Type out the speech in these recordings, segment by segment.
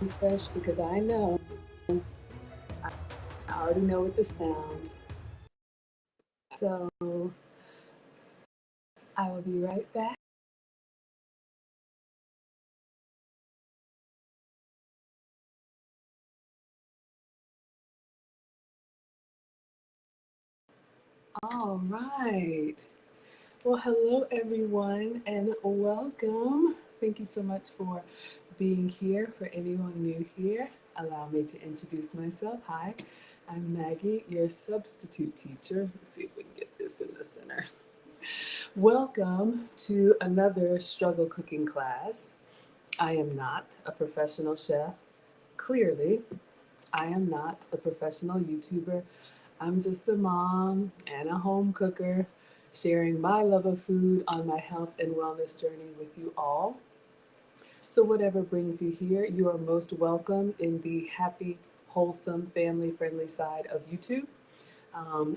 Refresh because I know I already know what the sound. So I will be right back. All right. Well, hello everyone and welcome. Thank you so much for being here. For anyone new here, allow me to introduce myself. Hi, I'm Maggie, your substitute teacher. Let's see if we can get this in the center. Welcome to another struggle cooking class. I am not a professional chef. Clearly, I am not a professional YouTuber. I'm just a mom and a home cooker sharing my love of food on my health and wellness journey with you all. So, whatever brings you here, you are most welcome in the happy, wholesome, family friendly side of YouTube.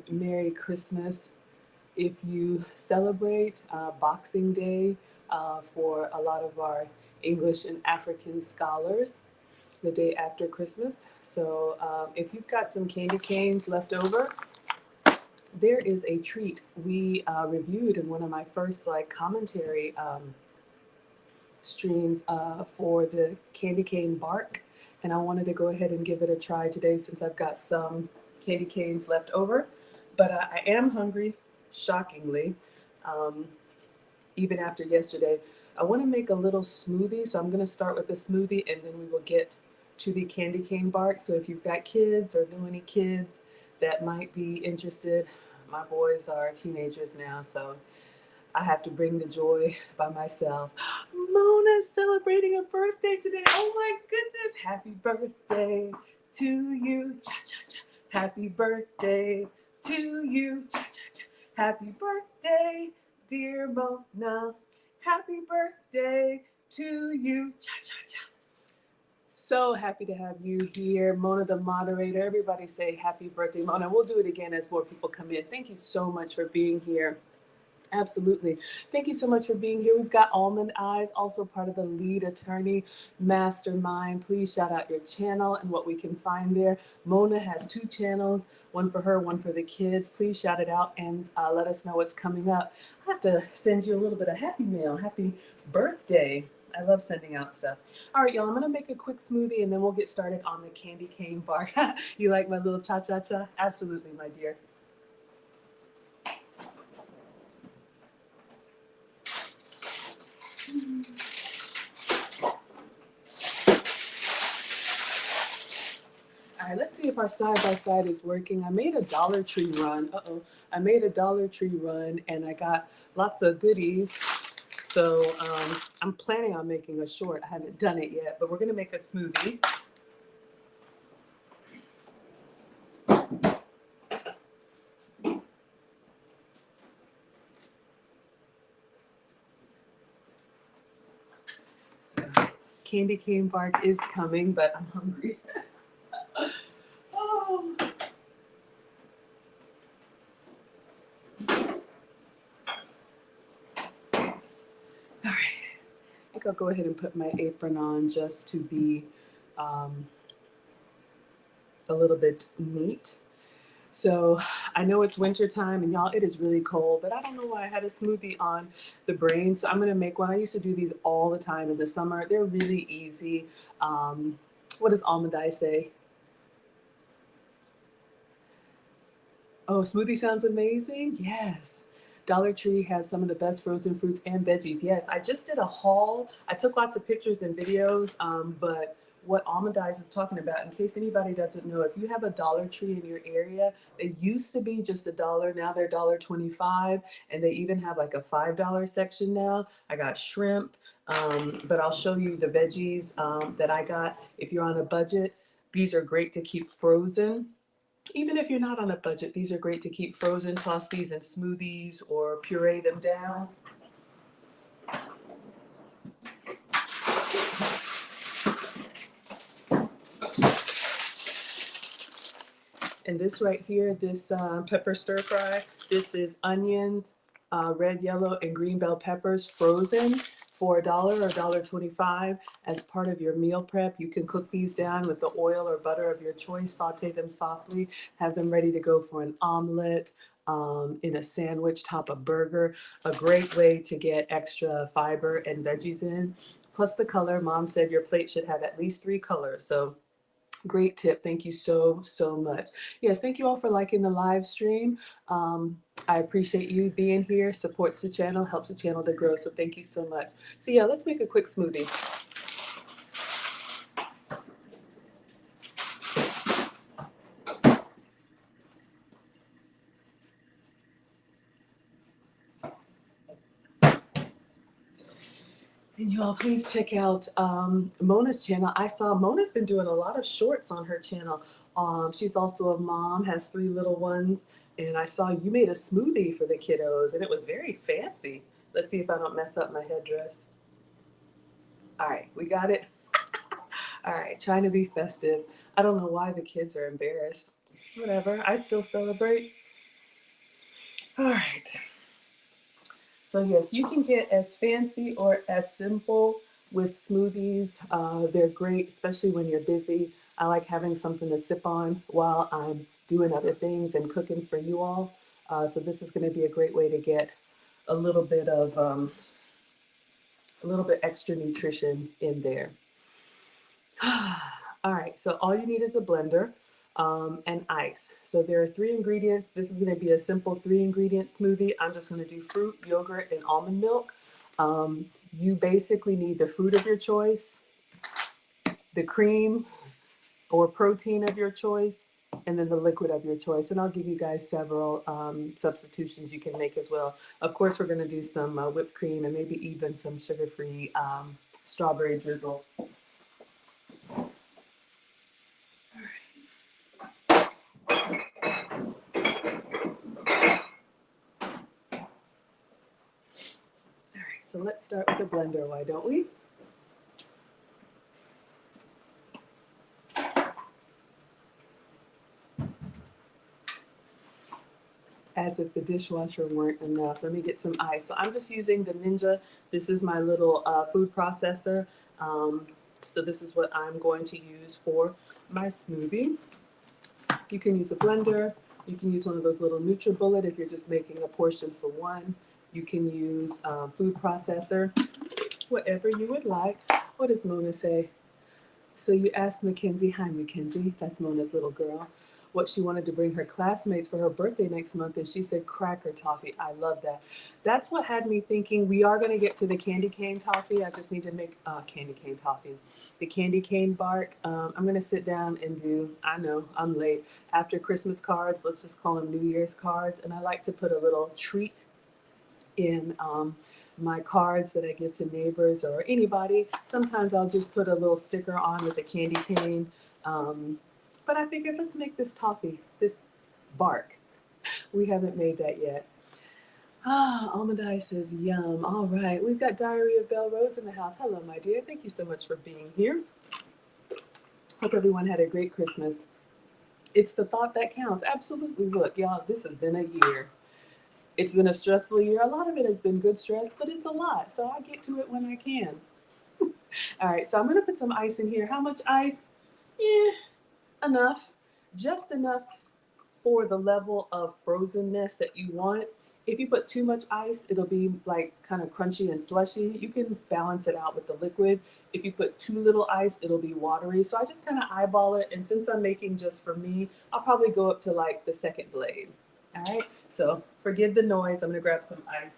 Merry Christmas if you celebrate Boxing Day for a lot of our English and African scholars, the day after Christmas. So if you've got some candy canes left over, there is a treat we reviewed in one of my first commentary streams for the candy cane bark, and I wanted to go ahead and give it a try today since I've got some candy canes left over. But I am hungry, shockingly, even after yesterday. I want to make a little smoothie, so I'm going to start with the smoothie and then we will get to the candy cane bark. So if you've got kids or know any kids that might be interested, my boys are teenagers now, so I have to bring the joy by myself. Mona's celebrating a birthday today. Oh my goodness. Happy birthday to you. Cha cha cha. Happy birthday to you. Cha, cha, cha. Happy birthday, dear Mona. Happy birthday to you. Cha, cha, cha. So happy to have you here. Mona, the moderator. Everybody say happy birthday, Mona. We'll do it again as more people come in. Thank you so much for being here. Absolutely. Thank you so much for being here. We've got Almond Eyes, also part of the Lead Attorney Mastermind. Please shout out your channel and what we can find there. Mona has 2 channels, one for her, one for the kids. Please shout it out and let us know what's coming up. I have to send you a little bit of happy mail. Happy birthday. I love sending out stuff. All right, y'all, I'm going to make a quick smoothie and then we'll get started on the candy cane bar. You like my little cha-cha-cha? Absolutely, my dear. All right, let's see if our side-by-side is working. I made a Dollar Tree run. I made a Dollar Tree run and I got lots of goodies. So I'm planning on making a short. I haven't done it yet, but we're gonna make a smoothie. So candy cane bark is coming, but I'm hungry. Oh. All right, I think I'll go ahead and put my apron on just to be a little bit neat. So I know it's winter time and y'all, it is really cold, but I don't know why I had a smoothie on the brain. So I'm going to make one. I used to do these all the time in the summer. They're really easy. What does Almond Eye say? Oh, smoothie sounds amazing. Yes. Dollar Tree has some of the best frozen fruits and veggies. Yes, I just did a haul. I took lots of pictures and videos, but what Almond Eyes is talking about, in case anybody doesn't know, if you have a Dollar Tree in your area, they used to be just $1, now they're $1.25, and they even have like a $5 section now. I got shrimp, but I'll show you the veggies that I got. If you're on a budget, these are great to keep frozen. Even if you're not on a budget, these are great to keep frozen. Toss these in smoothies or puree them down. And this right here, this pepper stir fry, this is onions, red, yellow, and green bell peppers frozen for $1 or $1.25 as part of your meal prep. You can cook these down with the oil or butter of your choice, saute them softly, have them ready to go for an omelet, in a sandwich, top a burger. A great way to get extra fiber and veggies in. Plus the color, Mom said your plate should have at least 3 colors. So great tip. Thank you so, so much. Yes, thank you all for liking the live stream. I appreciate you being here. Supports the channel, helps the channel to grow. So thank you so much. So yeah, let's make a quick smoothie. And you all, please check out Mona's channel. I saw Mona's been doing a lot of shorts on her channel. She's also a mom, has 3 little ones. And I saw you made a smoothie for the kiddos and it was very fancy. Let's see if I don't mess up my headdress. All right, we got it. All right, trying to be festive. I don't know why the kids are embarrassed. Whatever, I still celebrate. All right. So yes, you can get as fancy or as simple with smoothies. They're great, especially when you're busy. I like having something to sip on while I'm doing other things and cooking for you all. So this is going to be a great way to get a little bit extra nutrition in there. All right, so all you need is a blender and ice. So there are 3 ingredients. This is going to be a simple 3-ingredient smoothie. I'm just going to do fruit, yogurt, and almond milk. You basically need the fruit of your choice, the cream or protein of your choice, and then the liquid of your choice. And I'll give you guys several substitutions you can make as well. Of course, we're going to do some whipped cream and maybe even some sugar-free strawberry drizzle. so let's start with a blender, why don't we? As if the dishwasher weren't enough. Let me get some ice. So I'm just using the Ninja. This is my little food processor. So this is what I'm going to use for my smoothie. You can use a blender. You can use one of those little NutriBullet if you're just making a portion for one. You can use food processor, whatever you would like. What does Mona say? So you asked Mackenzie, hi Mackenzie, that's Mona's little girl, what she wanted to bring her classmates for her birthday next month, and she said cracker toffee. I love that. That's what had me thinking we are going to get to the candy cane toffee. I just need to make candy cane toffee. The candy cane bark, I'm going to sit down and do, I know, I'm late, after Christmas cards, let's just call them New Year's cards, and I like to put a little treat in my cards that I give to neighbors or anybody. Sometimes I'll just put a little sticker on with a candy cane. But I figured let's make this toffee, this bark. We haven't made that yet. Almond Eye says yum. All right, we've got Diary of Belle Rose in the house. Hello, my dear. Thank you so much for being here. Hope everyone had a great Christmas. It's the thought that counts. Absolutely. Look, y'all, this has been a year. It's been a stressful year. A lot of it has been good stress, but it's a lot. So I get to it when I can. All right, so I'm going to put some ice in here. How much ice? Enough. Just enough for the level of frozenness that you want. If you put too much ice, it'll be like kind of crunchy and slushy. You can balance it out with the liquid. If you put too little ice, it'll be watery. So I just kind of eyeball it. And since I'm making just for me, I'll probably go up to like the second blade. All right, so forgive the noise. I'm gonna grab some ice.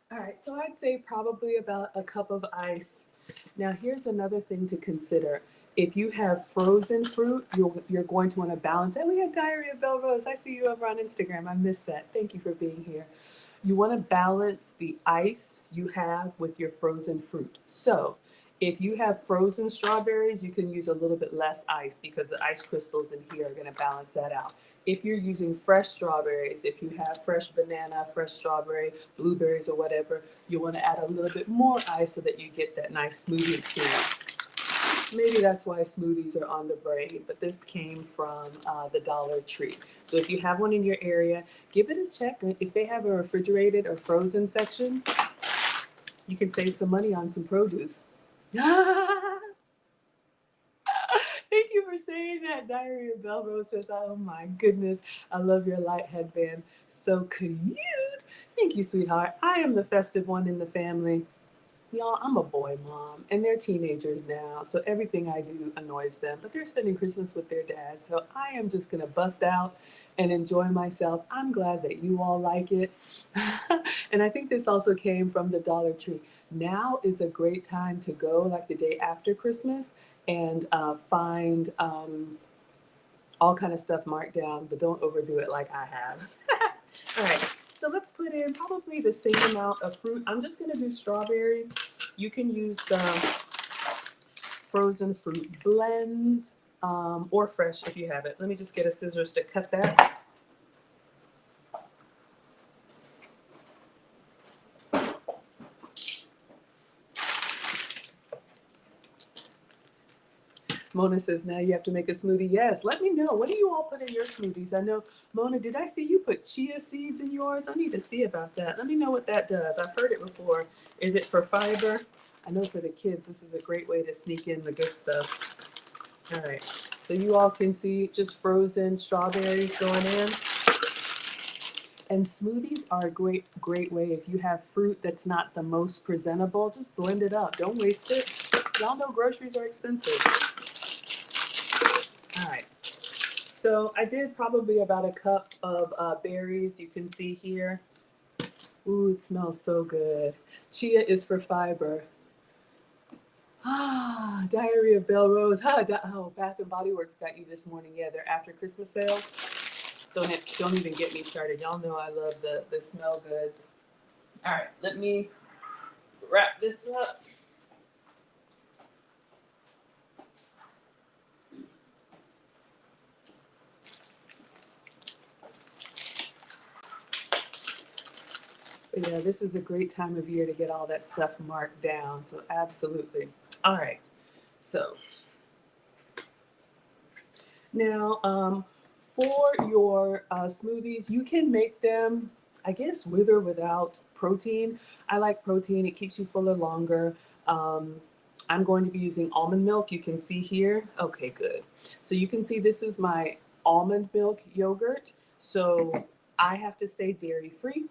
All right, so I'd say probably about a cup of ice. Now here's another thing to consider. If you have frozen fruit, you're going to want to balance it. We had Diary of Belle Rose. I see you over on Instagram. I missed that. Thank you for being here. You want to balance the ice you have with your frozen fruit. So if you have frozen strawberries, you can use a little bit less ice because the ice crystals in here are going to balance that out. If you're using fresh strawberries, if you have fresh banana, fresh strawberry, blueberries or whatever, you want to add a little bit more ice so that you get that nice smoothie experience. Maybe that's why smoothies are on the brain, but this came from the Dollar Tree. So if you have one in your area, give it a check. If they have a refrigerated or frozen section, you can save some money on some produce. Thank you for saying that. Diary of Belle Rose says, oh my goodness, I love your light headband. So cute. Thank you, sweetheart. I am the festive one in the family. Y'all, I'm a boy mom, and they're teenagers now, so everything I do annoys them, but they're spending Christmas with their dad, so I am just going to bust out and enjoy myself. I'm glad that you all like it. And I think this also came from the Dollar Tree. Now is a great time to go, like the day after Christmas, and find all kind of stuff marked down, but don't overdo it like I have. All right. So let's put in probably the same amount of fruit. I'm just going to do strawberry. You can use the frozen fruit blends or fresh if you have it. Let me just get a scissors to cut that. Mona says, now you have to make a smoothie. Yes, let me know. What do you all put in your smoothies? I know, Mona, did I see you put chia seeds in yours? I need to see about that. Let me know what that does. I've heard it before. Is it for fiber? I know for the kids, this is a great way to sneak in the good stuff. All right, so you all can see just frozen strawberries going in. And smoothies are a great way. If you have fruit that's not the most presentable, just blend it up. Don't waste it. Y'all know groceries are expensive. All right, so I did probably about a cup of berries. You can see here. Ooh, it smells so good. Chia is for fiber. Diary of Belle Rose. Oh, Bath and Body Works got you this morning. Yeah, their after Christmas sale. Don't even get me started. Y'all know I love the smell goods. All right, let me wrap this up. But yeah, this is a great time of year to get all that stuff marked down. So absolutely. All right. So now, for your smoothies, you can make them, I guess, with or without protein. I like protein. It keeps you fuller longer. I'm going to be using almond milk. You can see here. Okay, good. So you can see this is my almond milk yogurt. So I have to stay dairy free.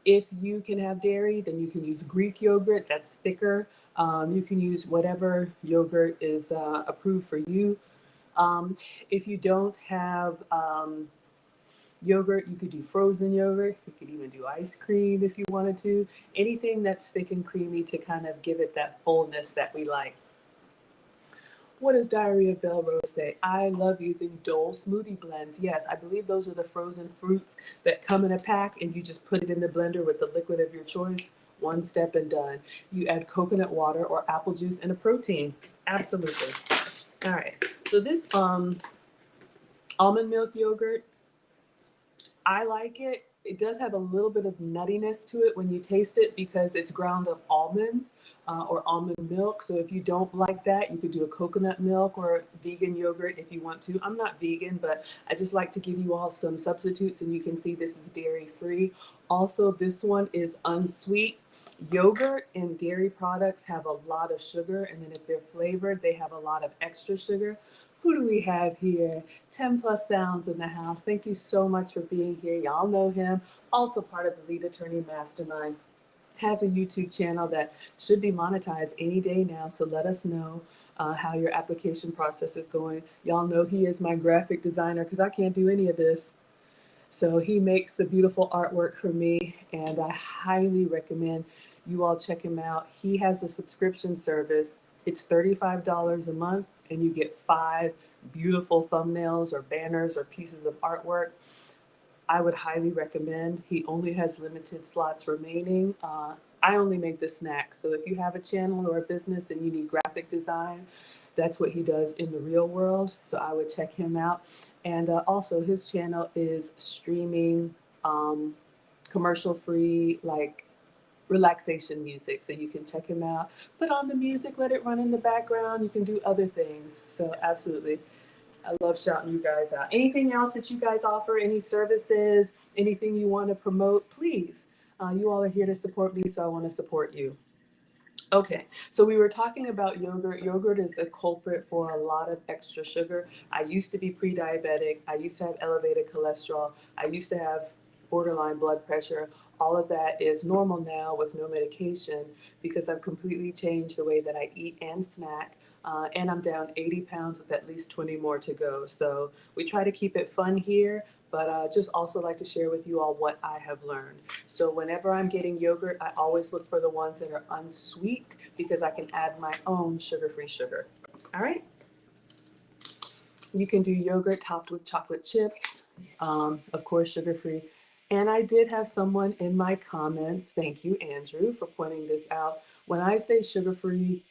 If you can have dairy, then you can use Greek yogurt. That's thicker. You can use whatever yogurt is approved for you. Um, if you don't have yogurt, you could do frozen yogurt. You could even do ice cream if you wanted to. Anything that's thick and creamy to kind of give it that fullness that we like. What does Diary of Belle Rose say? I love using Dole smoothie blends. Yes, I believe those are the frozen fruits that come in a pack and you just put it in the blender with the liquid of your choice. One step and done. You add coconut water or apple juice and a protein. Absolutely. All right. So this almond milk yogurt, I like it. It does have a little bit of nuttiness to it when you taste it because it's ground up almonds or almond milk. So if you don't like that, you could do a coconut milk or vegan yogurt if you want to. I'm not vegan, but I just like to give you all some substitutes, and you can see this is dairy free. Also, this one is unsweet. Yogurt and dairy products have a lot of sugar, and then if they're flavored, they have a lot of extra sugar. Who do we have here? 10 plus sounds in the house. Thank you so much for being here. Y'all know him. Also part of the Lead Attorney Mastermind. Has a YouTube channel that should be monetized any day now. So let us know how your application process is going. Y'all know he is my graphic designer because I can't do any of this. So he makes the beautiful artwork for me, and I highly recommend you all check him out. He has a subscription service. It's $35 a month, and you get 5 beautiful thumbnails or banners or pieces of artwork. I would highly recommend. He only has limited slots remaining. I only make the snacks. So if you have a channel or a business and you need graphic design, that's what he does in the real world. So I would check him out. And also his channel is streaming commercial free, like relaxation music. So you can check him out, put on the music, let it run in the background. You can do other things. So absolutely. I love shouting you guys out. Anything else that you guys offer, any services, anything you want to promote, please. You all are here to support me, so I want to support you. Okay, so we were talking about yogurt. Yogurt is the culprit for a lot of extra sugar. I used to be pre-diabetic. I used to have elevated cholesterol. I used to have borderline blood pressure. All of that is normal now with no medication because I've completely changed the way that I eat and snack. And I'm down 80 pounds with at least 20 more to go. So we try to keep it fun here, but just also like to share with you all what I have learned. So whenever I'm getting yogurt, I always look for the ones that are unsweet because I can add my own sugar-free sugar. All right. You can do yogurt topped with chocolate chips, of course, sugar-free. And I did have someone in my comments, thank you, Andrew, for pointing this out. When I say sugar-free,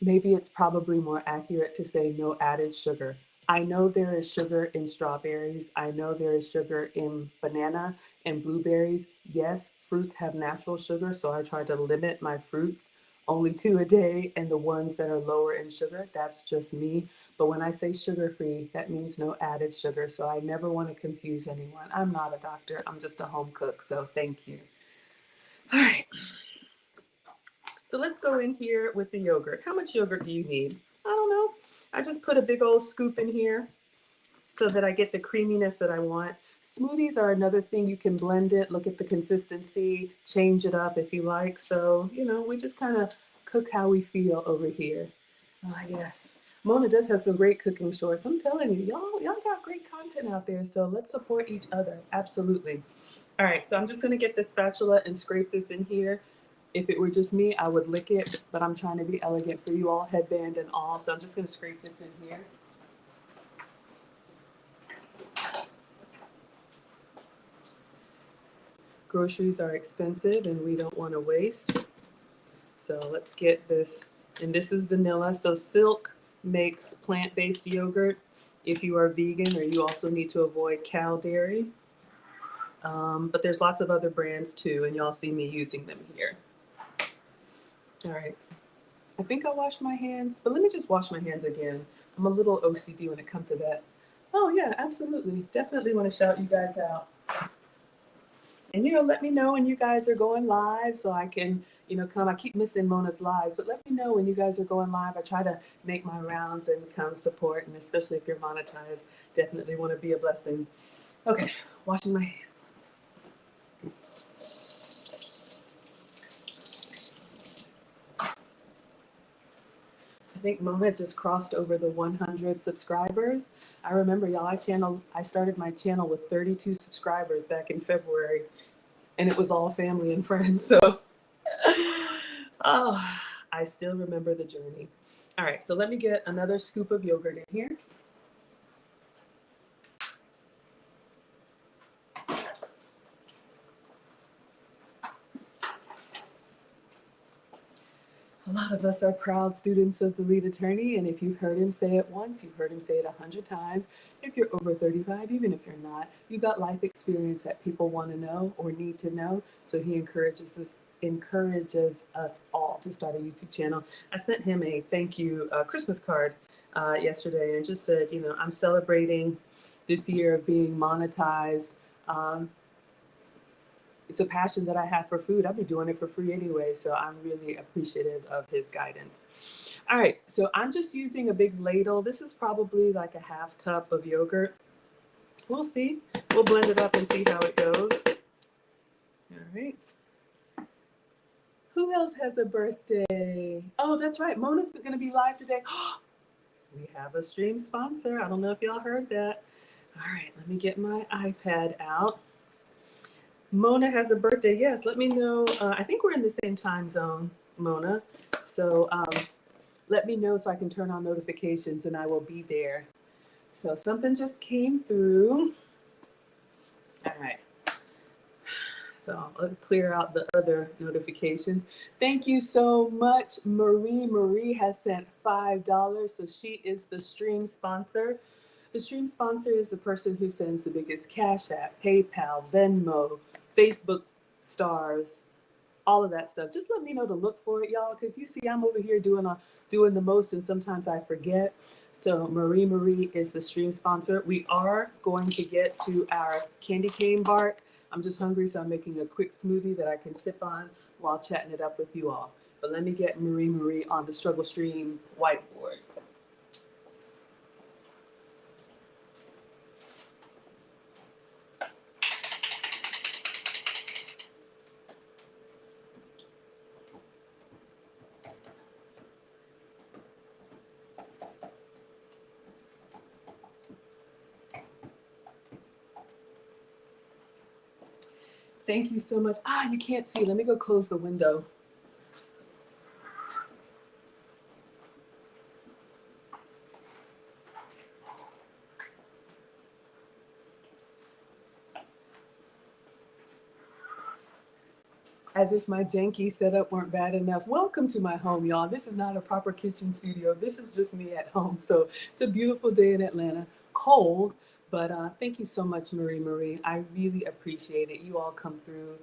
maybe it's probably more accurate to say no added sugar. I know there is sugar in strawberries. I know there is sugar in banana and blueberries. Yes, fruits have natural sugar, so I try to limit my fruits only 2 a day and the ones that are lower in sugar. That's just me. But when I say sugar-free, that means no added sugar. So I never want to confuse anyone. I'm not a doctor. I'm just a home cook. So thank you. All right. So let's go in here with the yogurt. How much yogurt do you need? I don't know. I just put a big old scoop in here so that I get the creaminess that I want. Smoothies are another thing. You can blend it, look at the consistency, change it up if you like. So, you know, we just kind of cook how we feel over here. Ah, yes. Mona does have some great cooking shorts. I'm telling you, y'all got great content out there. So let's support each other. Absolutely. All right, so I'm just gonna get the spatula and scrape this in here. If it were just me, I would lick it, but I'm trying to be elegant for you all, headband and all. So I'm just gonna scrape this in here. Groceries are expensive and we don't want to waste. So let's get this. And this is vanilla. So Silk makes plant-based yogurt if you are vegan, or you also need to avoid cow dairy. But there's lots of other brands too, and y'all see me using them here. All right. I think I washed my hands, but let me just wash my hands again. I'm a little OCD when it comes to that. Oh yeah, absolutely. Definitely want to shout you guys out. And, let me know when you guys are going live so I can, come. I keep missing Mona's lives, but let me know when you guys are going live. I try to make my rounds and come support, and especially if you're monetized, definitely want to be a blessing. Okay, washing my hands. I think Mona just crossed over the 100 subscribers. I remember, y'all, I started my channel with 32 subscribers back in February, and it was all family and friends. So, oh, I still remember the journey. All right, so let me get another scoop of yogurt in here. A lot of us are proud students of the lead attorney, and if you've heard him say it once, you've heard him say it 100 times. If you're over 35, even if you're not, you got life experience that people want to know or need to know. So he encourages us all to start a YouTube channel. I sent him a thank you Christmas card yesterday, and just said, I'm celebrating this year of being monetized. It's a passion that I have for food. I'll be doing it for free anyway, so I'm really appreciative of his guidance. All right, so I'm just using a big ladle. This is probably like a half cup of yogurt. We'll see. We'll blend it up and see how it goes. All right. Who else has a birthday? Oh, that's right. Mona's going to be live today. We have a stream sponsor. I don't know if y'all heard that. All right, let me get my iPad out. Mona has a birthday. Yes, let me know. I think we're in the same time zone, Mona. So let me know so I can turn on notifications and I will be there. So something just came through. All right. So let's clear out the other notifications. Thank you so much, Marie. Marie has sent $5, so she is the stream sponsor. The stream sponsor is the person who sends the biggest Cash App, PayPal, Venmo, Facebook stars, all of that stuff. Just let me know to look for it, y'all, because you see I'm over here doing the most, and sometimes I forget. So Marie is the stream sponsor. We are going to get to our candy cane bark. I'm just hungry, so I'm making a quick smoothie that I can sip on while chatting it up with you all. But let me get Marie on the Struggle Stream whiteboard. Thank you so much. You can't see. Let me go close the window. As if my janky setup weren't bad enough. Welcome to my home, y'all. This is not a proper kitchen studio. This is just me at home. So it's a beautiful day in Atlanta. Cold, but thank you so much, Marie. I really appreciate it. You all come through.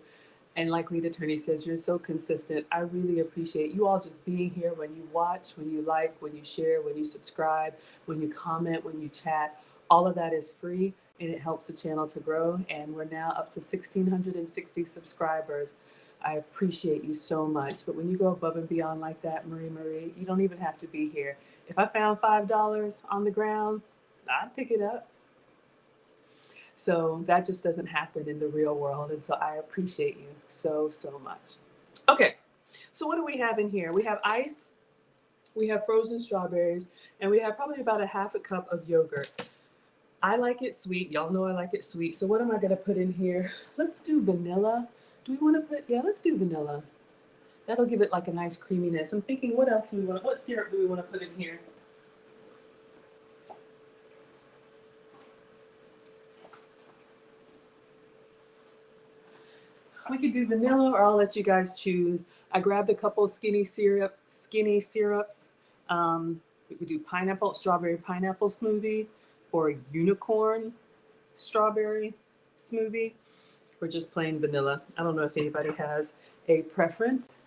And like Lead Attorney says, you're so consistent. I really appreciate you all just being here when you watch, when you like, when you share, when you subscribe, when you comment, when you chat. All of that is free, and it helps the channel to grow. And we're now up to 1,660 subscribers. I appreciate you so much. But when you go above and beyond like that, Marie, you don't even have to be here. If I found $5 on the ground, I'd pick it up. So that just doesn't happen in the real world. And so I appreciate you so much. Okay, so what do we have in here? We have ice, we have frozen strawberries, and we have probably about a half a cup of yogurt. I like it sweet. Y'all know I like it sweet. So what am I going to put in here? Let's do vanilla. Do we want to put, let's do vanilla. That'll give it like a nice creaminess. I'm thinking, what else do we want? What syrup do we want to put in here? We could do vanilla, or I'll let you guys choose. I grabbed a couple skinny syrups. We could do strawberry pineapple smoothie, or unicorn strawberry smoothie, or just plain vanilla. I don't know if anybody has a preference.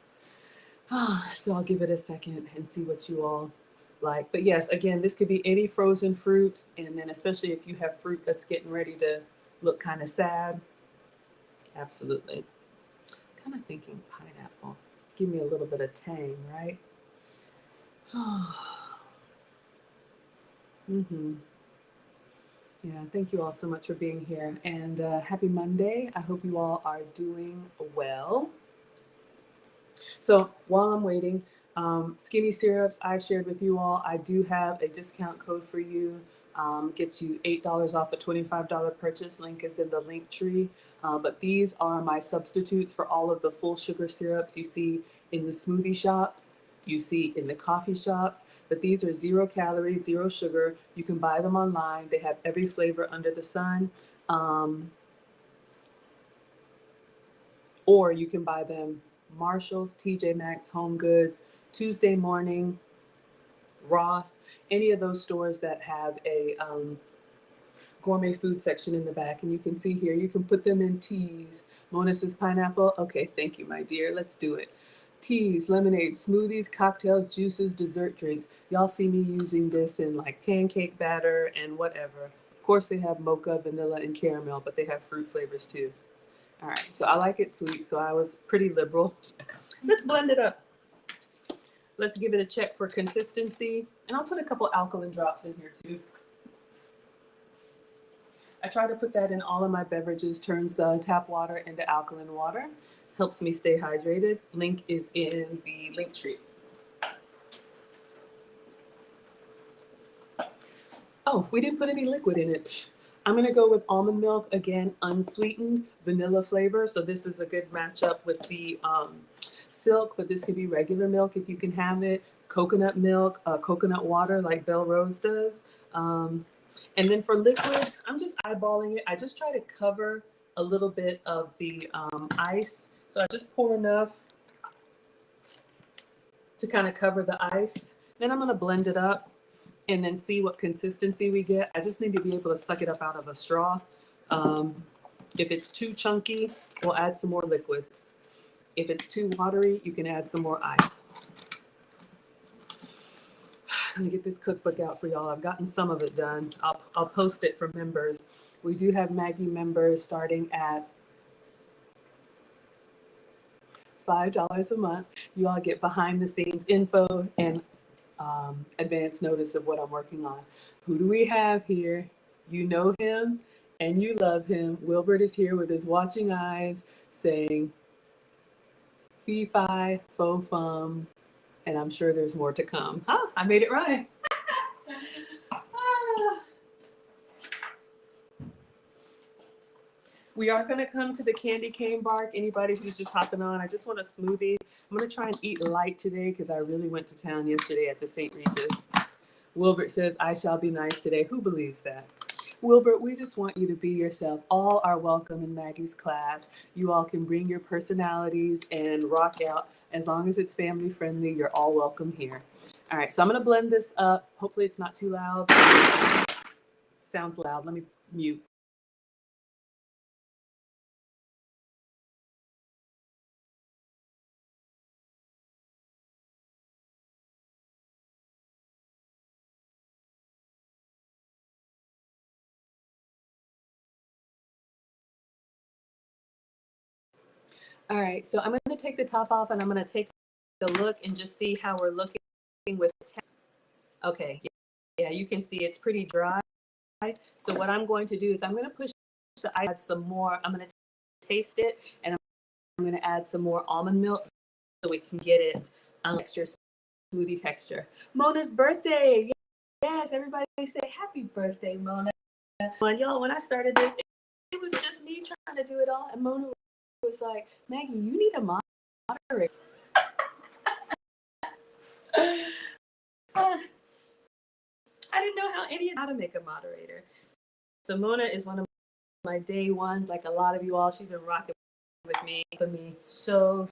So I'll give it a second and see what you all like. But yes, again, this could be any frozen fruit, and then especially if you have fruit that's getting ready to look kind of sad. Absolutely. Kind of thinking pineapple. Give me a little bit of tang, right? Yeah, thank you all so much for being here, and happy Monday. I hope you all are doing well. So while I'm waiting, skinny syrups I've shared with you all. I do have a discount code for you. Gets you $8 off a $25 purchase. Link is in the link tree. But these are my substitutes for all of the full sugar syrups you see in the smoothie shops, you see in the coffee shops. But these are 0 calories, 0 sugar. You can buy them online. They have every flavor under the sun. Or you can buy them Marshalls, TJ Maxx, Home Goods, Tuesday Morning, Ross, any of those stores that have a gourmet food section in the back. And you can see here, you can put them in teas. Mona says pineapple. Okay, thank you, my dear. Let's do it. Teas, lemonade, smoothies, cocktails, juices, dessert drinks. Y'all see me using this in like pancake batter and whatever. Of course, they have mocha, vanilla, and caramel, but they have fruit flavors too. All right, so I like it sweet, so I was pretty liberal. Let's blend it up. Let's give it a check for consistency. And I'll put a couple alkaline drops in here too. I try to put that in all of my beverages, turns tap water into alkaline water. Helps me stay hydrated. Link is in the link tree. Oh, we didn't put any liquid in it. I'm gonna go with almond milk, again, unsweetened, vanilla flavor. So this is a good matchup with the silk, but this could be regular milk if you can have it. Coconut milk, coconut water like Belle Rose does. And then for liquid, I'm just eyeballing it. I just try to cover a little bit of the ice. So I just pour enough to kind of cover the ice. Then I'm gonna blend it up and then see what consistency we get. I just need to be able to suck it up out of a straw. If it's too chunky, we'll add some more liquid. If it's too watery, you can add some more ice. Let me get this cookbook out for y'all. I've gotten some of it done. I'll post it for members. We do have Maggie members starting at $5 a month. You all get behind the scenes info and advance notice of what I'm working on. Who do we have here? You know him and you love him. Wilbert is here with his watching eyes saying, fee fi, fo fum, and I'm sure there's more to come. Huh, I made it right. We are going to come to the candy cane bark. Anybody who's just hopping on, I just want a smoothie. I'm going to try and eat light today because I really went to town yesterday at the St. Regis. Wilbert says, I shall be nice today. Who believes that? Wilbert, we just want you to be yourself. All are welcome in Maggie's class. You all can bring your personalities and rock out. As long as it's family friendly, you're all welcome here. All right, so I'm going to blend this up. Hopefully it's not too loud. Sounds loud. Let me mute. All right, so I'm going to take the top off and I'm going to take a look and just see how we're looking with. Okay, yeah, you can see it's pretty dry. So what I'm going to do is I'm going to push the ice, add some more. I'm going to taste it and I'm going to add some more almond milk so we can get it extra smoothie texture. Mona's birthday. Yes, everybody say happy birthday, Mona. And y'all, when I started this, it was just me trying to do it all. And Mona was like, Maggie, you need a moderator. I didn't know how to make a moderator. So Mona is one of my day ones, like a lot of you all. She's been rocking with me for me so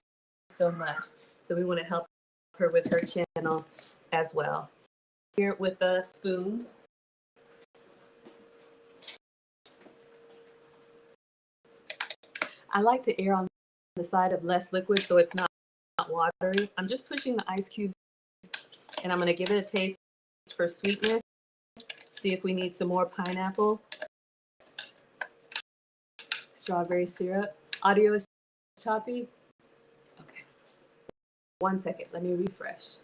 much. So we want to help her with her channel as well. Here with a spoon. I like to err on the side of less liquid so it's not watery. I'm just pushing the ice cubes and I'm going to give it a taste for sweetness. See if we need some more pineapple. Strawberry syrup. Audio is choppy. Okay. 1 second. Let me refresh.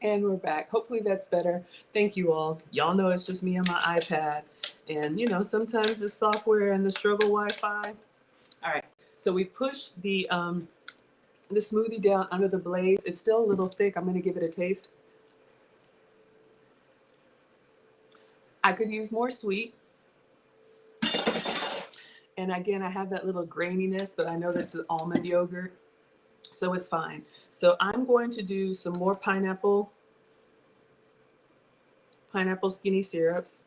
And we're back. Hopefully that's better. Thank you all. Y'all know it's just me on my iPad. And you know, sometimes the software and the struggle Wi-Fi. All right. So we pushed the smoothie down under the blades. It's still a little thick. I'm going to give it a taste. I could use more sweet. And again, I have that little graininess, but I know that's an almond yogurt, so it's fine. So I'm going to do some more pineapple skinny syrups.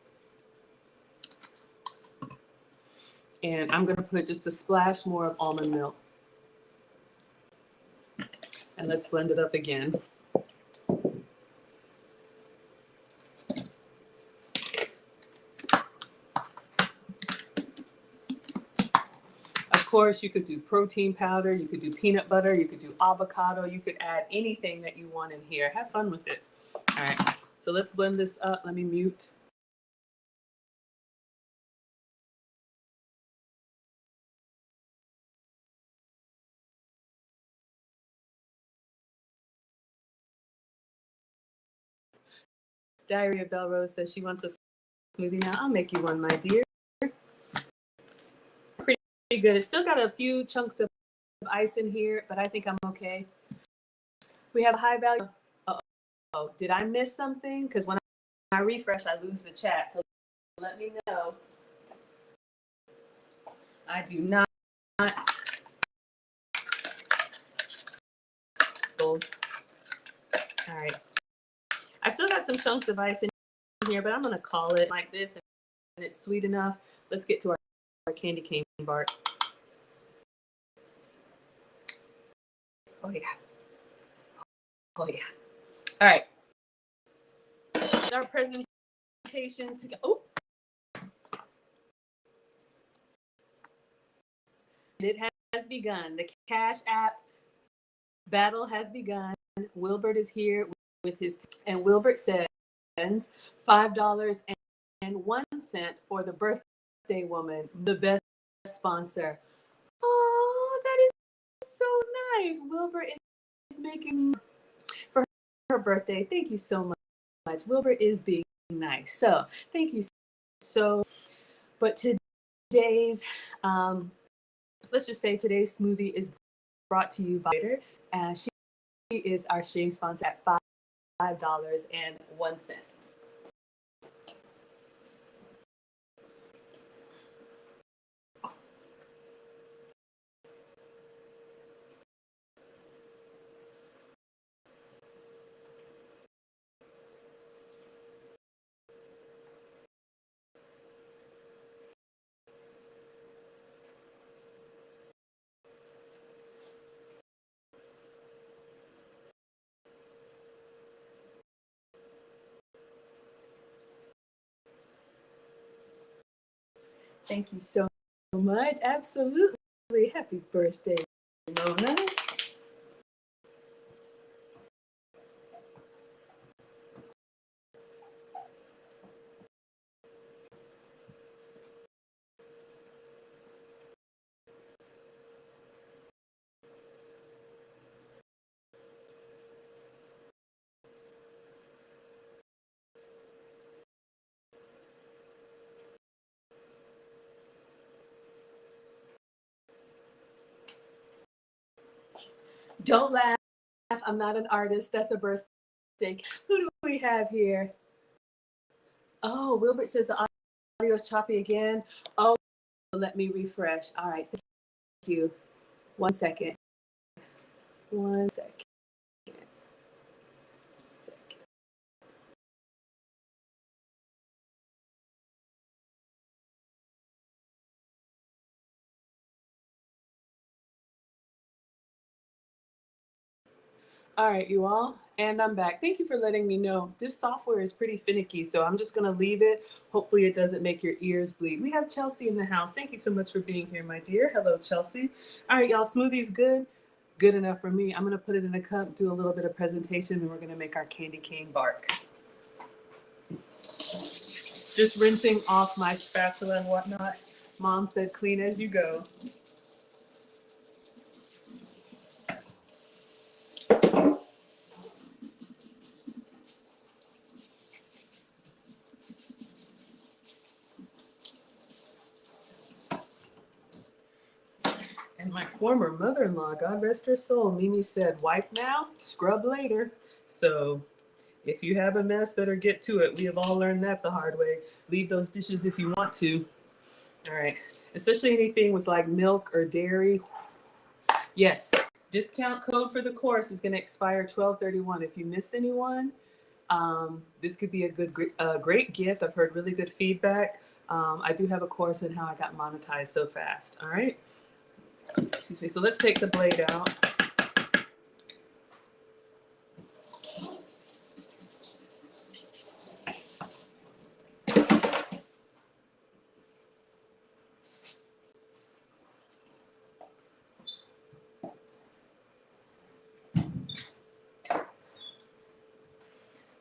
And I'm going to put just a splash more of almond milk. And let's blend it up again. Of course, you could do protein powder, you could do peanut butter, you could do avocado, you could add anything that you want in here. Have fun with it. All right, so let's blend this up. Let me mute. Diary of Belle Rose says she wants a smoothie now. I'll make you one, my dear. Pretty good. It's still got a few chunks of ice in here, but I think I'm okay. We have a high value. Oh, did I miss something? Because when I refresh, I lose the chat. So let me know. I do not. All right. I still got some chunks of ice in here, but I'm going to call it like this, and it's sweet enough. Let's get to our candy cane bar. Oh, yeah. Oh, yeah. All right. Our presentation to go. Oh. It has begun. The Cash App battle has begun. Wilbert is here with his, and Wilbert says $5.01 for the birthday woman, the best sponsor. Oh, that is so nice. Wilbert is making for her birthday. Thank you so much. Wilbert is being nice. So thank you so. But today's, let's just say today's smoothie is brought to you by her, and she is our stream sponsor at $5.01. Thank you so much. Absolutely. Happy birthday, Mona. Don't laugh. I'm not an artist. That's a birthday. Who do we have here? Oh, Wilbert says the audio is choppy again. Oh, let me refresh. All right. Thank you. 1 second. 1 second. 1 second. All right, you all, and I'm back. Thank you for letting me know. This software is pretty finicky, so I'm just gonna leave it. Hopefully it doesn't make your ears bleed. We have Chelsea in the house. Thank you so much for being here, my dear. Hello, Chelsea. All right, y'all, smoothie's good. Good enough for me. I'm gonna put it in a cup, do a little bit of presentation, and we're gonna make our candy cane bark. Just rinsing off my spatula and whatnot. Mom said clean as you go. And my former mother-in-law, God rest her soul, Mimi said, wipe now, scrub later. So if you have a mess, better get to it. We have all learned that the hard way. Leave those dishes if you want to. All right. Especially anything with like milk or dairy. Yes. Discount code for the course is going to expire 12/31. If you missed anyone, this could be a great gift. I've heard really good feedback. I do have a course on how I got monetized so fast. All right. Excuse me. So let's take the blade out.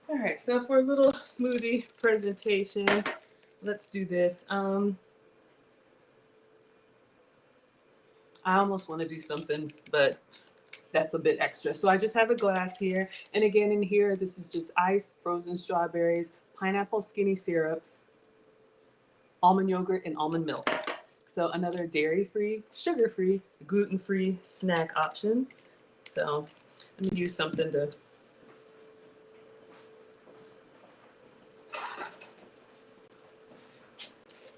All right, so for a little smoothie presentation, let's do this. I almost want to do something, but that's a bit extra. So I just have a glass here. And again, in here, this is just ice, frozen strawberries, pineapple skinny syrups, almond yogurt, and almond milk. So another dairy-free, sugar-free, gluten-free snack option. So I'm going to use something to...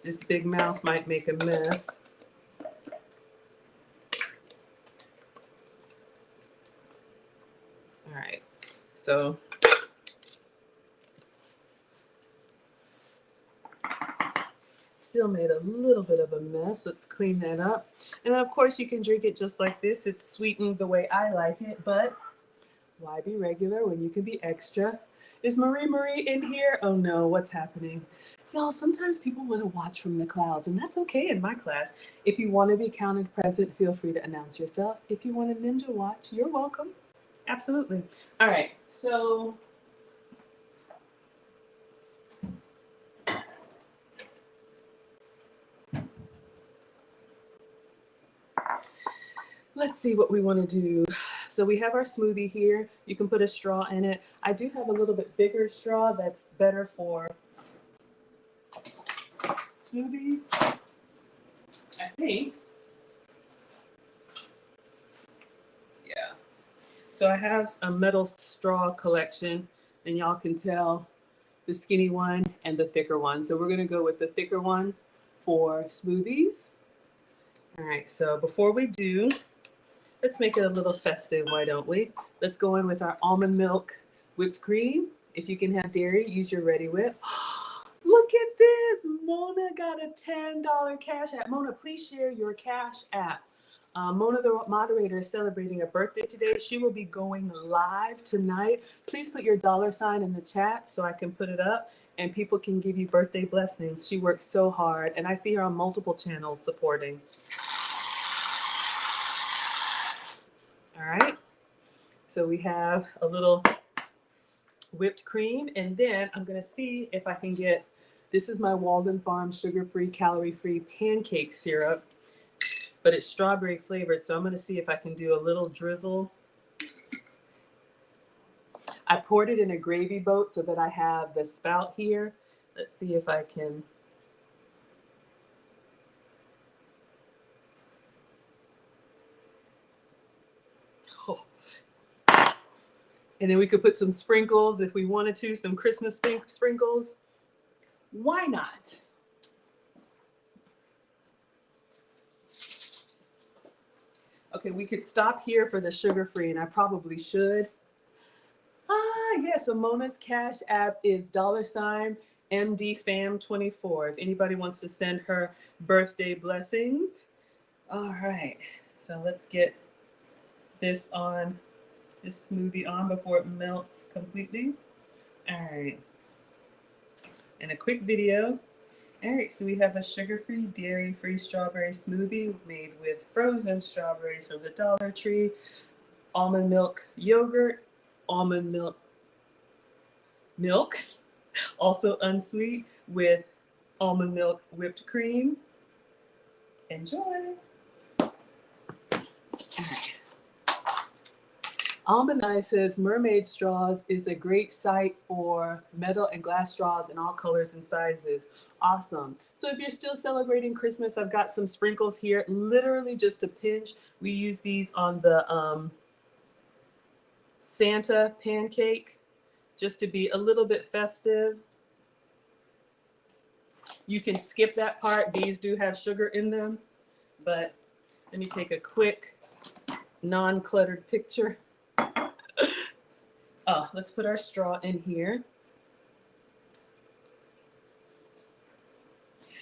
This big mouth might make a mess. All right, so still made a little bit of a mess. Let's clean that up. And then of course you can drink it just like this. It's sweetened the way I like it, but why be regular when you can be extra? Is Marie in here? Oh no, what's happening? Y'all, sometimes people want to watch from the clouds, and that's okay in my class. If you want to be counted present, feel free to announce yourself. If you want to ninja watch, you're welcome. Absolutely. All right, so let's see what we want to do. So we have our smoothie here. You can put a straw in it. I do have a little bit bigger straw that's better for smoothies, I think. Yeah. So I have a metal straw collection, and y'all can tell the skinny one and the thicker one. So we're going to go with the thicker one for smoothies. All right, so before we do, let's make it a little festive, why don't we? Let's go in with our almond milk whipped cream. If you can have dairy, use your Ready Whip. Look at this. Mona got a $10 cash app. Mona, please share your cash app. Mona, the moderator, is celebrating a birthday today. She will be going live tonight. Please put your $ in the chat so I can put it up and people can give you birthday blessings. She works so hard, and I see her on multiple channels supporting. All right. So we have a little whipped cream, and then I'm going to see if I can get, this is my Walden Farms sugar-free, calorie-free pancake syrup, but it's strawberry flavored. So I'm going to see if I can do a little drizzle. I poured it in a gravy boat so that I have the spout here. Let's see if I can. Oh. And then we could put some sprinkles if we wanted to, some Christmas sprinkles. Why not? Okay, we could stop here for the sugar-free, and I probably should. Yes, so Mona's Cash App is $MDFam24. If anybody wants to send her birthday blessings. All right, so let's get this smoothie on before it melts completely. All right, and a quick video. All right, so we have a sugar-free, dairy-free strawberry smoothie made with frozen strawberries from the Dollar Tree, almond milk yogurt, almond milk, also unsweet, with almond milk whipped cream. Enjoy. Almond Eye says Mermaid Straws is a great site for metal and glass straws in all colors and sizes. Awesome. So if you're still celebrating Christmas, I've got some sprinkles here, literally just a pinch. We use these on the Santa pancake just to be a little bit festive. You can skip that part. These do have sugar in them, but let me take a quick non-cluttered picture. Oh, let's put our straw in here.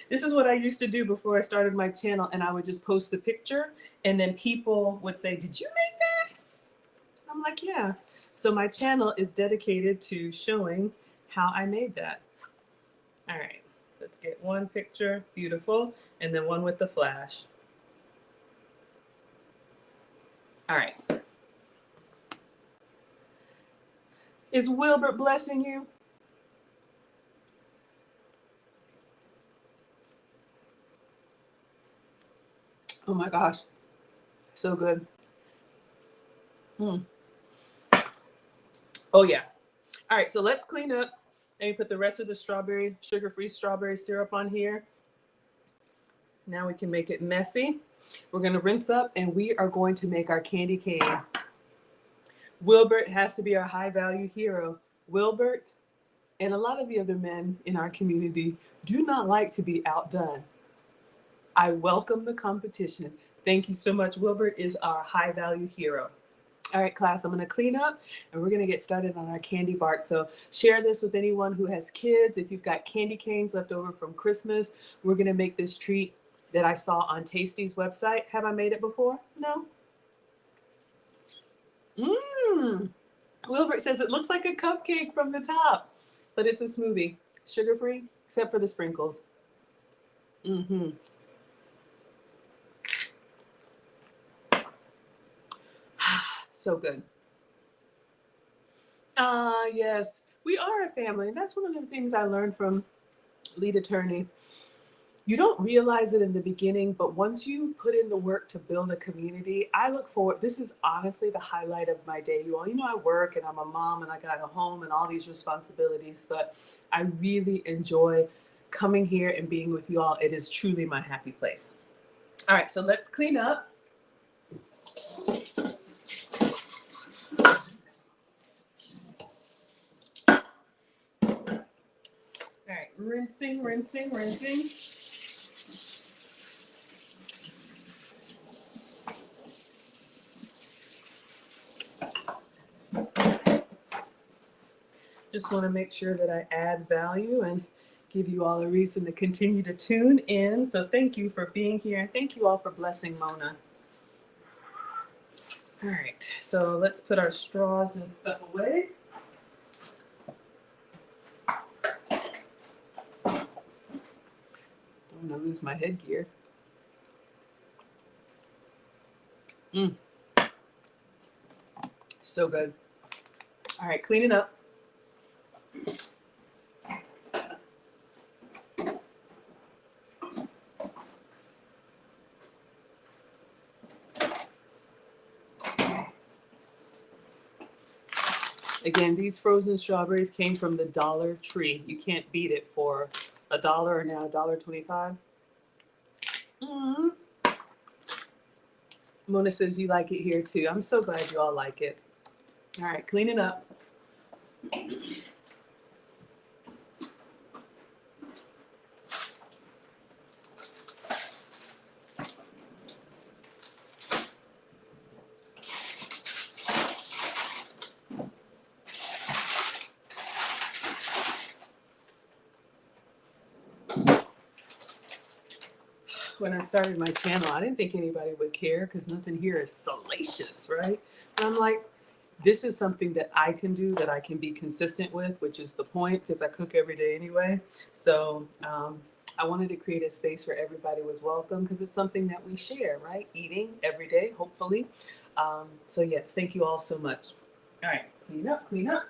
This is what I used to do before I started my channel, and I would just post the picture, and then people would say, "Did you make that?" I'm like, "Yeah." So my channel is dedicated to showing how I made that. All right, let's get one picture, beautiful, and then one with the flash. All right. Is Wilbert blessing you? Oh my gosh, so good. Oh yeah. All right, so let's clean up and put the rest of the sugar-free strawberry syrup on here. Now we can make it messy. We're gonna rinse up and we are going to make our candy cane. Wilbert has to be our high value hero. Wilbert and a lot of the other men in our community do not like to be outdone. I welcome the competition. Thank you so much. Wilbert is our high value hero. All right, class, I'm going to clean up and we're going to get started on our candy bark. So share this with anyone who has kids. If you've got candy canes left over from Christmas, we're going to make this treat that I saw on Tasty's website. Have I made it before? No? Wilbert says it looks like a cupcake from the top, but it's a smoothie. Sugar-free, except for the sprinkles. So good. Yes, we are a family. And that's one of the things I learned from lead attorney. You don't realize it in the beginning, but once you put in the work to build a community, I look forward. This is honestly the highlight of my day. You all, I work and I'm a mom and I got a home and all these responsibilities, but I really enjoy coming here and being with you all. It is truly my happy place. All right, so let's clean up. All right, rinsing. Just want to make sure that I add value and give you all a reason to continue to tune in. So thank you for being here. And thank you all for blessing Mona. All right, so let's put our straws and stuff away. I don't want to lose my headgear. So good. All right, clean it up. Again, these frozen strawberries came from the Dollar Tree. You can't beat it for $1 or now $1.25. Mona says you like it here too. I'm so glad you all like it. All right, clean it up. when I started my channel, I didn't think anybody would care because nothing here is salacious, right? And I'm like, this is something that I can do, that I can be consistent with, which is the point because I cook every day anyway. So I wanted to create a space where everybody was welcome because it's something that we share, right? Eating every day, hopefully. So yes, thank you all so much. All right, clean up, clean up.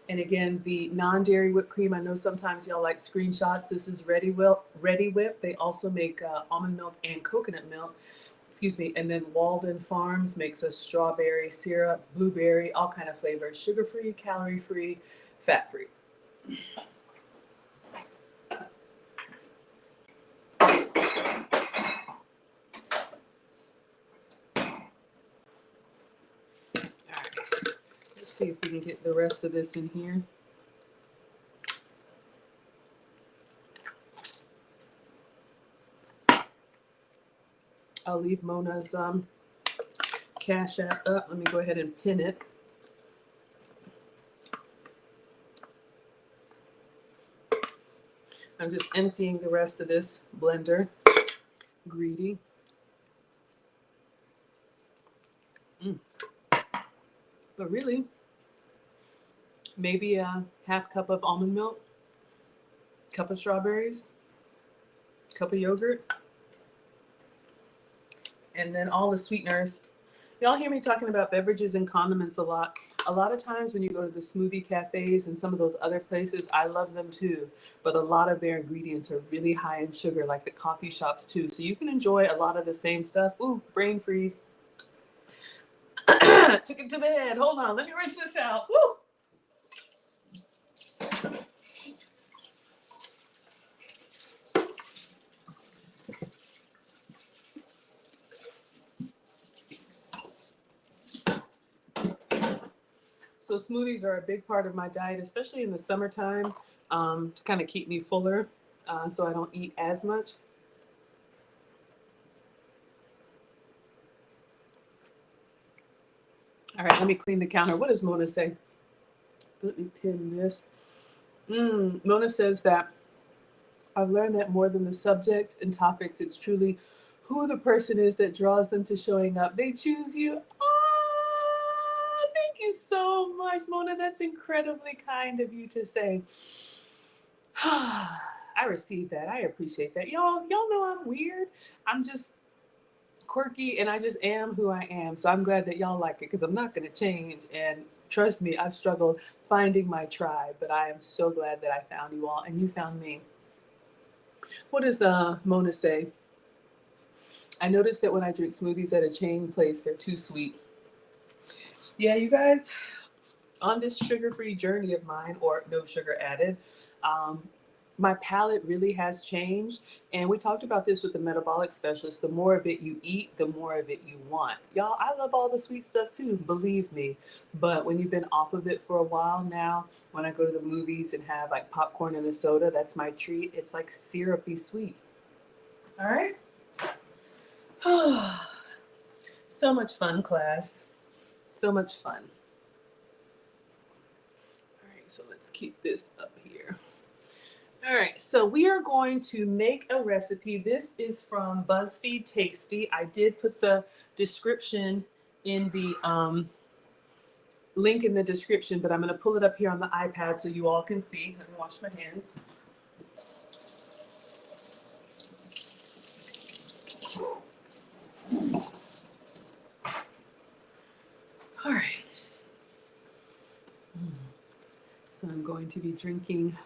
And again, the non-dairy whipped cream, I know sometimes y'all like screenshots. This is Ready Whip. They also make almond milk and coconut milk. Excuse me. And then Walden Farms makes a strawberry syrup, blueberry, all kind of flavors. Sugar-free, calorie-free, fat-free. All right. Let's see if we can get the rest of this in here. I'll leave Mona's Cash App up. Let me go ahead and pin it. I'm just emptying the rest of this blender. Greedy. But really, maybe a half cup of almond milk, cup of strawberries, cup of yogurt, and then all the sweeteners. Y'all hear me talking about beverages and condiments a lot. A lot of times when you go to the smoothie cafes and some of those other places, I love them too, but a lot of their ingredients are really high in sugar, like the coffee shops too. So you can enjoy a lot of the same stuff. Ooh, brain freeze. Took it to the head. Hold on, let me rinse this out. Woo! So smoothies are a big part of my diet, especially in the summertime, to kind of keep me fuller, so I don't eat as much. All right, let me clean the counter. What does Mona say? Let me pin this. Mona says that I've learned that more than the subject and topics, it's truly who the person is that draws them to showing up. They choose you. Oh, thank you so much, Mona. That's incredibly kind of you to say. I received that. I appreciate that. Y'all know I'm weird. I'm just quirky and I just am who I am. So I'm glad that y'all like it because I'm not going to change. And trust me, I've struggled finding my tribe, but I am so glad that I found you all and you found me. What does Mona say? I noticed that when I drink smoothies at a chain place, they're too sweet. Yeah, you guys, on this sugar-free journey of mine, or no sugar added, my palate really has changed. And we talked about this with the metabolic specialist. The more of it you eat, the more of it you want. Y'all, I love all the sweet stuff too, believe me. But when you've been off of it for a while now, when I go to the movies and have like popcorn and a soda, that's my treat. It's like syrupy sweet. All right. So much fun, class. So much fun. All right, so let's keep this up here. All right, so we are going to make a recipe. This is from BuzzFeed Tasty. I did put the description in the link in the description, but I'm going to pull it up here on the iPad so you all can see. Let me wash my hands. All right. So I'm going to be drinking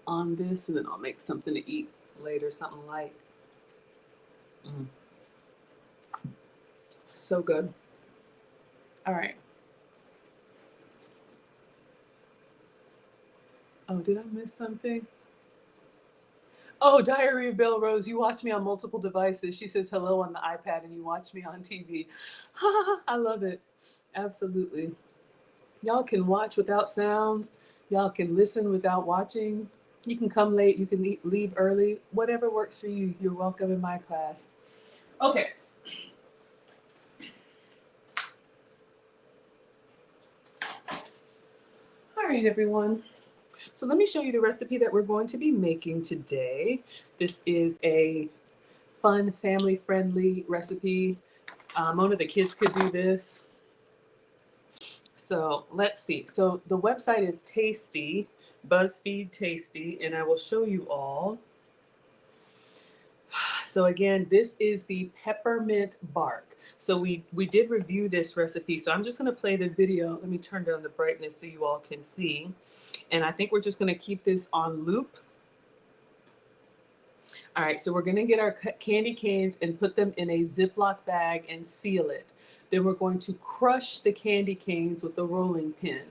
on this, and then I'll make something to eat later, something light. So good. All right. Oh, did I miss something? Oh, Diary of Belle Rose, you watch me on multiple devices. She says hello on the iPad and you watch me on TV. I love it. Absolutely. Y'all can watch without sound. Y'all can listen without watching. You can come late. You can leave early. Whatever works for you. You're welcome in my class. Okay. All right, everyone. So let me show you the recipe that we're going to be making today. This is a fun, family-friendly recipe. One of the kids could do this. So let's see. So the website is Tasty, BuzzFeed Tasty, and I will show you all. So again, this is the peppermint bark. So we did review this recipe. So I'm just going to play the video. Let me turn down the brightness so you all can see. And I think we're just going to keep this on loop. All right, so we're going to get our candy canes and put them in a Ziploc bag and seal it. Then we're going to crush the candy canes with a rolling pin.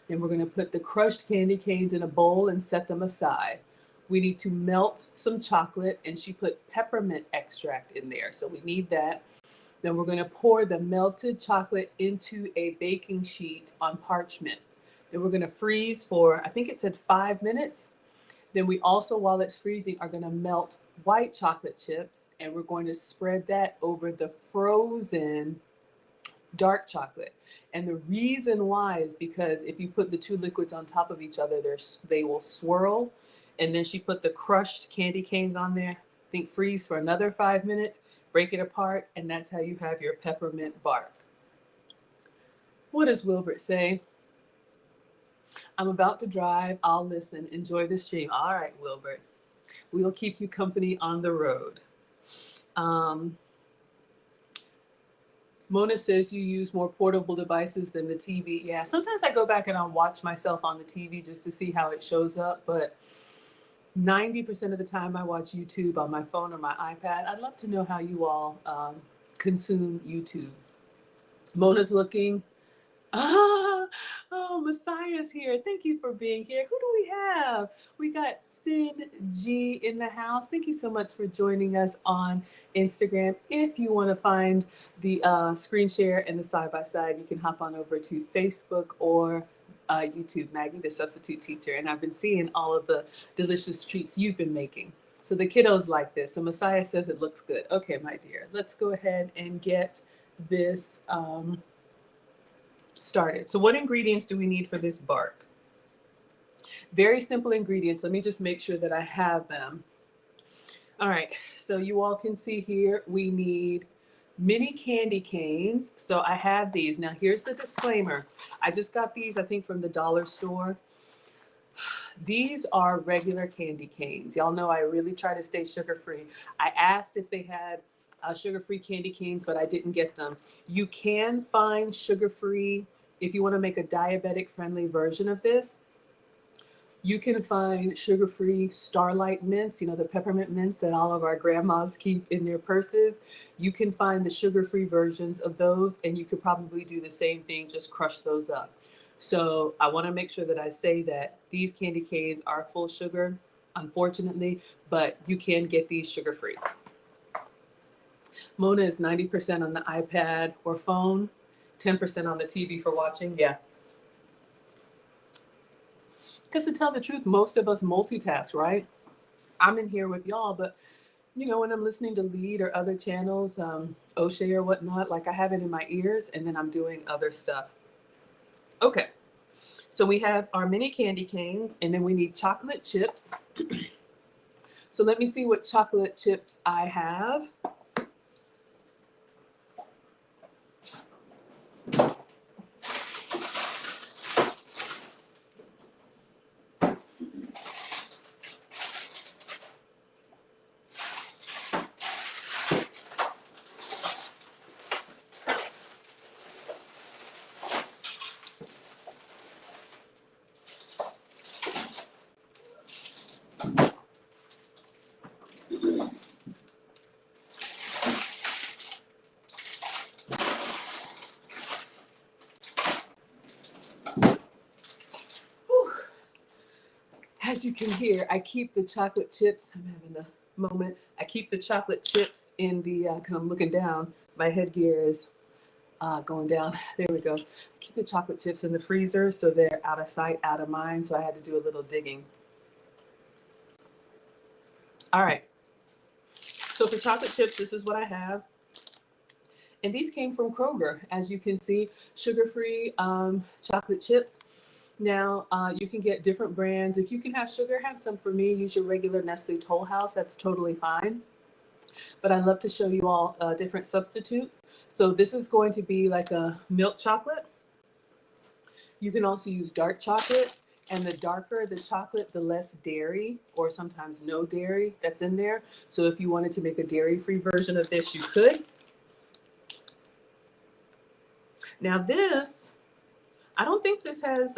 Then we're going to put the crushed candy canes in a bowl and set them aside. We need to melt some chocolate, and she put peppermint extract in there, so we need that. Then we're going to pour the melted chocolate into a baking sheet on parchment. Then we're going to freeze for, I think it said 5 minutes. Then we also, while it's freezing, are going to melt white chocolate chips, and we're going to spread that over the frozen dark chocolate. And the reason why is because if you put the two liquids on top of each other, they will swirl. And then she put the crushed candy canes on there. I think freeze for another 5 minutes, break it apart, and that's how you have your peppermint bark. What does Wilbert say? I'm about to drive. I'll listen. Enjoy the stream. All right, Wilbert. We'll keep you company on the road. Mona says you use more portable devices than the TV. Yeah, sometimes I go back and I'll watch myself on the TV just to see how it shows up, but 90% of the time I watch YouTube on my phone or my iPad. I'd love to know how you all consume YouTube. Mona's looking. Oh, Messiah's here. Thank you for being here. Who do we have? We got Sin G in the house. Thank you so much for joining us on Instagram. If you want to find the screen share and the side-by-side, you can hop on over to Facebook or YouTube, Maggie, the substitute teacher. And I've been seeing all of the delicious treats you've been making. So the kiddos like this. So Messiah says it looks good. Okay, my dear, let's go ahead and get this started. So what ingredients do we need for this bark? Very simple ingredients. Let me just make sure that I have them. All right, so you all can see here, we need mini candy canes. So I have these. Now here's the disclaimer. I just got these, I think, from the dollar store. These are regular candy canes. Y'all know I really try to stay sugar-free. I asked if they had sugar-free candy canes, but I didn't get them. You can find sugar-free if you want to make a diabetic-friendly version of this. You can find sugar-free Starlight mints, you know, the peppermint mints that all of our grandmas keep in their purses. You can find the sugar-free versions of those, and you could probably do the same thing, just crush those up. So I want to make sure that I say that these candy canes are full sugar, unfortunately, but you can get these sugar-free. Mona is 90% on the iPad or phone, 10% on the TV for watching. Yeah. Because to tell the truth, most of us multitask, right? I'm in here with y'all, but you know, when I'm listening to Lead or other channels, O'Shea or whatnot, like I have it in my ears and then I'm doing other stuff. Okay, so we have our mini candy canes and then we need chocolate chips. So let me see what chocolate chips I have. As you can hear, I keep the chocolate chips. I'm having a moment. I keep the chocolate chips in the, because I'm looking down. My headgear is going down. There we go. I keep the chocolate chips in the freezer so they're out of sight, out of mind. So I had to do a little digging. All right. So for chocolate chips, this is what I have. And these came from Kroger, as you can see, sugar-free chocolate chips. Now, you can get different brands. If you can have sugar, have some for me. Use your regular Nestle Toll House. That's totally fine. But I love to show you all different substitutes. So this is going to be like a milk chocolate. You can also use dark chocolate. And the darker the chocolate, the less dairy or sometimes no dairy that's in there. So if you wanted to make a dairy-free version of this, you could. Now this, I don't think this has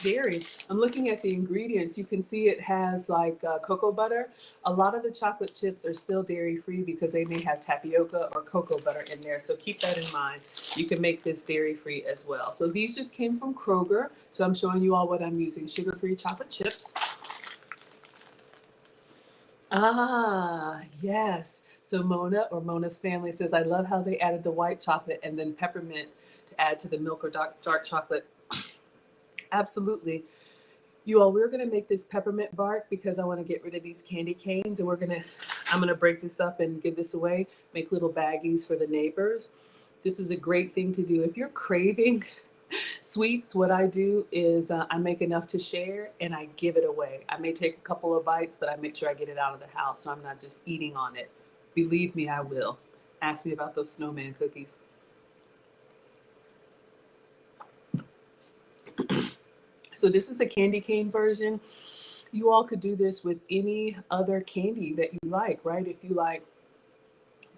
dairy. I'm looking at the ingredients. You can see it has like cocoa butter. A lot of the chocolate chips are still dairy free because they may have tapioca or cocoa butter in there. So keep that in mind. You can make this dairy free as well. So these just came from Kroger. So I'm showing you all what I'm using. Sugar-free chocolate chips. Ah, yes. So Mona or Mona's family says, I love how they added the white chocolate and then peppermint to add to the milk or dark chocolate. Absolutely. You all, we're going to make this peppermint bark because I want to get rid of these candy canes, and I'm going to break this up and give this away, make little baggies for the neighbors. This is a great thing to do. If you're craving sweets, what I do is I make enough to share and I give it away. I may take a couple of bites, but I make sure I get it out of the house so I'm not just eating on it. Believe me, I will. Ask me about those snowman cookies. So this is a candy cane version. You all could do this with any other candy that you like, right? If you like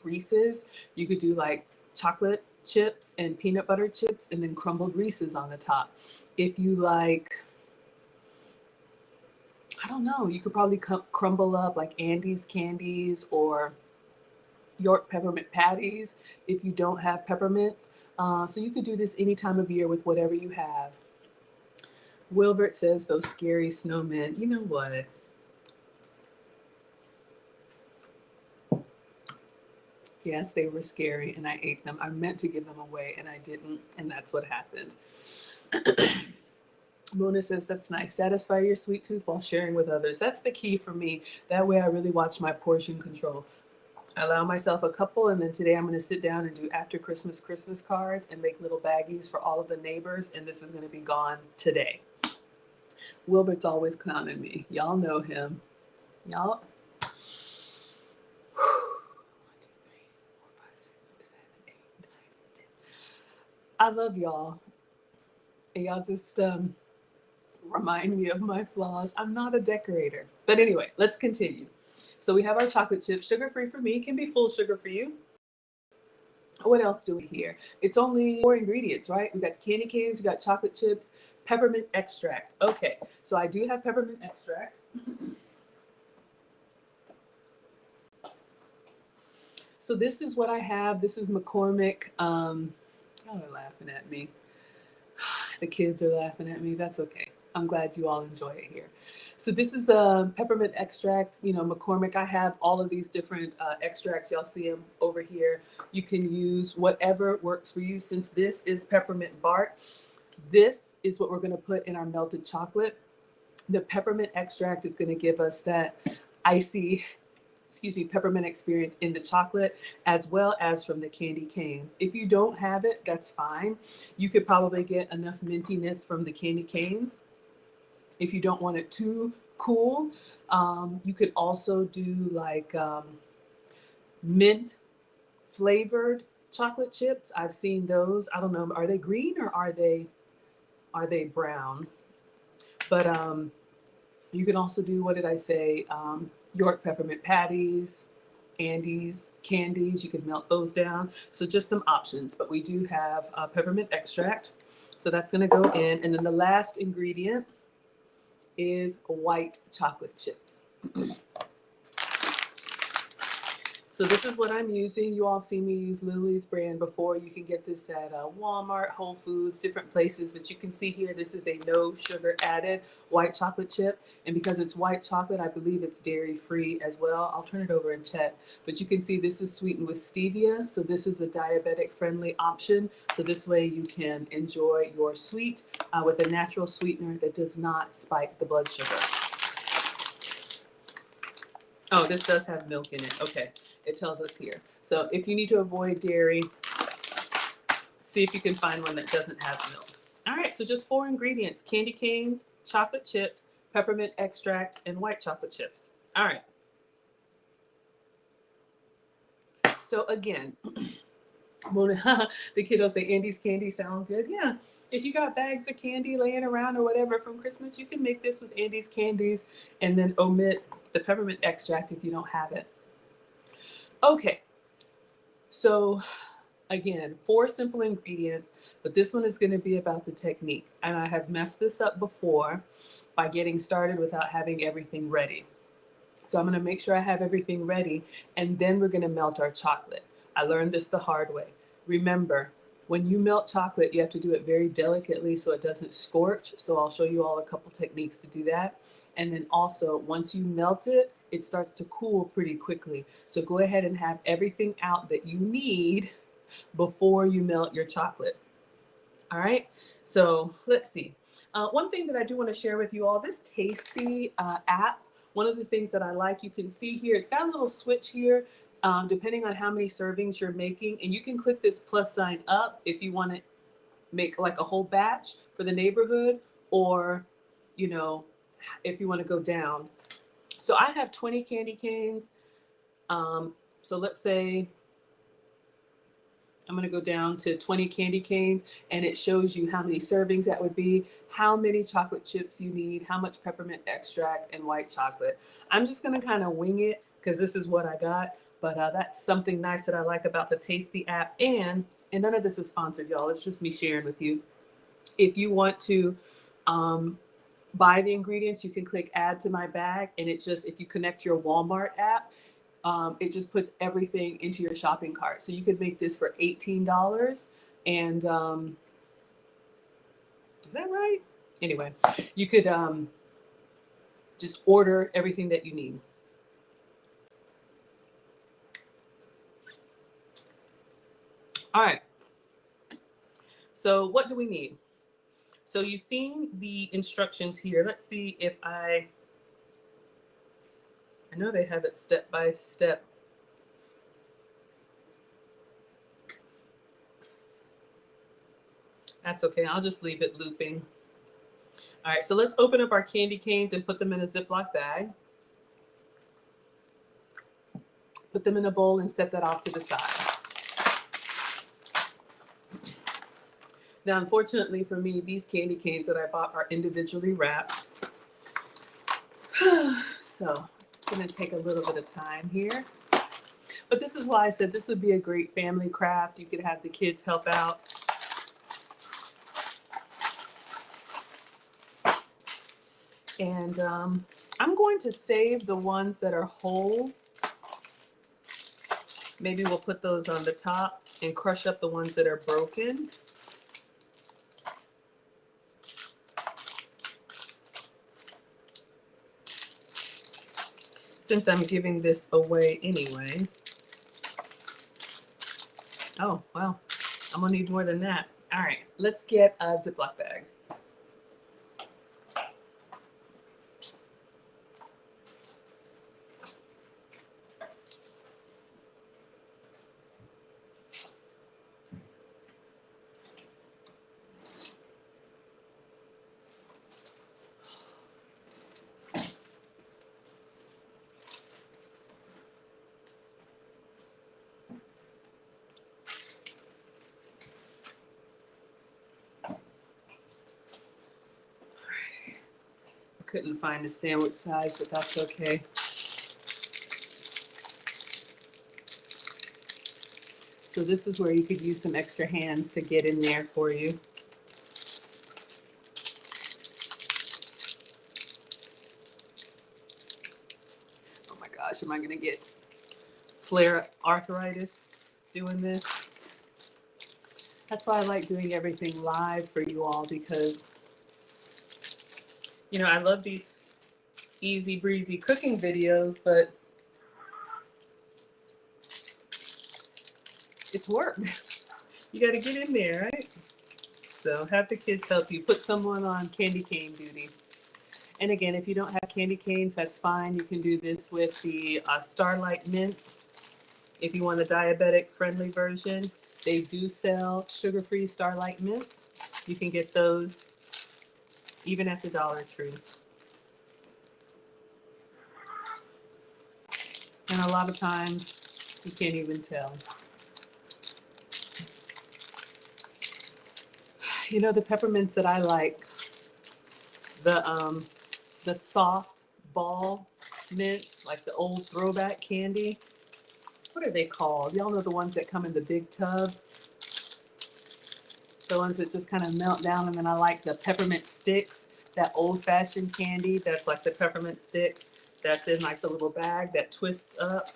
Reese's, you could do like chocolate chips and peanut butter chips and then crumbled Reese's on the top. If you like, I don't know, you could probably crumble up like Andes candies or York peppermint patties if you don't have peppermints. So you could do this any time of year with whatever you have. Wilbert says those scary snowmen. You know what? Yes, they were scary and I ate them. I meant to give them away and I didn't, and that's what happened. Mona says that's nice. Satisfy your sweet tooth while sharing with others. That's the key for me. That way I really watch my portion control. I allow myself a couple, and then today I'm going to sit down and do after Christmas cards and make little baggies for all of the neighbors, and this is going to be gone today. Wilbert's always clowning me. Y'all know him. Y'all. 1, 2, 3, 4, 5, 6, 7, 8, 9, 10. I love y'all. And y'all just remind me of my flaws. I'm not a decorator. But anyway, let's continue. So we have our chocolate chips. Sugar-free for me, can be full sugar for you. What else do we here? It's only 4 ingredients, right? We got candy canes, we got chocolate chips, peppermint extract. Okay, so I do have peppermint extract. So this is what I have. This is McCormick. Y'all are laughing at me. The kids are laughing at me. That's okay. I'm glad you all enjoy it here. So this is a peppermint extract, you know, McCormick. I have all of these different extracts. Y'all see them over here. You can use whatever works for you. Since this is peppermint bark, this is what we're going to put in our melted chocolate. The peppermint extract is going to give us that icy, peppermint experience in the chocolate, as well as from the candy canes. If you don't have it, that's fine. You could probably get enough mintiness from the candy canes. If you don't want it too cool, you could also do like mint flavored chocolate chips. I've seen those. I don't know, are they green or are they brown? But you can also do, what did I say? York peppermint patties, Andes candies. You can melt those down. So just some options, but we do have peppermint extract. So that's going to go in. And then the last ingredient is white chocolate chips. So this is what I'm using. You all have seen me use Lily's brand before. You can get this at Walmart, Whole Foods, different places. But you can see here, this is a no sugar added white chocolate chip. And because it's white chocolate, I believe it's dairy free as well. I'll turn it over and check. But you can see this is sweetened with stevia. So this is a diabetic friendly option. So this way you can enjoy your sweet with a natural sweetener that does not spike the blood sugar. Oh, this does have milk in it. Okay, it tells us here. So if you need to avoid dairy, see if you can find one that doesn't have milk. All right, so just 4 ingredients: candy canes, chocolate chips, peppermint extract, and white chocolate chips. All right. So again, the kiddos say Andy's candy sound good. Yeah. If you got bags of candy laying around or whatever from Christmas, you can make this with Andy's candies and then omit the peppermint extract if you don't have it. Okay. So again, 4 simple ingredients, but this one is going to be about the technique. And I have messed this up before by getting started without having everything ready. So I'm going to make sure I have everything ready, and then we're going to melt our chocolate. I learned this the hard way. Remember, when you melt chocolate, you have to do it very delicately so it doesn't scorch. So I'll show you all a couple techniques to do that. And then also, once you melt it, it starts to cool pretty quickly. So go ahead and have everything out that you need before you melt your chocolate. All right, so let's see. One thing that I do want to share with you all, this Tasty app, one of the things that I like, you can see here, it's got a little switch here, depending on how many servings you're making, and you can click this plus sign up if you want to make like a whole batch for the neighborhood, or, you know, if you want to go down. So I have 20 candy canes. So let's say I'm going to go down to 20 candy canes, and it shows you how many servings that would be, how many chocolate chips you need, how much peppermint extract, and white chocolate. I'm just going to kind of wing it because this is what I got. But that's something nice that I like about the Tasty app. And none of this is sponsored, y'all. It's just me sharing with you. If you want to buy the ingredients, you can click add to my bag. And it just, if you connect your Walmart app, it just puts everything into your shopping cart. So you could make this for $18. And is that right? Anyway, you could just order everything that you need. All right. So what do we need? So you've seen the instructions here. Let's see if I know they have it step by step. That's okay. I'll just leave it looping. All right, so let's open up our candy canes and put them in a Ziploc bag. Put them in a bowl and set that off to the side. Now, unfortunately for me, these candy canes that I bought are individually wrapped. So it's going to take a little bit of time here. But this is why I said this would be a great family craft. You could have the kids help out. And I'm going to save the ones that are whole. Maybe we'll put those on the top and crush up the ones that are broken. Since I'm giving this away anyway. Oh, well, I'm gonna need more than that. All right, let's get a Ziploc bag. Couldn't find a sandwich size, but that's okay. So this is where you could use some extra hands to get in there for you. Oh my gosh, am I gonna get flare arthritis doing this? That's why I like doing everything live for you all, because you know, I love these easy breezy cooking videos, but it's work. You got to get in there, right? So have the kids help you. Put someone on candy cane duty. And again, if you don't have candy canes, that's fine. You can do this with the Starlight Mints. If you want a diabetic friendly version, they do sell sugar-free Starlight Mints. You can get those even at the Dollar Tree. And a lot of times you can't even tell. You know, the peppermints that I like, the soft ball mints, like the old throwback candy. What are they called? Y'all know the ones that come in the big tub? The ones that just kind of melt down. And then I like the peppermint sticks, that old-fashioned candy that's like the peppermint stick that's in like the little bag that twists up.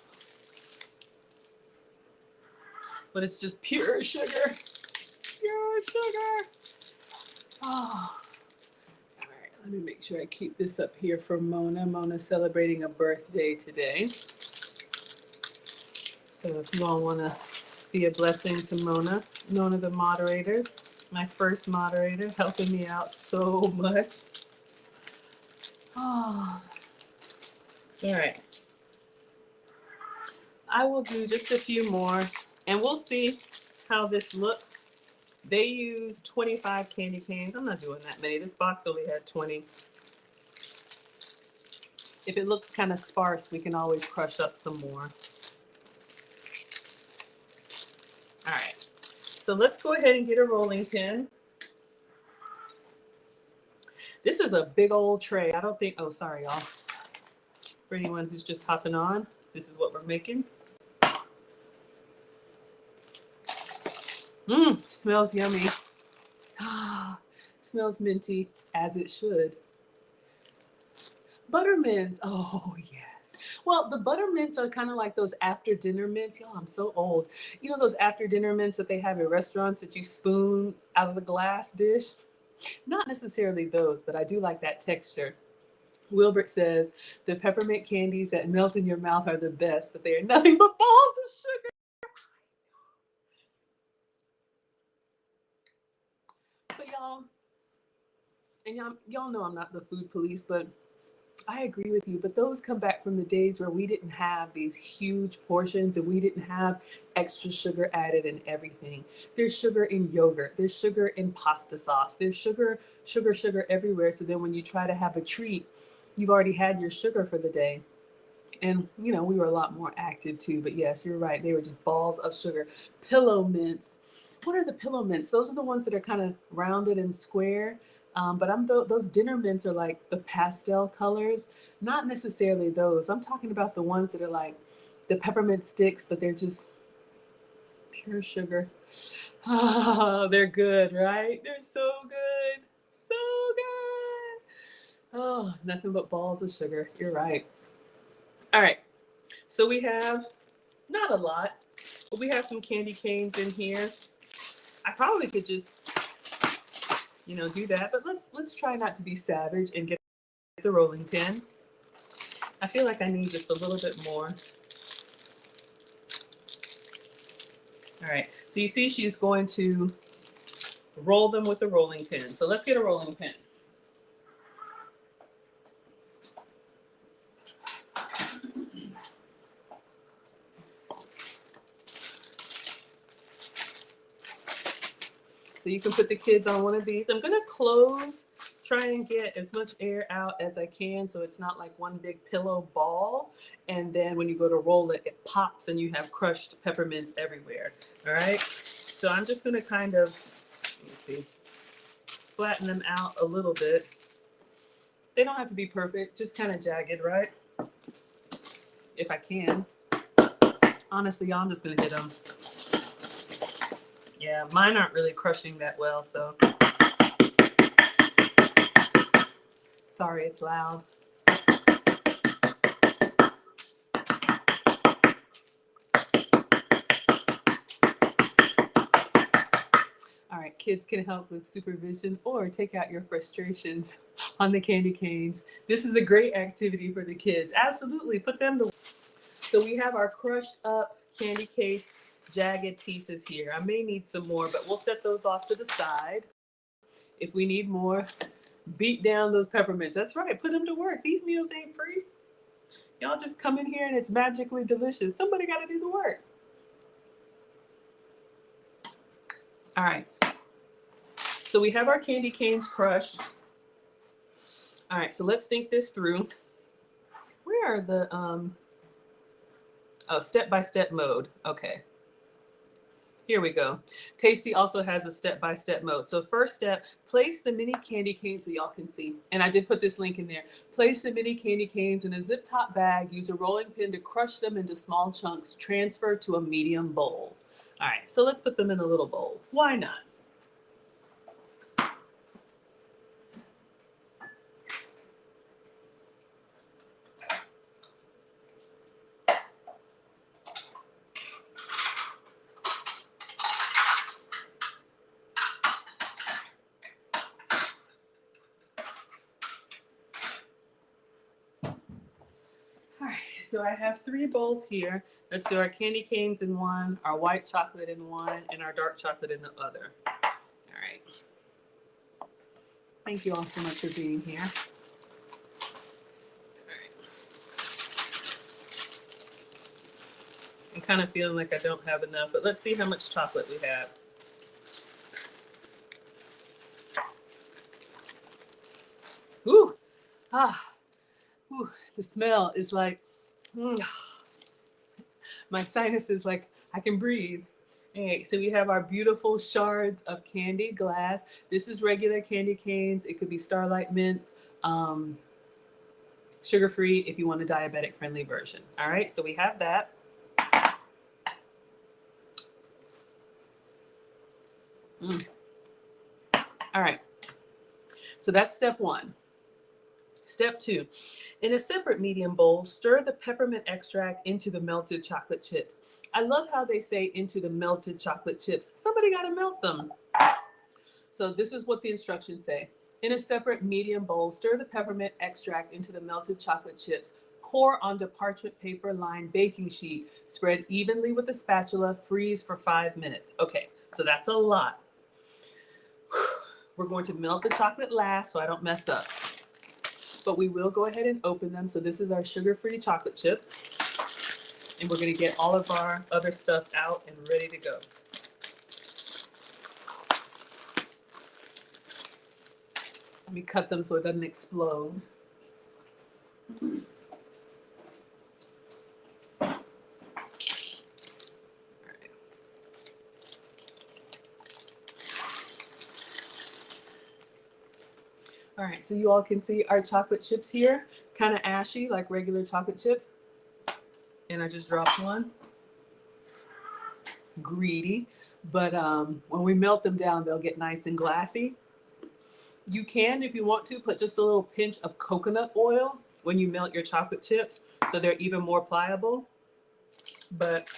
But it's just pure sugar. Pure sugar. Oh. All right, let me make sure I keep this up here for Mona. Mona's celebrating a birthday today. So if you all want to be a blessing to Mona, Mona the moderator, my first moderator, helping me out so much. Oh. All right. I will do just a few more, and we'll see how this looks. They use 25 candy canes. I'm not doing that many. This box only had 20. If it looks kind of sparse, we can always crush up some more. All right. So let's go ahead and get a rolling pin. This is a big old tray. I don't think, oh, sorry, y'all. For anyone who's just hopping on, this is what we're making. Smells yummy. Smells minty, as it should. Buttermints. Oh, yes. Well, the buttermints are kind of like those after dinner mints. Y'all, I'm so old. You know those after dinner mints that they have at restaurants that you spoon out of the glass dish? Not necessarily those, but I do like that texture. Wilbert says the peppermint candies that melt in your mouth are the best, but they are nothing but balls of sugar. But y'all, and y'all know I'm not the food police, but I agree with you. But those come back from the days where we didn't have these huge portions and we didn't have extra sugar added in everything. There's sugar in yogurt. There's sugar in pasta sauce. There's sugar everywhere. So then when you try to have a treat, you've already had your sugar for the day. And, you know, we were a lot more active too. But yes, you're right. They were just balls of sugar. Pillow mints. What are the pillow mints? Those are the ones that are kind of rounded and square. But those dinner mints are like the pastel colors. Not necessarily those. I'm talking about the ones that are like the peppermint sticks, but they're just pure sugar. Oh, they're good, right? They're so good. So good. Oh, nothing but balls of sugar. You're right. All right. So we have not a lot, but we have some candy canes in here. I probably could just, you know, do that, but let's try not to be savage and get the rolling pin. I feel like I need just a little bit more. All right, so you see she's going to roll them with the rolling pin. So let's get a rolling pin. So you can put the kids on one of these. I'm gonna try and get as much air out as I can so it's not like one big pillow ball. And then when you go to roll it, it pops and you have crushed peppermints everywhere. All right. So I'm just gonna kind of, let me see, flatten them out a little bit. They don't have to be perfect, just kind of jagged, right? If I can. Honestly, y'all, I'm just gonna hit them. Yeah, mine aren't really crushing that well, so. Sorry, it's loud. All right, kids can help with supervision or take out your frustrations on the candy canes. This is a great activity for the kids. Absolutely, put them to. So we have our crushed up candy case jagged pieces here. I may need some more, but we'll set those off to the side. If we need more, beat down those peppermints. That's right, put them to work. These meals ain't free. Y'all just come in here and it's magically delicious. Somebody got to do the work. All right. So we have our candy canes crushed. All right, so let's think this through. Where are the, oh, step-by-step mode. Okay. Here we go. Tasty also has a step-by-step mode. So first step, place the mini candy canes so y'all can see. And I did put this link in there. Place the mini candy canes in a zip top bag. Use a rolling pin to crush them into small chunks. Transfer to a medium bowl. All right, so let's put them in a little bowl. Why not? All right, so I have 3 bowls here. Let's do our candy canes in one, our white chocolate in one, and our dark chocolate in the other. All right. Thank you all so much for being here. All right. I'm kind of feeling like I don't have enough, but let's see how much chocolate we have. Ooh, ooh, the smell is like, my sinuses like I can breathe. Okay, so we have our beautiful shards of candy glass. This is regular candy canes. It could be Starlight Mints, sugar-free if you want a diabetic-friendly version. All right, so we have that. All right, so that's step 1. Step 2, in a separate medium bowl, stir the peppermint extract into the melted chocolate chips. I love how they say into the melted chocolate chips. Somebody got to melt them. So this is what the instructions say. In a separate medium bowl, stir the peppermint extract into the melted chocolate chips. Pour onto parchment paper lined baking sheet. Spread evenly with a spatula. Freeze for 5 minutes. Okay, so that's a lot. We're going to melt the chocolate last so I don't mess up. But we will go ahead and open them. So this is our sugar-free chocolate chips. And we're going to get all of our other stuff out and ready to go. Let me cut them so it doesn't explode. All right, so you all can see our chocolate chips here, kind of ashy like regular chocolate chips. And I just dropped one. Greedy, but when we melt them down, they'll get nice and glassy. You can, if you want to, put just a little pinch of coconut oil when you melt your chocolate chips so they're even more pliable, but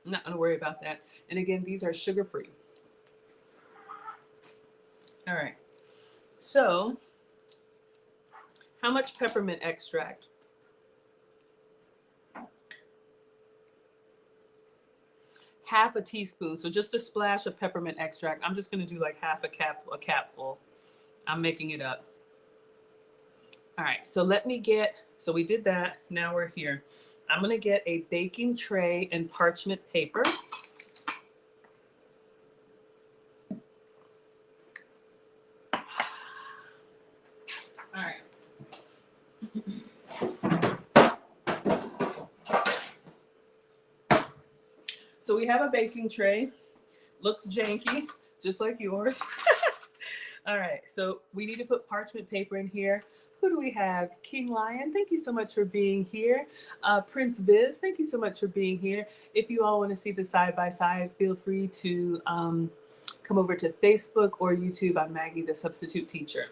I'm not gonna worry about that. And again, these are sugar-free. All right, so how much peppermint extract? Half a teaspoon, so just a splash of peppermint extract. I'm just gonna do like half a capful. I'm making it up. All right, so so we did that, now we're here. I'm gonna get a baking tray and parchment paper. All right. So we have a baking tray. Looks janky, just like yours. All right, so we need to put parchment paper in here. Who do we have? King Lion, thank you so much for being here. Prince Biz, thank you so much for being here. If you all want to see the side-by-side, feel free to come over to Facebook or YouTube. I'm Maggie, the substitute teacher.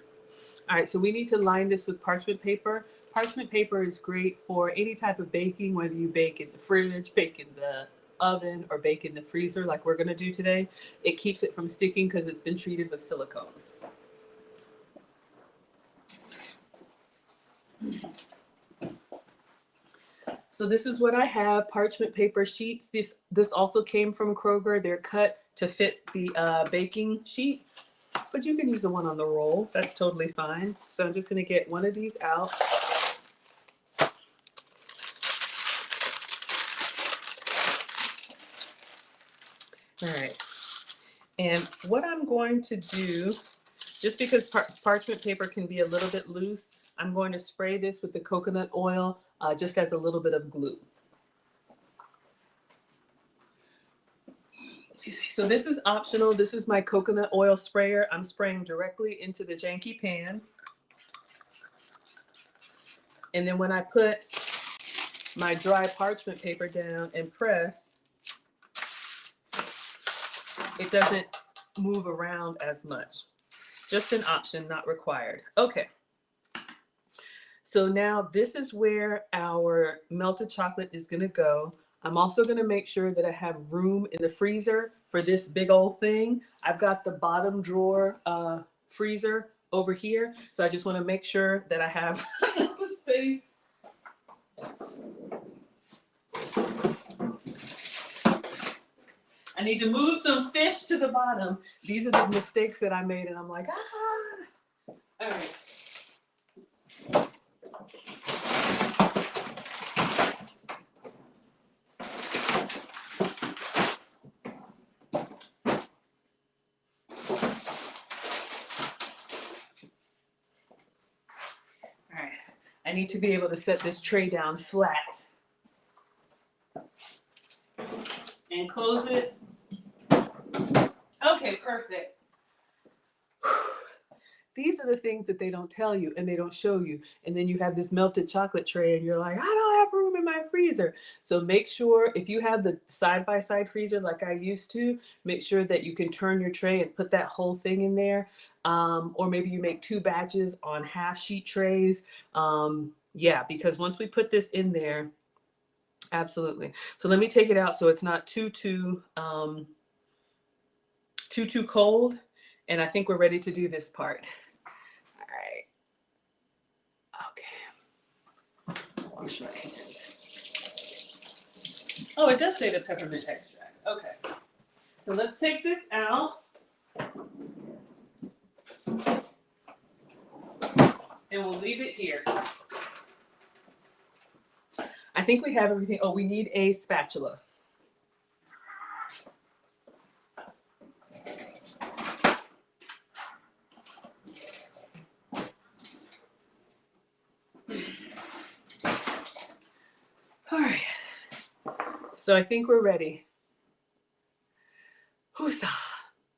All right, so we need to line this with parchment paper. Parchment paper is great for any type of baking, whether you bake in the fridge, bake in the oven, or bake in the freezer like we're gonna do today. It keeps it from sticking because it's been treated with silicone. So this is what I have, parchment paper sheets. This also came from Kroger. They're cut to fit the baking sheet, but you can use the one on the roll. That's totally fine. So I'm just gonna get one of these out. All right, and what I'm going to do Just because parchment paper can be a little bit loose, I'm going to spray this with the coconut oil just as a little bit of glue. Excuse me. So this is optional. This is my coconut oil sprayer. I'm spraying directly into the janky pan. And then when I put my dry parchment paper down and press, it doesn't move around as much. Just an option, not required. Okay. So now this is where our melted chocolate is going to go. I'm also going to make sure that I have room in the freezer for this big old thing. I've got the bottom drawer freezer over here. So I just want to make sure that I have space. I need to move some fish to the bottom. These are the mistakes that I made, and I'm like, ah. All right. All right. I need to be able to set this tray down flat. And close it. Okay, perfect. These are the things that they don't tell you and they don't show you. And then you have this melted chocolate tray and you're like, I don't have room in my freezer. So make sure if you have the side-by-side freezer like I used to, make sure that you can turn your tray and put that whole thing in there. Or maybe you make 2 batches on half sheet trays. Yeah, because once we put this in there, absolutely. So let me take it out so it's not too cold. And I think we're ready to do this part. All right. Okay. Wash my hands. Oh, it does say the peppermint extract. Okay. So let's take this out. And we'll leave it here. I think we have everything. Oh, we need a spatula. All right. So I think we're ready. Hoosa.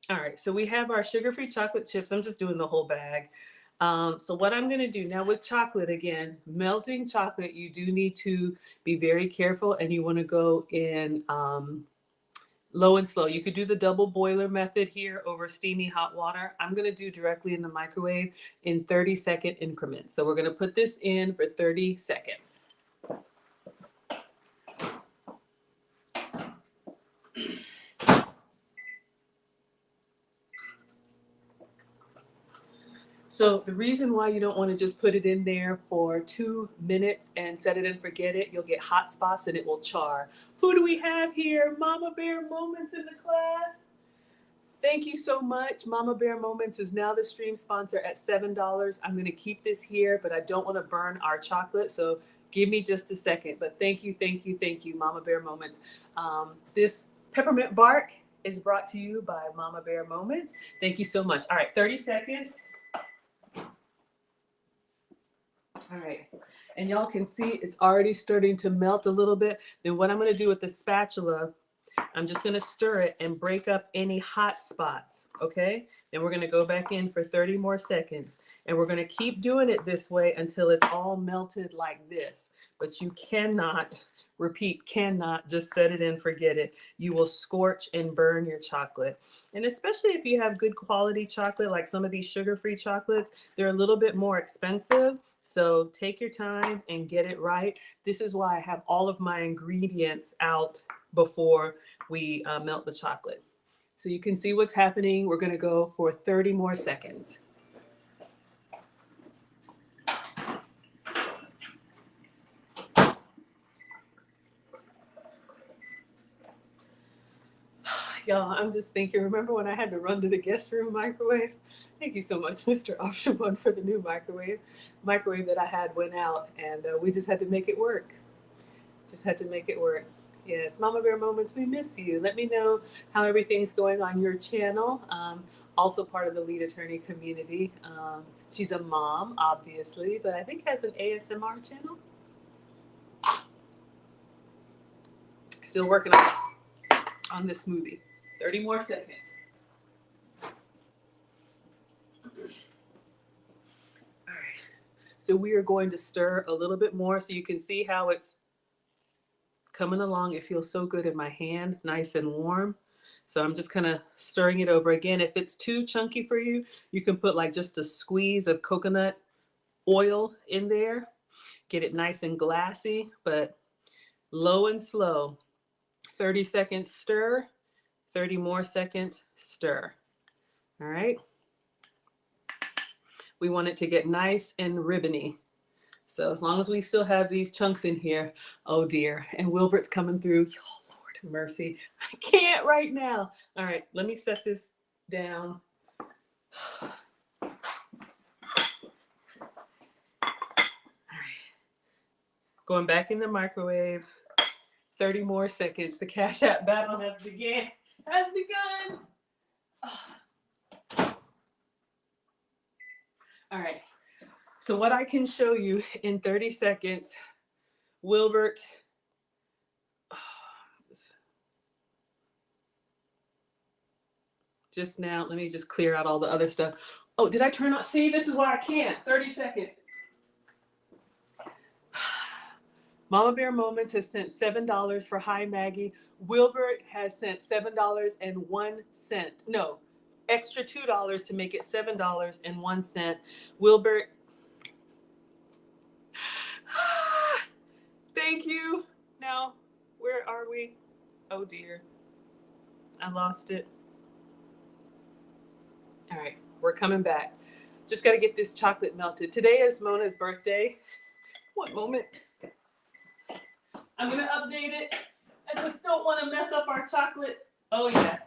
All right. So we have our sugar-free chocolate chips. I'm just doing the whole bag. So what I'm going to do now with chocolate, again, melting chocolate, you do need to be very careful and you want to go in low and slow. You could do the double boiler method here over steamy hot water. I'm going to do directly in the microwave in 30-second increments. So we're going to put this in for 30 seconds. So the reason why you don't want to just put it in there for 2 minutes and set it and forget it, you'll get hot spots and it will char. Who do we have here? Mama Bear Moments in the class. Thank you so much. Mama Bear Moments is now the stream sponsor at $7. I'm going to keep this here, but I don't want to burn our chocolate. So give me just a second. But thank you, thank you, thank you, Mama Bear Moments. This peppermint bark is brought to you by Mama Bear Moments. Thank you so much. All right, 30 seconds. All right, and y'all can see it's already starting to melt a little bit. Then what I'm going to do with the spatula, I'm just going to stir it and break up any hot spots, okay? Then we're going to go back in for 30 more seconds, and we're going to keep doing it this way until it's all melted like this. But you cannot, repeat, cannot just set it and forget it. You will scorch and burn your chocolate. And especially if you have good quality chocolate, like some of these sugar-free chocolates, they're a little bit more expensive. So take your time and get it right. This is why I have all of my ingredients out before we melt the chocolate. So you can see what's happening. We're going to go for 30 more seconds. Y'all, I'm just thinking, remember when I had to run to the guest room microwave? Thank you so much, Mr. Option for the new microwave. Microwave that I had went out, and we just had to make it work. Just had to make it work. Yes, Mama Bear Moments, we miss you. Let me know how everything's going on your channel. also part of the lead attorney community. She's a mom, obviously, but I think has an ASMR channel. Still working on this smoothie. 30 more seconds. All right. So we are going to stir a little bit more so you can see how it's coming along. It feels so good in my hand, nice and warm. So I'm just kind of stirring it over again. If it's too chunky for you, you can put like just a squeeze of coconut oil in there. Get it nice and glassy, but low and slow. 30 seconds stir, 30 more seconds stir. All right. We want it to get nice and ribbony. So as long as we still have these chunks in here, oh dear. And Wilbert's coming through. Oh, Lord mercy. I can't right now. All right, let me set this down. All right. Going back in the microwave. 30 more seconds. The Cash App battle has begun. Oh. All right. So what I can show you in 30 seconds, Wilbert, just now, let me just clear out all the other stuff. Oh, did I turn on? See, this is why I can't. 30 seconds. Mama Bear Moments has sent $7 for Hi Maggie. Wilbert has sent $7.01. No, extra $2 to make it $7.01. Wilbert, thank you. Now, where are we? Oh dear. I lost it. All right, we're coming back. Just got to get this chocolate melted. Today is Mona's birthday. One moment. I'm going to update it. I just don't want to mess up our chocolate. Oh, yeah.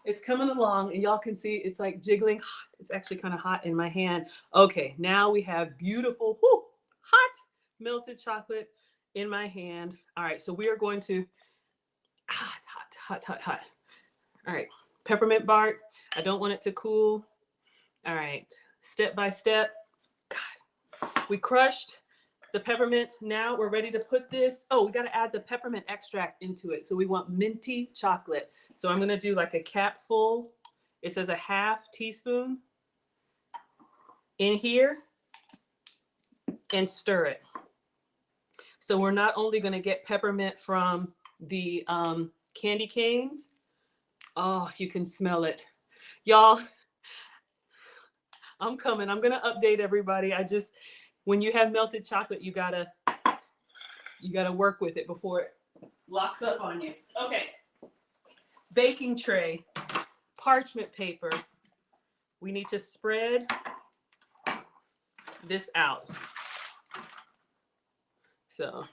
It's coming along, and y'all can see it's like jiggling. It's actually kind of hot in my hand. Okay, now we have beautiful, hot melted chocolate in my hand. All right, so we are going to, it's hot. All right, peppermint bark. I don't want it to cool. All right, step by step. God, we crushed the peppermint. Now we're ready to put this. Oh, we got to add the peppermint extract into it. So we want minty chocolate. So I'm going to do like a cap full. It says a half teaspoon in here and stir it. So we're not only going to get peppermint from the candy canes. Oh, you can smell it. Y'all, I'm coming. I'm going to update everybody. When you have melted chocolate, you gotta work with it before it locks up on you. Okay. Baking tray, parchment paper. We need to spread this out. So,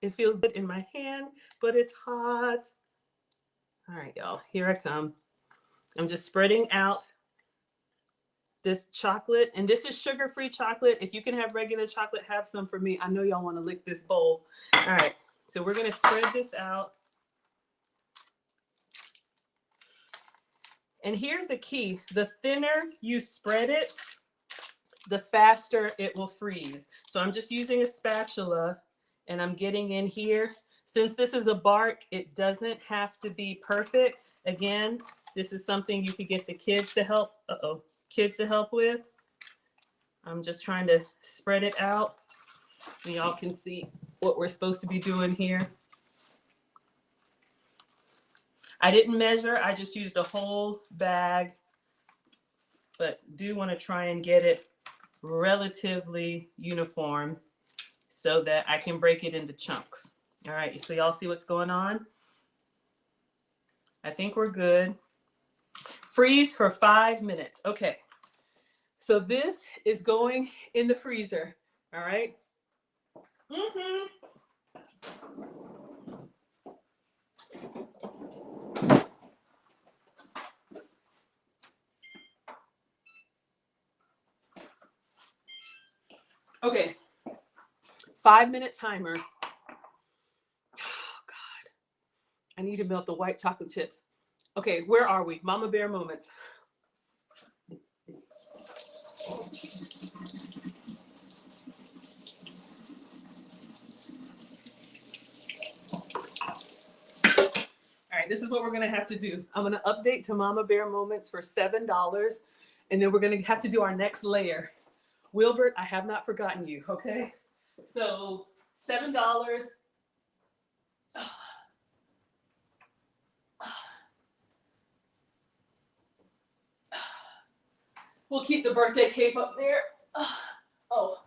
it feels good in my hand, but it's hot. All right, y'all, here I come. I'm just spreading out this chocolate, and this is sugar-free chocolate. If you can have regular chocolate, have some for me. I know y'all want to lick this bowl. All right, so we're going to spread this out. And here's the key. The thinner you spread it, the faster it will freeze. So I'm just using a spatula, and I'm getting in here. Since this is a bark, it doesn't have to be perfect. Again, this is something you could get the kids to help. Kids to help with. I'm just trying to spread it out. And y'all can see what we're supposed to be doing here. I didn't measure, I just used a whole bag, but do want to try and get it relatively uniform so that I can break it into chunks. All right, so y'all see what's going on? I think we're good. Freeze for 5 minutes. Okay, so this is going in the freezer. All right. Okay, 5 minute timer. Oh God, need to melt the white chocolate chips. Okay, where are we? Mama Bear moments. All right, this is what we're gonna have to do. I'm gonna update to Mama Bear moments for $7, and then we're gonna have to do our next layer. Wilbert, I have not forgotten you, okay? So $7. We'll keep the birthday cake up there. Oh.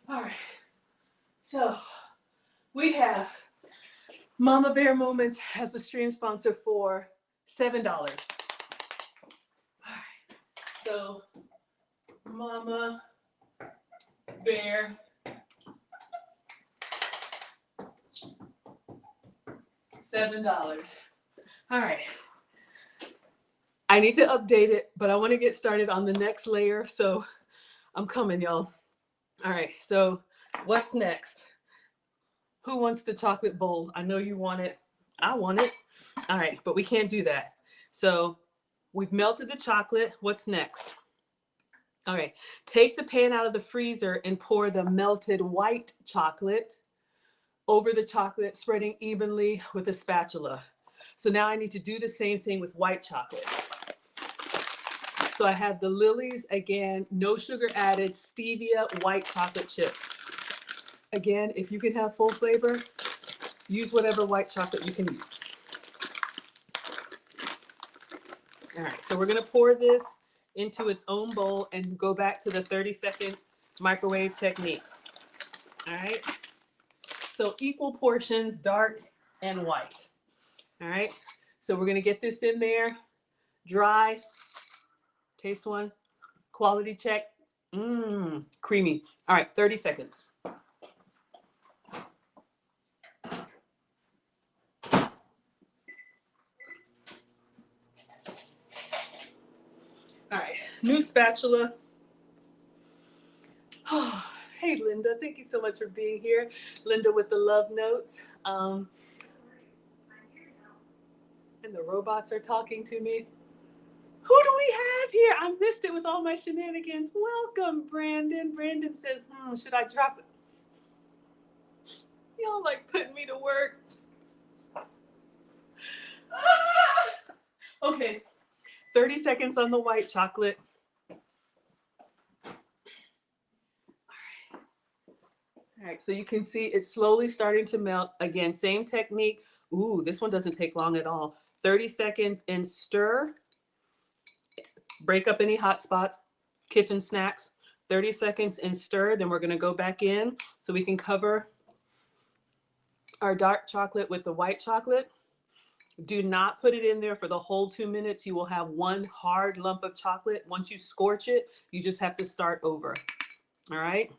All right, so we have Mama Bear Moments as the stream sponsor for $7. All right, so Mama Bear $7. All right, I need to update it, but I want to get started on the next layer, so I'm coming, y'all. All right, so what's next? Who wants the chocolate bowl? I know you want it. I want it. All right, but we can't do that. So we've melted the chocolate. What's next? All right, take the pan out of the freezer and pour the melted white chocolate over the chocolate, spreading evenly with a spatula. So now I need to do the same thing with white chocolate. So I have the Lily's, again, no sugar added, stevia white chocolate chips. Again, if you can have full flavor, use whatever white chocolate you can use. All right, so we're gonna pour this into its own bowl and go back to the 30 seconds microwave technique. All right, so equal portions, dark and white. All right, so we're gonna get this in there, dry, taste one, quality check, creamy. All right, 30 seconds. All right, new spatula. Oh, hey, Linda, thank you so much for being here. Linda with the love notes. And the robots are talking to me. Who do we have here? I missed it with all my shenanigans. Welcome, Brandon. Brandon says, should I drop it? Y'all like putting me to work. Okay, 30 seconds on the white chocolate. All right, so you can see it's slowly starting to melt. Again, same technique. Ooh, this one doesn't take long at all. 30 seconds and stir. Break up any hot spots, kitchen snacks. 30 seconds and stir. Then we're gonna go back in so we can cover our dark chocolate with the white chocolate. Do not put it in there for the whole 2 minutes. You will have one hard lump of chocolate. Once you scorch it, you just have to start over. All right?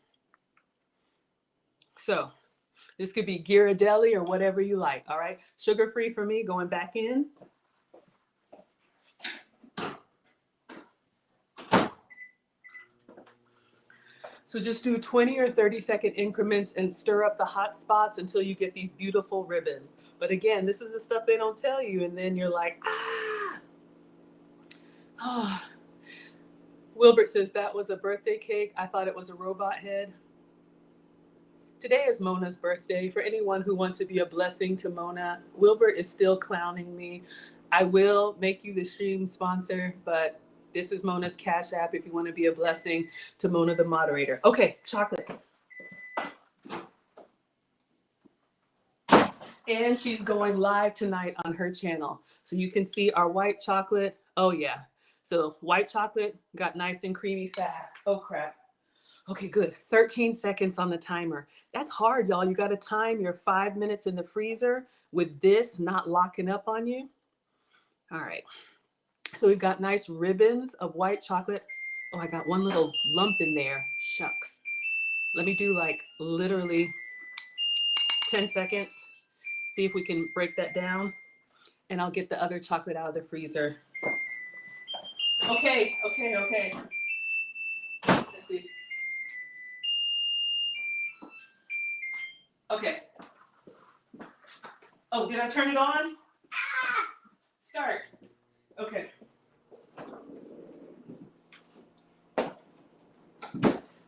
So this could be Ghirardelli or whatever you like. All right? Sugar-free for me, going back in. So just do 20 or 30-second increments and stir up the hot spots until you get these beautiful ribbons. But again, this is the stuff they don't tell you, and then you're like, ah! Oh. Wilbert says that was a birthday cake. I thought it was a robot head. Today is Mona's birthday. For anyone who wants to be a blessing to Mona, Wilbert is still clowning me. I will make you the stream sponsor, but this is Mona's Cash App if you want to be a blessing to Mona, the moderator. Okay, chocolate. And she's going live tonight on her channel. So you can see our white chocolate. Oh, yeah. So white chocolate got nice and creamy fast. Oh, crap. Okay, good. 13 seconds on the timer. That's hard, y'all. You got to time your 5 minutes in the freezer with this not locking up on you. All right. So we've got nice ribbons of white chocolate. Oh, I got one little lump in there. Shucks. Let me do like literally 10 seconds. See if we can break that down. And I'll get the other chocolate out of the freezer. Okay. Let's see. Okay. Oh, did I turn it on? Start. Okay.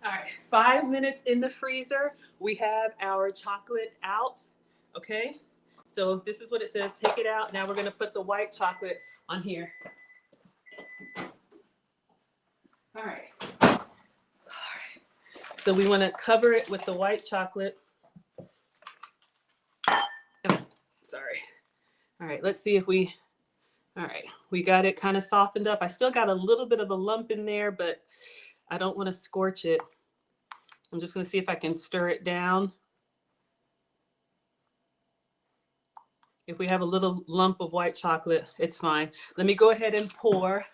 All right, 5 minutes in the freezer. We have our chocolate out, okay? So this is what it says, take it out. Now we're gonna put the white chocolate on here. All right. So we wanna cover it with the white chocolate. Oh, sorry. All right, let's see if all right, we got it kind of softened up. I still got a little bit of a lump in there, but I don't wanna scorch it. I'm just gonna see if I can stir it down. If we have a little lump of white chocolate, it's fine. Let me go ahead and pour.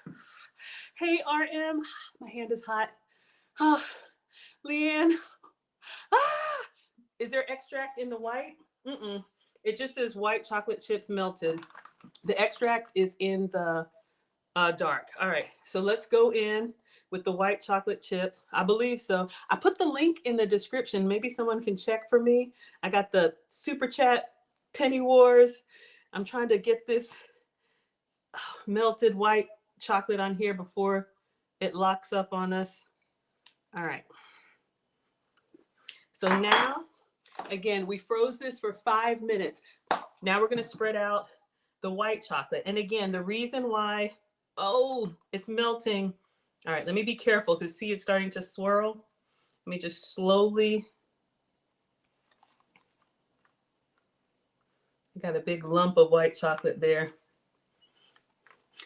Hey, RM, my hand is hot. Oh, Leanne, is there extract in the white? Mm-mm. It just says white chocolate chips melted. The extract is in the dark. All right, so let's go in with the white chocolate chips. I believe so. I put the link in the description. Maybe someone can check for me. I got the super chat penny wars. I'm trying to get this melted white chocolate on here before it locks up on us. All right. So now, again, we froze this for 5 minutes. Now we're going to spread out the white chocolate. And again, the reason why, oh, it's melting. All right, let me be careful because see, it's starting to swirl. Let me just slowly. I got a big lump of white chocolate there.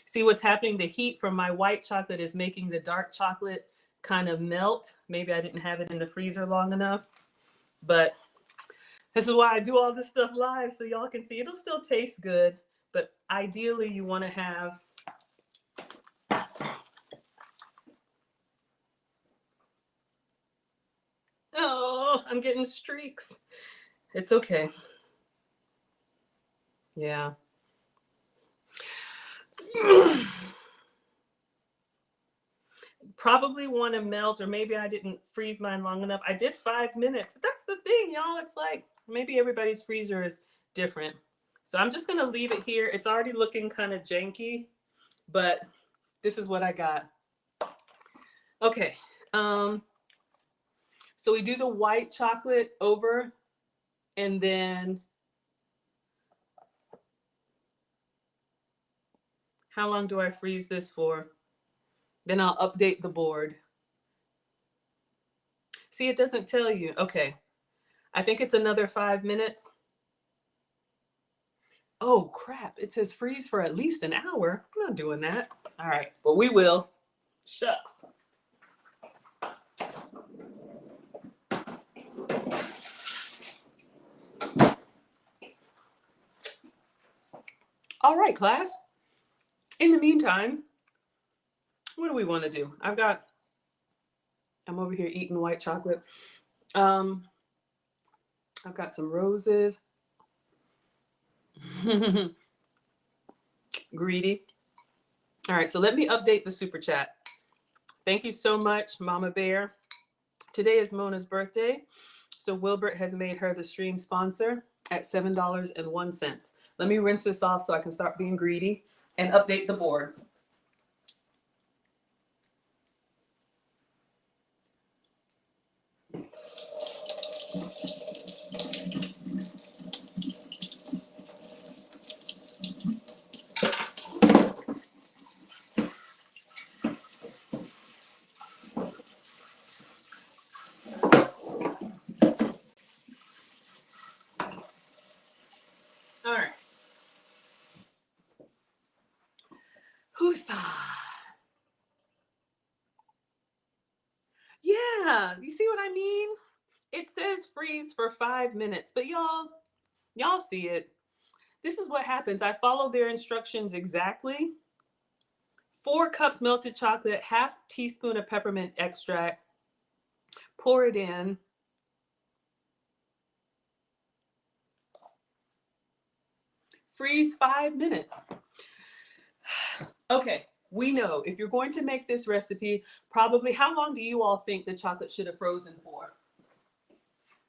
See what's happening? The heat from my white chocolate is making the dark chocolate kind of melt. Maybe I didn't have it in the freezer long enough, but this is why I do all this stuff live so y'all can see. It'll still taste good, but ideally you want to have oh, I'm getting streaks. It's okay. Yeah. Probably want to melt, or maybe I didn't freeze mine long enough. I did 5 minutes. That's the thing, y'all. It's like maybe everybody's freezer is different. So I'm just going to leave it here. It's already looking kind of janky, but this is what I got. Okay. So we do the white chocolate over, and then how long do I freeze this for? Then I'll update the board. See, it doesn't tell you. Okay. I think it's another 5 minutes. Oh, crap. It says freeze for at least an hour. I'm not doing that. All right. Well, we will. Shucks. All right, class. In the meantime, what do we want to do? I'm over here eating white chocolate. I've got some roses. Greedy. All right, so let me update the super chat. Thank you so much, Mama Bear. Today is Mona's birthday, so Wilbert has made her the stream sponsor at $7.01. Let me rinse this off so I can start being greedy and update the board. All right. Husa. Yeah, you see what I mean? It says freeze for 5 minutes, but y'all see it. This is what happens. I follow their instructions exactly. 4 cups melted chocolate, half teaspoon of peppermint extract. Pour it in. freeze 5 minutes. Okay, we know if you're going to make this recipe, probably how long do you all think the chocolate should have frozen for?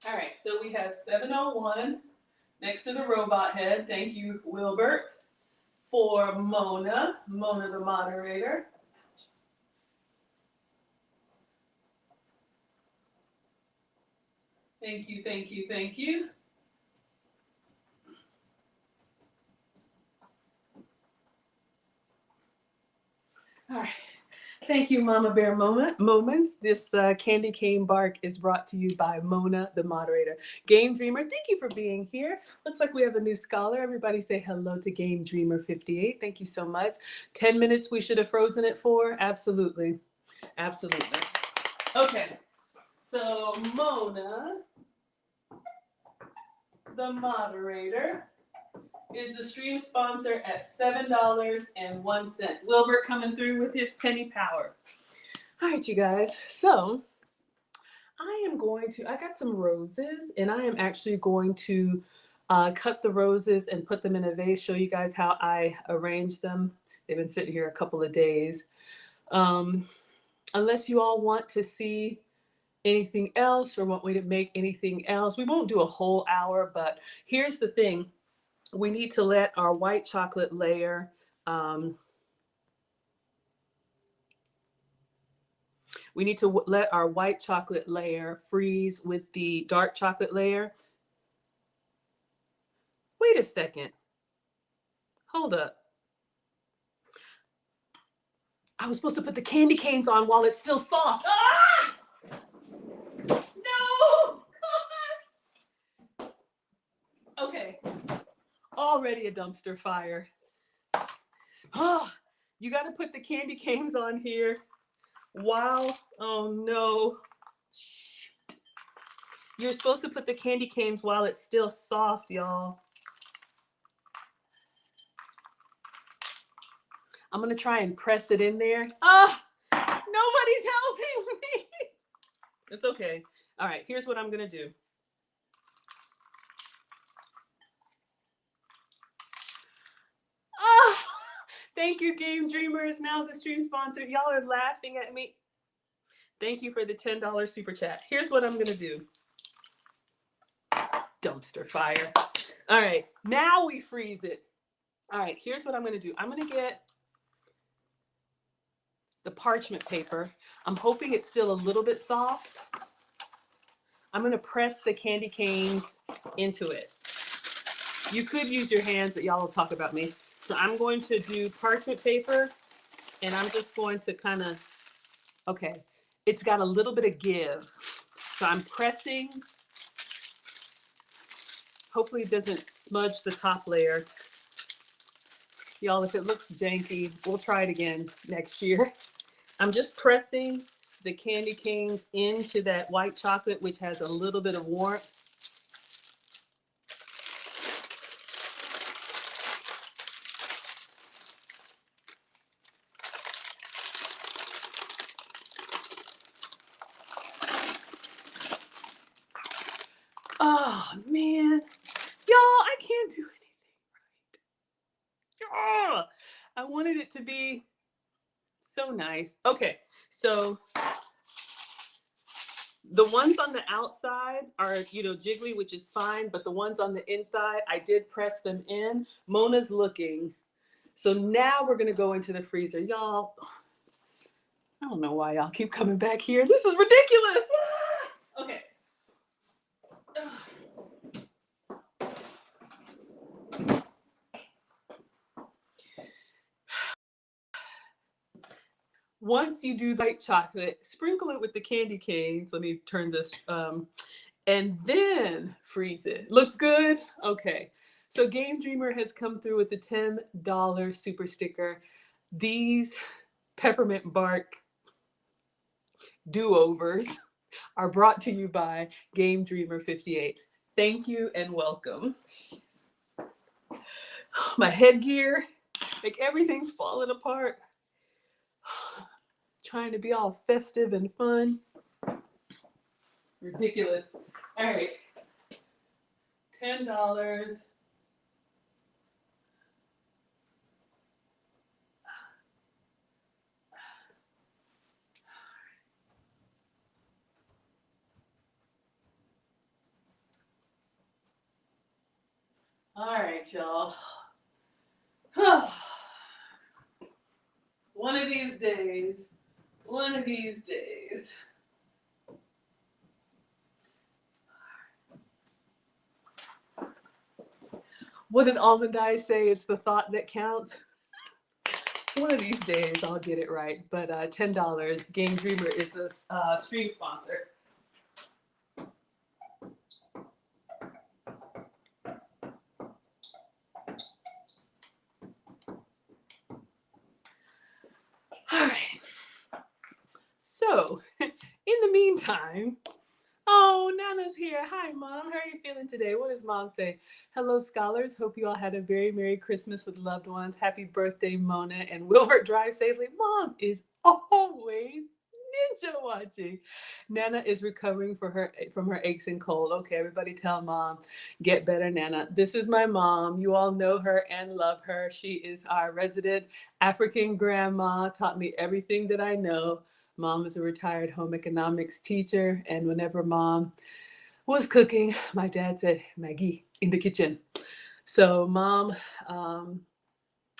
All right, so we have 7:01 next to the robot head. Thank you, Wilbert. For Mona the moderator. Thank you, thank you, thank you. All right. Thank you, Mama Bear Moments. This candy cane bark is brought to you by Mona, the moderator. Game Dreamer, thank you for being here. Looks like we have a new scholar. Everybody say hello to Game Dreamer 58. Thank you so much. 10 minutes we should have frozen it for? Absolutely. Absolutely. Okay. So Mona, the moderator, is the stream sponsor at $7.01. Wilbert coming through with his penny power. All right, you guys. So I got some roses, and I am actually going to cut the roses and put them in a vase, show you guys how I arrange them. They've been sitting here a couple of days. Unless you all want to see anything else or want me to make anything else, we won't do a whole hour, but here's the thing. We need to let our white chocolate layer freeze with the dark chocolate layer. Wait a second. Hold up. I was supposed to put the candy canes on while it's still soft. Ah! No! Okay. Already a dumpster fire. Oh, you got to put the candy canes on here while, oh no. Shoot. You're supposed to put the candy canes while it's still soft, y'all. I'm going to try and press it in there. Ah, nobody's helping me. It's okay. All right, here's what I'm going to do. Oh, thank you, Game Dreamer is now the stream sponsor. Y'all are laughing at me. Thank you for the $10 super chat. Here's what I'm going to do. Dumpster fire. All right, now we freeze it. All right, here's what I'm going to do. I'm going to get the parchment paper. I'm hoping it's still a little bit soft. I'm going to press the candy canes into it. You could use your hands, but y'all will talk about me. So I'm going to do parchment paper, and I'm just going to kind of, okay, it's got a little bit of give. So I'm pressing. Hopefully it doesn't smudge the top layer. Y'all, if it looks janky, we'll try it again next year. I'm just pressing the candy canes into that white chocolate, which has a little bit of warmth. Oh, man. Y'all, I can't do anything right. Oh, I wanted it to be so nice. Okay, so the ones on the outside are, jiggly, which is fine, but the ones on the inside, I did press them in. Mona's looking. So now we're going to go into the freezer. Y'all, I don't know why y'all keep coming back here. This is ridiculous. Ah! Okay. Once you do the white chocolate, sprinkle it with the candy canes. Let me turn this, and then freeze it. Looks good? Okay. So Game Dreamer has come through with the $10 super sticker. These peppermint bark do-overs are brought to you by Game Dreamer 58. Thank you and welcome. My headgear, like everything's falling apart. Trying to be all festive and fun. It's ridiculous. All right. $10. All right, y'all. One of these days, one of these days. What did Almond Eye say? It's the thought that counts. One of these days I'll get it right. But $10. Game Dreamer is this stream sponsor. All right. So, in the meantime, oh, Nana's here. Hi, Mom. How are you feeling today? What does Mom say? Hello, scholars. Hope you all had a very Merry Christmas with loved ones. Happy birthday, Mona. And Wilbert, drive safely. Mom is always ninja watching. Nana is recovering from her aches and cold. Okay, everybody tell Mom, get better, Nana. This is my mom. You all know her and love her. She is our resident African grandma, taught me everything that I know. Mom is a retired home economics teacher, and whenever Mom was cooking, my dad said, Maggie, in the kitchen. So Mom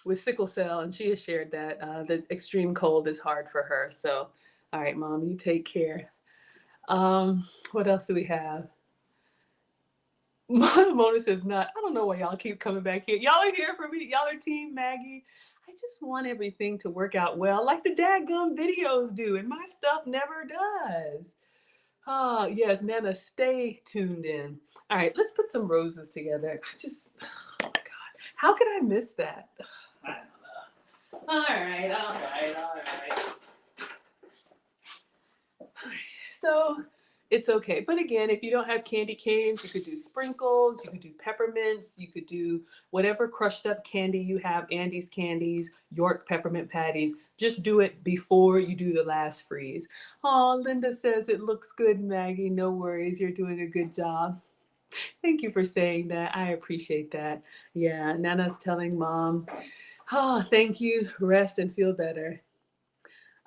with sickle cell, and she has shared that the extreme cold is hard for her. So, all right, Mom, you take care. What else do we have? Mona says not. I don't know why y'all keep coming back here. Y'all are here for me. Y'all are Team Maggie. I just want everything to work out well, like the dadgum videos do, and my stuff never does. Oh, yes, Nana, stay tuned in. All right, let's put some roses together. Oh my God, how could I miss that? I don't know. All right. So it's okay. But again, if you don't have candy canes, you could do sprinkles, you could do peppermints, you could do whatever crushed up candy you have, Andy's candies, York peppermint patties. Just do it before you do the last freeze. Oh, Linda says it looks good, Maggie. No worries. You're doing a good job. Thank you for saying that. I appreciate that. Yeah, Nana's telling Mom, oh, thank you. Rest and feel better.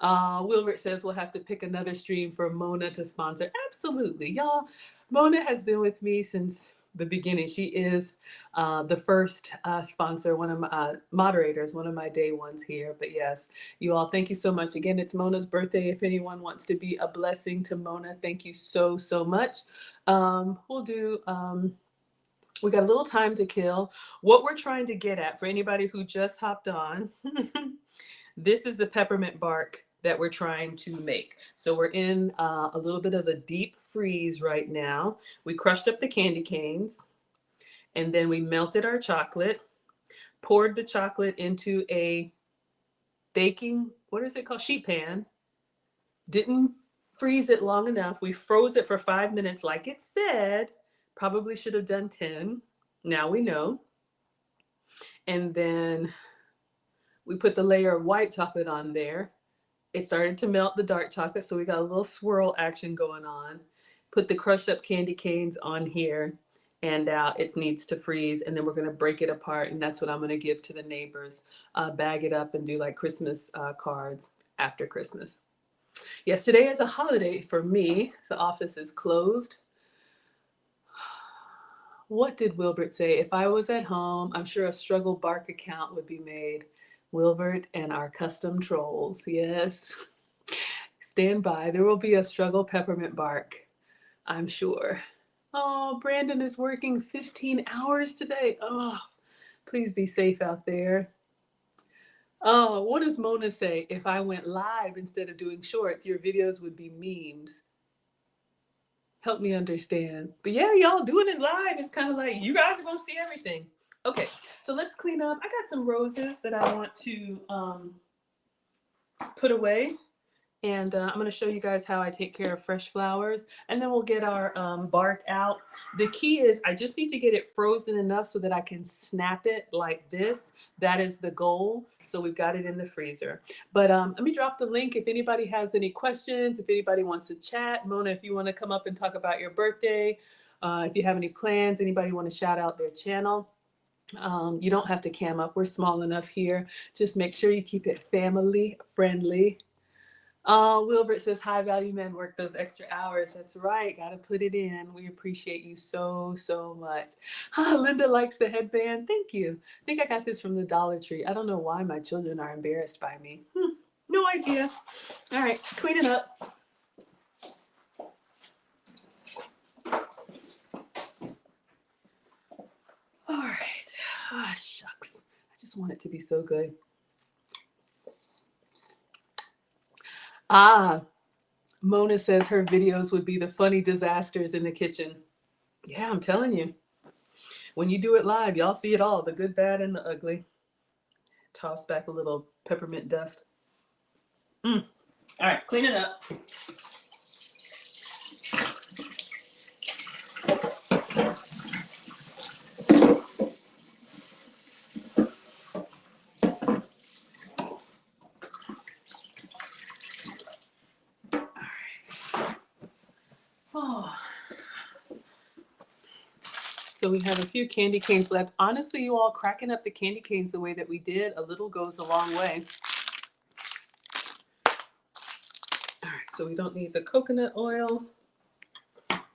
Wilbert says we'll have to pick another stream for Mona to sponsor. Absolutely, y'all. Mona has been with me since the beginning. She is the first sponsor, one of my moderators, one of my day ones here. But yes, you all, thank you so much. Again, it's Mona's birthday. If anyone wants to be a blessing to Mona, thank you so, so much. We'll do... we got a little time to kill. What we're trying to get at, for anybody who just hopped on, this is the peppermint bark that we're trying to make. So we're in a little bit of a deep freeze right now. We crushed up the candy canes, and then we melted our chocolate, poured the chocolate into a baking, what is it called? Sheet pan. Didn't freeze it long enough. We froze it for 5 minutes like it said. Probably should have done 10. Now we know. And then we put the layer of white chocolate on there. It started to melt the dark chocolate, so we got a little swirl action going on. Put the crushed up candy canes on here, and it needs to freeze, and then we're gonna break it apart, and that's what I'm gonna give to the neighbors. Bag it up and do like Christmas cards after Christmas. Yes, today is a holiday for me. The office is closed. What did Wilbert say? If I was at home, I'm sure a struggle bark account would be made. Wilbert and our custom trolls. Yes. Stand by. There will be a struggle peppermint bark, I'm sure. Oh, Brandon is working 15 hours today. Oh, please be safe out there. Oh, what does Mona say? If I went live instead of doing shorts, your videos would be memes. Help me understand. But yeah, y'all doing it live. It's kind of like you guys are going to see everything. Okay, so let's clean up. I got some roses that I want to put away. And I'm going to show you guys how I take care of fresh flowers. And then we'll get our bark out. The key is I just need to get it frozen enough so that I can snap it like this. That is the goal. So we've got it in the freezer. But let me drop the link if anybody has any questions, if anybody wants to chat. Mona, if you want to come up and talk about your birthday, if you have any plans, anybody want to shout out their channel. You don't have to cam up. We're small enough here. Just make sure you keep it family friendly. Wilbert says high value men work those extra hours. That's right. Got to put it in. We appreciate you so, so much. Linda likes the headband. Thank you. I think I got this from the Dollar Tree. I don't know why my children are embarrassed by me. No idea. All right, clean it up. All right. Ah, shucks. I just want it to be so good. Mona says her videos would be the funny disasters in the kitchen. Yeah, I'm telling you. When you do it live, y'all see it all, the good, bad, and the ugly. Toss back a little peppermint dust. All right, clean it up. So we have a few candy canes left. Honestly, you all, cracking up the candy canes the way that we did, a little goes a long way. All right, so we don't need the coconut oil.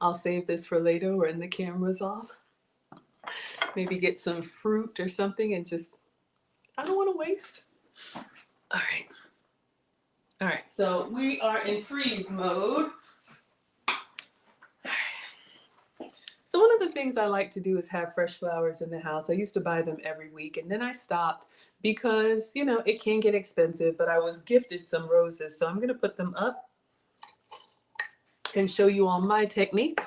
I'll save this for later when the camera's off. Maybe get some fruit or something and just, I don't want to waste. All right. All right, so we are in freeze mode. So one of the things I like to do is have fresh flowers in the house. I used to buy them every week, and then I stopped because, you know, it can get expensive, but I was gifted some roses. So I'm going to put them up and show you all my technique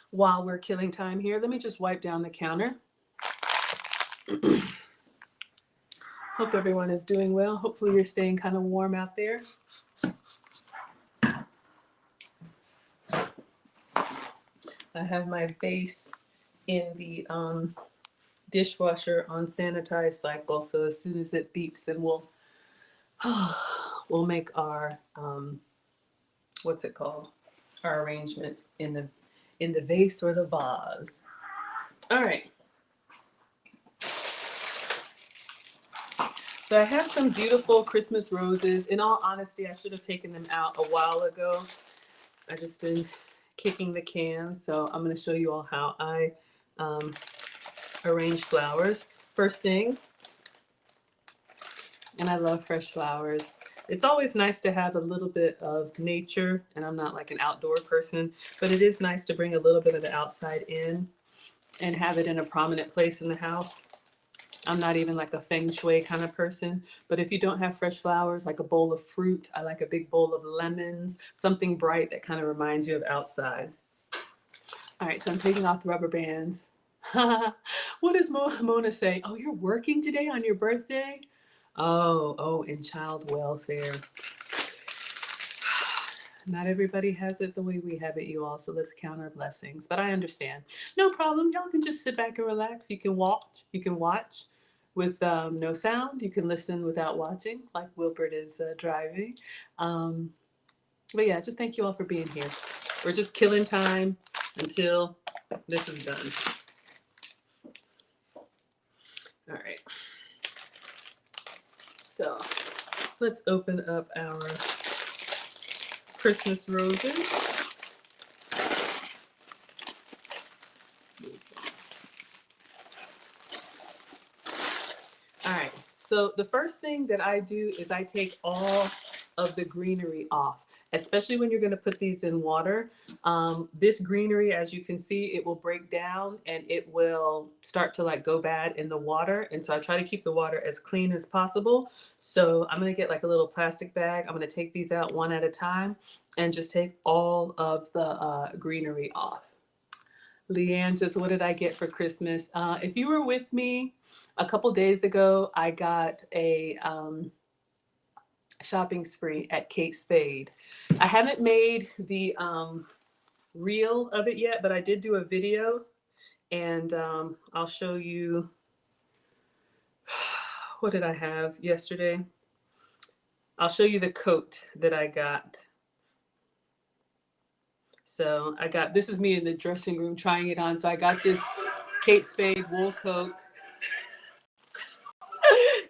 while we're killing time here. Let me just wipe down the counter. Hope everyone is doing well. Hopefully you're staying kind of warm out there. I have my vase in the dishwasher on sanitize cycle. So as soon as it beeps, then we'll make our, what's it called? Our arrangement in the vase or the vase. All right. So I have some beautiful Christmas roses. In all honesty, I should have taken them out a while ago. I just been kicking the can. So I'm going to show you all how I arrange flowers. First thing, and I love fresh flowers. It's always nice to have a little bit of nature, and I'm not like an outdoor person, but it is nice to bring a little bit of the outside in and have it in a prominent place in the house. I'm not even like a feng shui kind of person, but if you don't have fresh flowers, like a bowl of fruit, I like a big bowl of lemons, something bright that kind of reminds you of outside. All right, so I'm taking off the rubber bands. What does Mona say? Oh, you're working today on your birthday? Oh, in child welfare. Not everybody has it the way we have it, you all, so let's count our blessings. But I understand. No problem. Y'all can just sit back and relax. You can watch with no sound. You can listen without watching, like Wilbert is driving. But yeah, just thank you all for being here. We're just killing time until this is done. All right. So let's open up our Christmas roses. All right, so the first thing that I do is I take all of the greenery off, especially when you're going to put these in water. This greenery, as you can see, it will break down and it will start to like go bad in the water. And so I try to keep the water as clean as possible. So I'm going to get like a little plastic bag. I'm going to take these out one at a time and just take all of the greenery off. Leanne says, what did I get for Christmas? If you were with me a couple days ago, I got a shopping spree at Kate Spade. I haven't made the reel of it yet, but I did do a video, and I'll show you. What did I have yesterday? I'll show you the coat that I got. So I got, this is me in the dressing room trying it on. So I got this Kate Spade wool coat.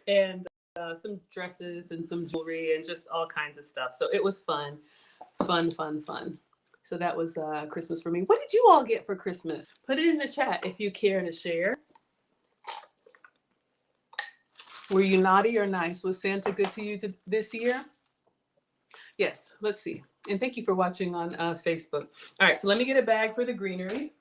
And some dresses and some jewelry and just all kinds of stuff. So it was fun, fun, fun, fun. So that was Christmas for me. What did you all get for Christmas? Put it in the chat if you care to share. Were you naughty or nice? Was Santa good to you this year? Yes, let's see. And thank you for watching on Facebook. All right, so let me get a bag for the greenery.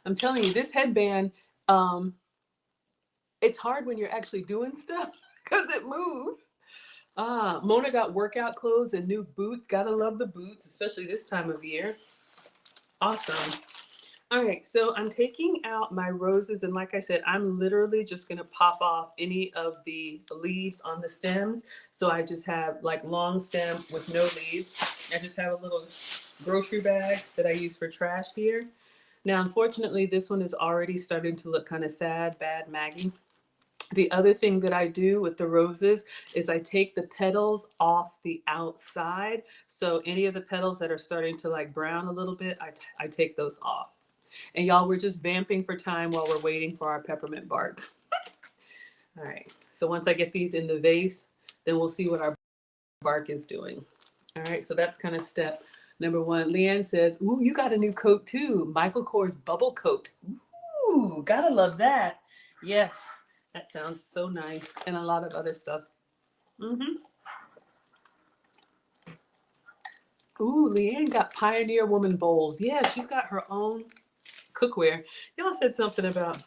I'm telling you, this headband, it's hard when you're actually doing stuff because it moves. Mona got workout clothes and new boots. Gotta love the boots, especially this time of year. Awesome. All right, so I'm taking out my roses, and like I said, I'm literally just gonna pop off any of the leaves on the stems. So I just have like long stem with no leaves. I just have a little grocery bag that I use for trash here. Now, unfortunately, this one is already starting to look kind of sad, bad Maggie. The other thing that I do with the roses is I take the petals off the outside. So any of the petals that are starting to like brown a little bit, I take those off. And y'all, we're just vamping for time while we're waiting for our peppermint bark. All right, so once I get these in the vase, then we'll see what our bark is doing. All right, so that's kind of step number one. Leanne says, ooh, you got a new coat too. Michael Kors bubble coat. Ooh, gotta love that. Yes, that sounds so nice. And a lot of other stuff. Mm-hmm. Ooh, Leanne got Pioneer Woman bowls. Yeah, she's got her own cookware. Y'all said something about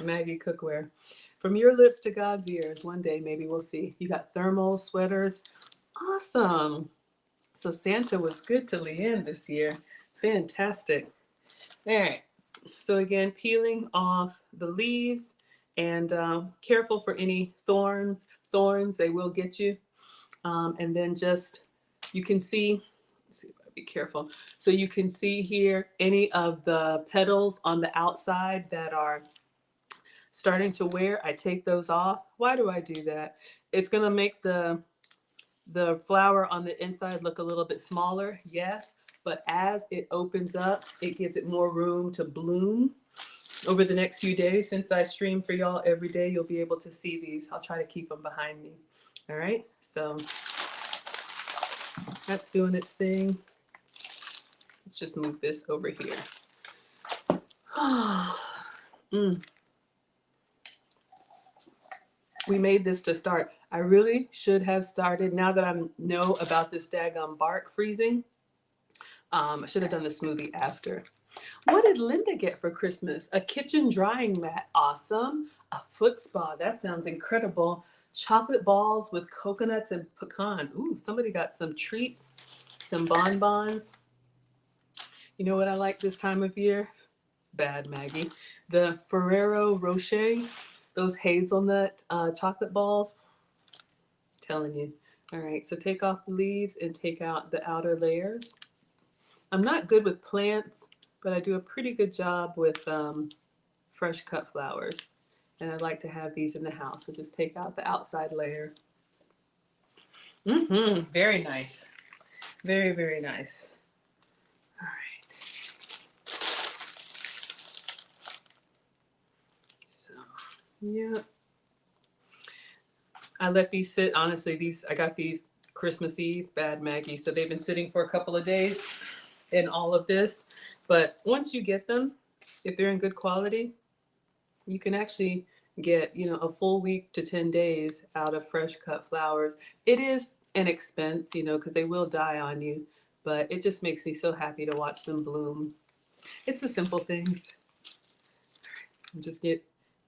Maggie cookware. From your lips to God's ears. One day, maybe we'll see. You got thermal sweaters. Awesome. So Santa was good to Leanne this year. Fantastic. All right. So again, peeling off the leaves and careful for any thorns. Thorns, they will get you. And then just, you can see, let's see if I be careful. So you can see here any of the petals on the outside that are starting to wear, I take those off. Why do I do that? It's gonna make the flower on the inside look a little bit smaller, yes, but as it opens up, it gives it more room to bloom. Over the next few days, since I stream for y'all every day, you'll be able to see these. I'll try to keep them behind me. All right, so that's doing its thing. Let's just move this over here. We made this to start. I really should have started, now that I know about this daggone bark freezing, I should have done the smoothie after. What did Linda get for Christmas? A kitchen drying mat. Awesome. A foot spa. That sounds incredible. Chocolate balls with coconuts and pecans. Ooh, somebody got some treats, some bonbons. You know what I like this time of year? Bad Maggie. The Ferrero Rocher, those hazelnut chocolate balls. I'm telling you. All right, so take off the leaves and take out the outer layers. I'm not good with plants, but I do a pretty good job with fresh cut flowers. And I'd like to have these in the house. So just take out the outside layer. Very nice. Very, very nice. All right. So, yeah. I let these sit. Honestly, I got these Christmas Eve, bad Maggie. So they've been sitting for a couple of days in all of this. But once you get them, if they're in good quality, you can actually get, a full week to 10 days out of fresh cut flowers. It is an expense, because they will die on you, but it just makes me so happy to watch them bloom. It's the simple things. Just get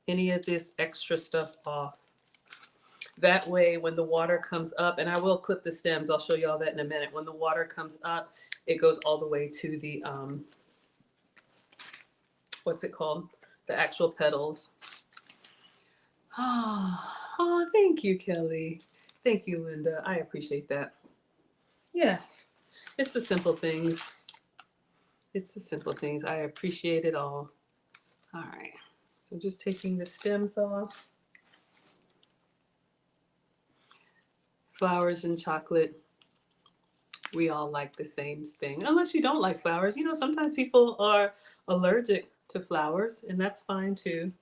any of this extra stuff off. That way, when the water comes up, and I will clip the stems, I'll show you all that in a minute. When the water comes up, it goes all the way to the, what's it called? The actual petals. Oh, thank you, Kelly. Thank you, Linda. I appreciate that. Yes, it's the simple things. It's the simple things. I appreciate it all. All right. So just taking the stems off. flowers and chocolate, we all like the same thing. Unless you don't like flowers. You know, sometimes people are allergic to flowers, and that's fine too.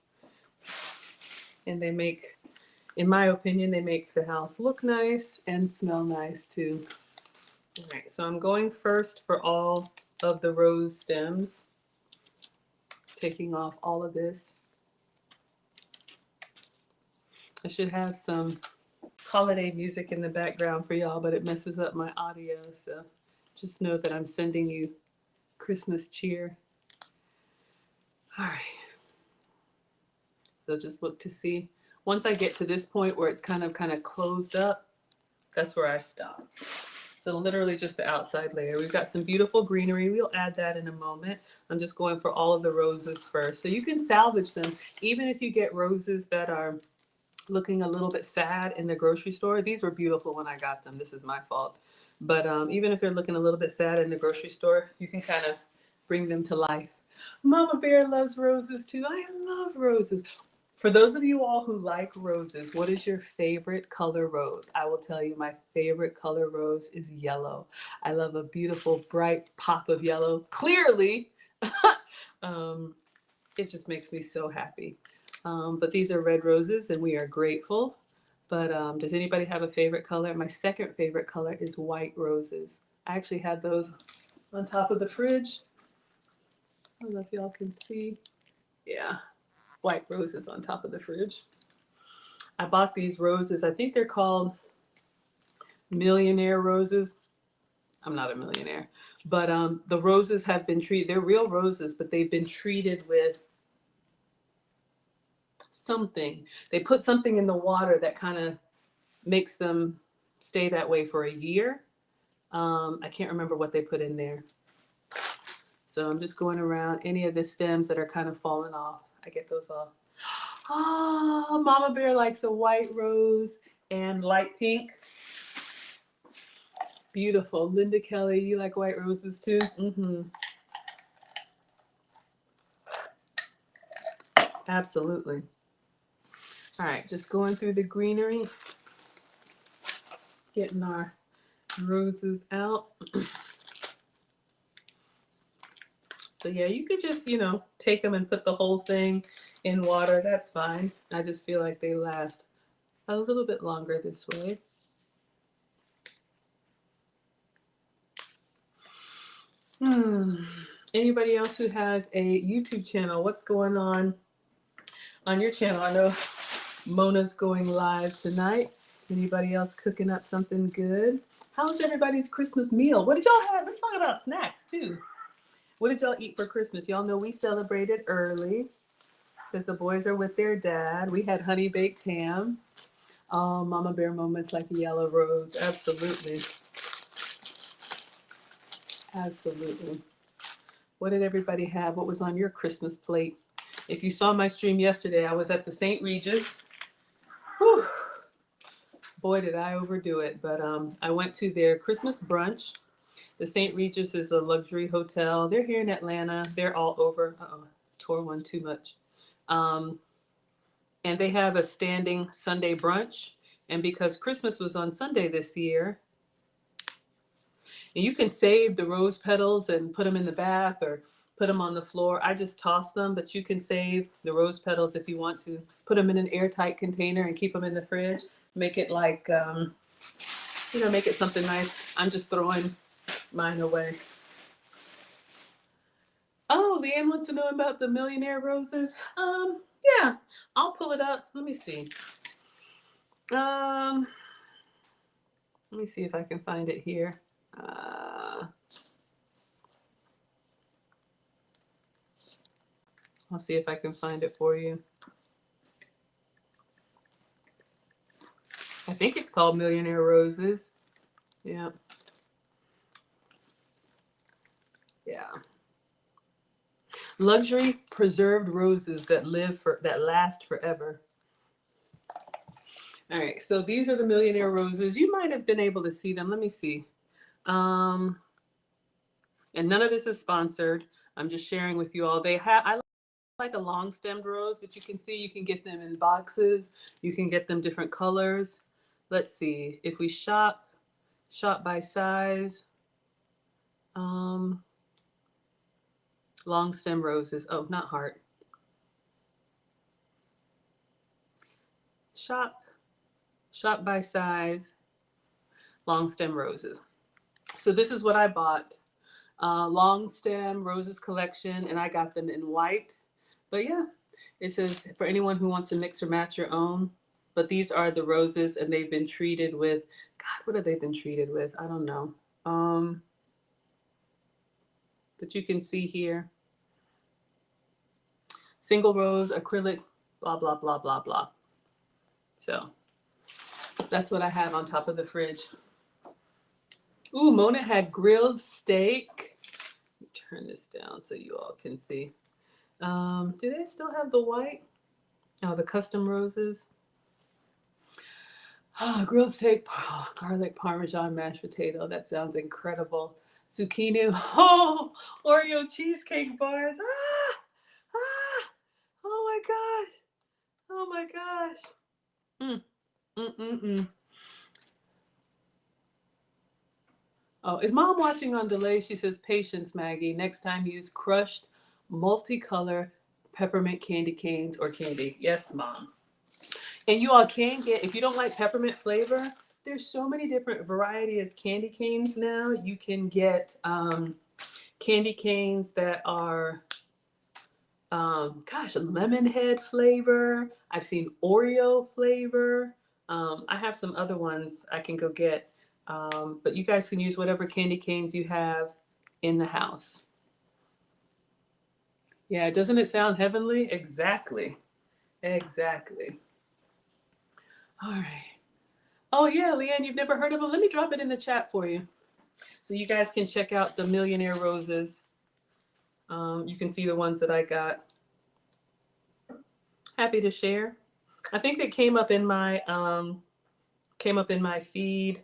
And they make, in my opinion, they make the house look nice and smell nice too. All right, so I'm going first for all of the rose stems, taking off all of this. I should have some holiday music in the background for y'all, but it messes up my audio, so just know that I'm sending you Christmas cheer. All right. So just look to see. Once I get to this point where it's kind of closed up, that's where I stop. So literally just the outside layer. We've got some beautiful greenery. We'll add that in a moment. I'm just going for all of the roses first. So you can salvage them. Even if you get roses that are looking a little bit sad in the grocery store. These were beautiful when I got them. This is my fault. But even if they're looking a little bit sad in the grocery store, you can kind of bring them to life. Mama Bear loves roses too. I love roses. For those of you all who like roses, what is your favorite color rose? I will tell you my favorite color rose is yellow. I love a beautiful bright pop of yellow. Clearly, it just makes me so happy. But these are red roses and we are grateful. But does anybody have a favorite color? My second favorite color is white roses. I actually had those on top of the fridge. I don't know if y'all can see. Yeah, white roses on top of the fridge. I bought these roses. I think they're called millionaire roses. I'm not a millionaire. But the roses have been treated, they're real roses, but they've been treated with something. They put something in the water that kind of makes them stay that way for a year. I can't remember what they put in there. So I'm just going around any of the stems that are kind of falling off. I get those off. Oh, Mama Bear likes a white rose and light pink. Beautiful. Linda Kelly, you like white roses too? Mm-hmm. Absolutely. All right, just going through the greenery, getting our roses out. So yeah, you could just, take them and put the whole thing in water. That's fine. I just feel like they last a little bit longer this way. Anybody else who has a YouTube channel, what's going on your channel? I know Mona's going live tonight. Anybody else cooking up something good? How's everybody's Christmas meal? What did y'all have? Let's talk about snacks too. What did y'all eat for Christmas? Y'all know we celebrated early because the boys are with their dad. We had honey baked ham. Oh, Mama Bear moments like a yellow rose. Absolutely. Absolutely. What did everybody have? What was on your Christmas plate? If you saw my stream yesterday, I was at the St. Regis. Whew. Boy, did I overdo it. But I went to their Christmas brunch. The St. Regis is a luxury hotel. They're here in Atlanta. They're all over. Tore one too much. And they have a standing Sunday brunch. And because Christmas was on Sunday this year, and you can save the rose petals and put them in the bath or put them on the floor. I just toss them, but you can save the rose petals if you want to. Put them in an airtight container and keep them in the fridge. Make it like, make it something nice. I'm just throwing mine away. Oh, Leanne wants to know about the millionaire roses. Yeah, I'll pull it up. Let me see. Let me see if I can find it here. I'll see if I can find it for you. I think it's called Millionaire Roses. Yeah. Yeah. Luxury preserved roses that last forever. All right, so these are the Millionaire Roses. You might have been able to see them. Let me see. And none of this is sponsored. I'm just sharing with you all. I like a long-stemmed rose, but you can see you can get them in boxes. You can get them different colors. let's see, if we shop by size, long stem roses. Oh, not heart. Shop by size, long stem roses. So this is what I bought. Long stem roses collection, and I got them in white. But yeah, it says for anyone who wants to mix or match your own. But these are the roses, and they've been treated with, God, what have they been treated with? I don't know. But you can see here, single rose, acrylic, blah, blah, blah, blah, blah. So that's what I have on top of the fridge. Ooh, Mona had grilled steak. Let me turn this down so you all can see. Do they still have the white? Oh, the custom roses. Oh, grilled steak, garlic parmesan mashed potato. That sounds incredible. Zucchini. Oh, Oreo cheesecake bars. Oh my gosh. Oh my gosh. Oh, is mom watching on delay? She says, patience, Maggie. Next time use crushed multicolor peppermint candy canes or candy. Yes, mom. And you all can get, if you don't like peppermint flavor, there's so many different varieties candy canes now. You can get candy canes that are, lemon head flavor. I've seen Oreo flavor. I have some other ones I can go get. But you guys can use whatever candy canes you have in the house. Yeah, doesn't it sound heavenly? Exactly. Exactly. All right. Oh, yeah, Leanne, you've never heard of them? Let me drop it in the chat for you. So you guys can check out the Millionaire Roses. You can see the ones that I got. Happy to share. I think they came up in my feed.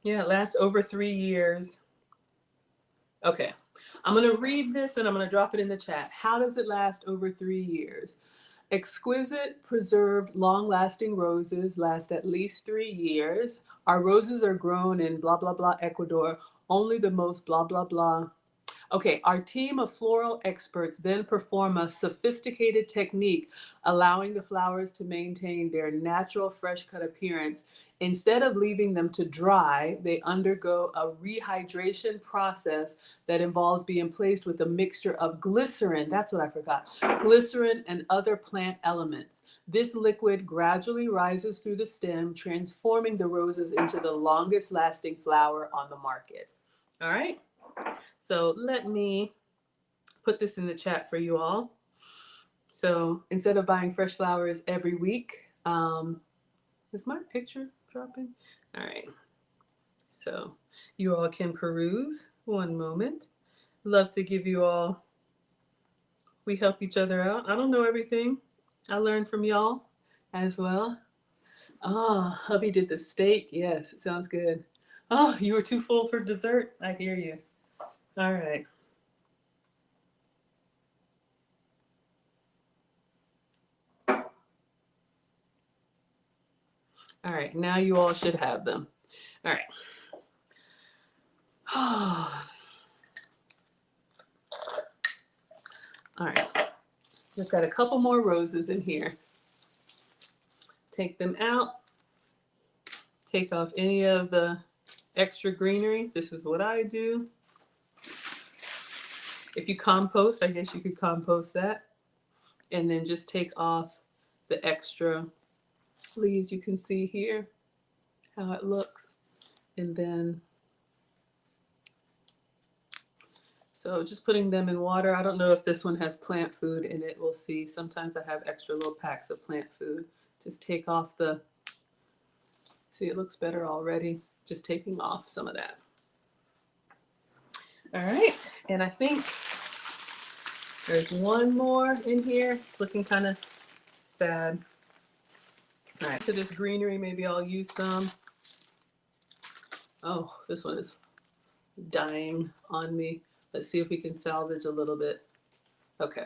Yeah, it lasts over 3 years. Okay. I'm going to read this and I'm going to drop it in the chat. How does it last over 3 years? Exquisite, preserved, long-lasting roses last at least 3 years. Our roses are grown in blah, blah, blah, Ecuador. Only the most blah, blah, blah. Okay, our team of floral experts then perform a sophisticated technique allowing the flowers to maintain their natural fresh-cut appearance. Instead of leaving them to dry, they undergo a rehydration process that involves being placed with a mixture of glycerin, that's what I forgot, glycerin and other plant elements. This liquid gradually rises through the stem, transforming the roses into the longest lasting flower on the market. All right? So let me put this in the chat for you all. So instead of buying fresh flowers every week, is my picture dropping? All right. So you all can peruse. One moment. Love to give you all, we help each other out. I don't know everything. I learned from y'all as well. Oh, hubby did the steak. Yes, it sounds good. Oh, you were too full for dessert. I hear you. All right. All right, now you all should have them. All right. All right. Just got a couple more roses in here. Take them out. Take off any of the extra greenery. This is what I do. If you compost, I guess you could compost that. And then just take off the extra leaves. You can see here how it looks. And then, so just putting them in water. I don't know if this one has plant food in it. We'll see. Sometimes I have extra little packs of plant food. Just take off the, see, it looks better already. Just taking off some of that. All right, and I think there's one more in here. It's looking kind of sad. All right, so this greenery, maybe I'll use some. Oh, this one is dying on me. Let's see if we can salvage a little bit. Okay.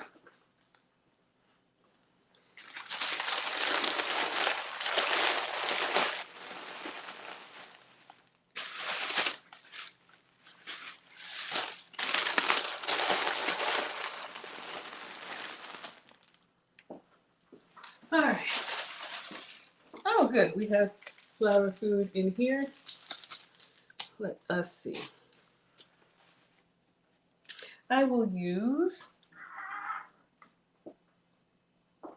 good. We have flower food in here. Let us see. I will use,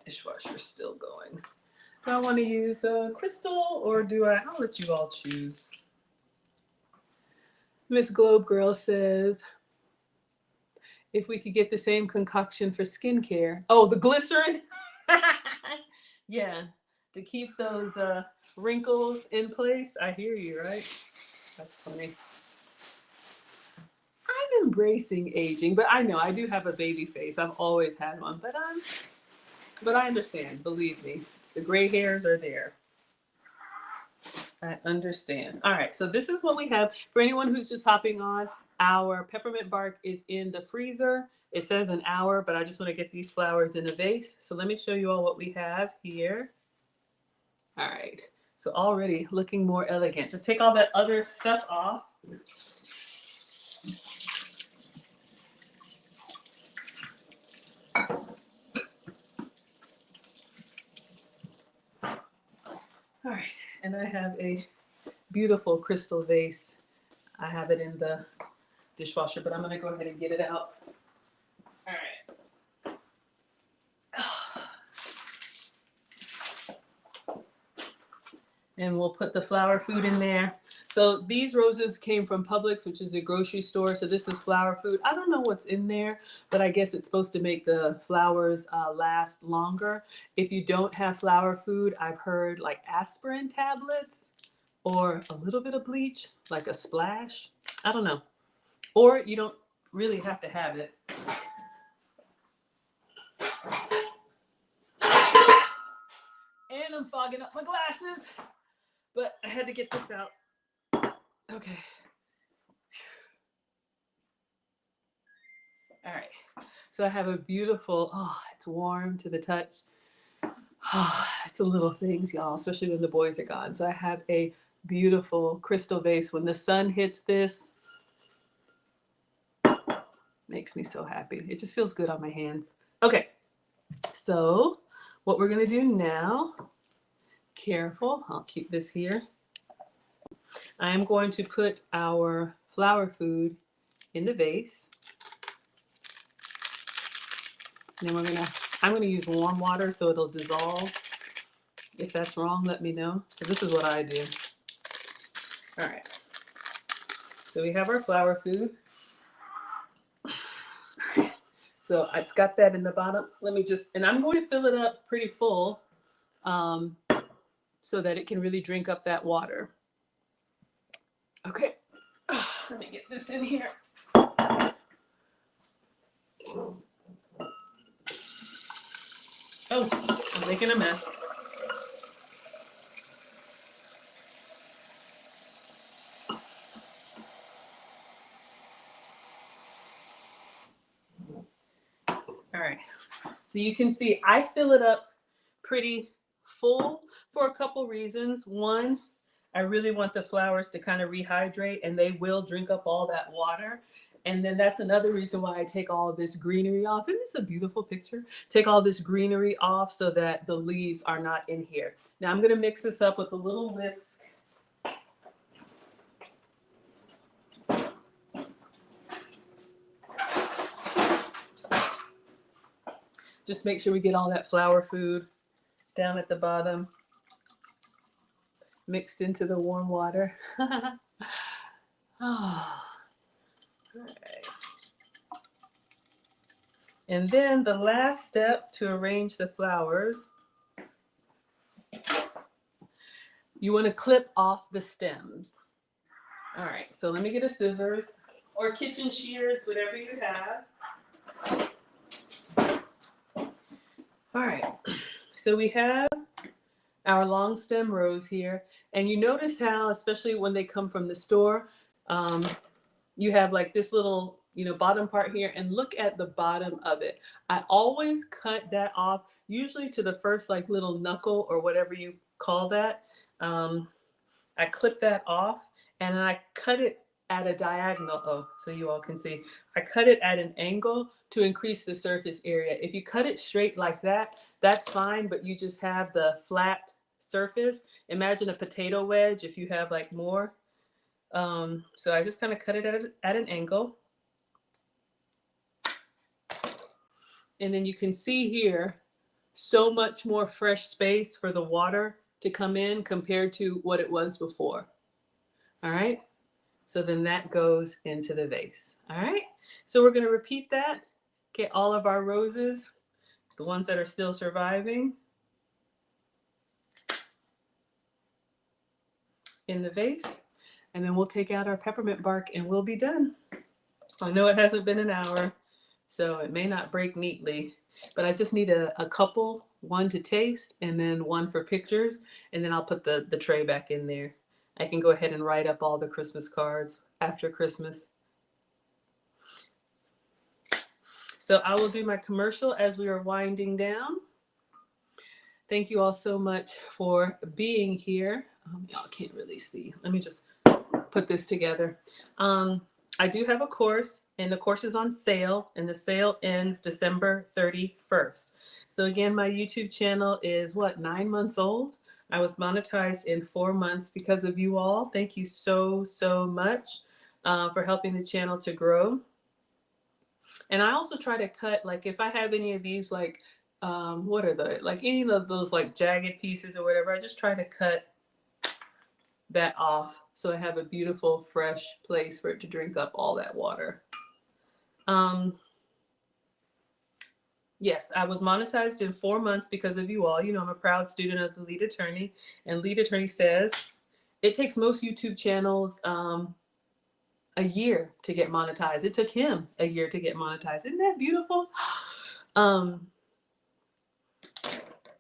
dishwasher still going. Do I want to use crystal or do I'll let you all choose. Miss Globe Girl says, if we could get the same concoction for skincare. Oh, the glycerin? Yeah, to keep those wrinkles in place. I hear you, right? That's funny. I'm embracing aging, but I know I do have a baby face. I've always had one, but I understand. Believe me, the gray hairs are there. I understand. All right, so this is what we have. For anyone who's just hopping on, our peppermint bark is in the freezer. It says an hour, but I just want to get these flowers in a vase. So let me show you all what we have here. All right, so already looking more elegant. Just take all that other stuff off. All right, and I have a beautiful crystal vase. I have it in the dishwasher, but I'm gonna go ahead and get it out. All right. And we'll put the flower food in there. So these roses came from Publix, which is a grocery store. So this is flower food. I don't know what's in there, but I guess it's supposed to make the flowers last longer. If you don't have flower food, I've heard like aspirin tablets or a little bit of bleach, like a splash. I don't know. Or you don't really have to have it. And I'm fogging up my glasses, but I had to get this out. Okay. All right. So I have a beautiful, it's warm to the touch. It's the little things, y'all, especially when the boys are gone. So I have a beautiful crystal vase. When the sun hits this, makes me so happy. It just feels good on my hands. Okay. So what we're going to do now, careful, I'll keep this here. I am going to put our flower food in the vase. And then I'm going to use warm water so it'll dissolve. If that's wrong, let me know. This is what I do. All right. So we have our flower food. So it's got that in the bottom. And I'm going to fill it up pretty full so that it can really drink up that water. Okay, let me get this in here. Oh, I'm making a mess. All right, so you can see I fill it up pretty full for a couple reasons. One, I really want the flowers to kind of rehydrate and they will drink up all that water. And then that's another reason why I take all of this greenery off. And it's a beautiful picture. Take all this greenery off so that the leaves are not in here. Now I'm going to mix this up with a little whisk. Just make sure we get all that flower food down at the bottom, mixed into the warm water. All right. And then the last step to arrange the flowers, you want to clip off the stems. All right, so let me get a scissors or kitchen shears, whatever you have. All right, so we have our long stem rose here. And you notice how, especially when they come from the store, you have like this little, bottom part here, and look at the bottom of it. I always cut that off, usually to the first like little knuckle or whatever you call that. I clip that off and I cut it at a diagonal, so you all can see. I cut it at an angle to increase the surface area. If you cut it straight like that, that's fine, but you just have the flat surface. Imagine a potato wedge if you have like more. So I just kind of cut it at an angle. And then you can see here, so much more fresh space for the water to come in compared to what it was before. All right. So then that goes into the vase. All right. So we're going to repeat that. Get all of our roses, the ones that are still surviving, in the vase. And then we'll take out our peppermint bark and we'll be done. I know it hasn't been an hour, so it may not break neatly, but I just need a couple, one to taste and then one for pictures, and then I'll put the tray back in there. I can go ahead and write up all the Christmas cards after Christmas. So I will do my commercial as we are winding down. Thank you all so much for being here. Y'all can't really see. Let me just put this together. I do have a course, and the course is on sale, and the sale ends December 31st. So again, my YouTube channel is 9 months old. I was monetized in 4 months because of you all. Thank you so, so much for helping the channel to grow. And I also try to cut, like if I have any of these, like, what are the, like any of those like jagged pieces or whatever, I just try to cut that off so I have a beautiful fresh place for it to drink up all that water. Yes, I was monetized in 4 months because of you all. You know, I'm a proud student of the lead attorney, and lead attorney says it takes most YouTube channels a year to get monetized. It took him a year to get monetized. Isn't that beautiful?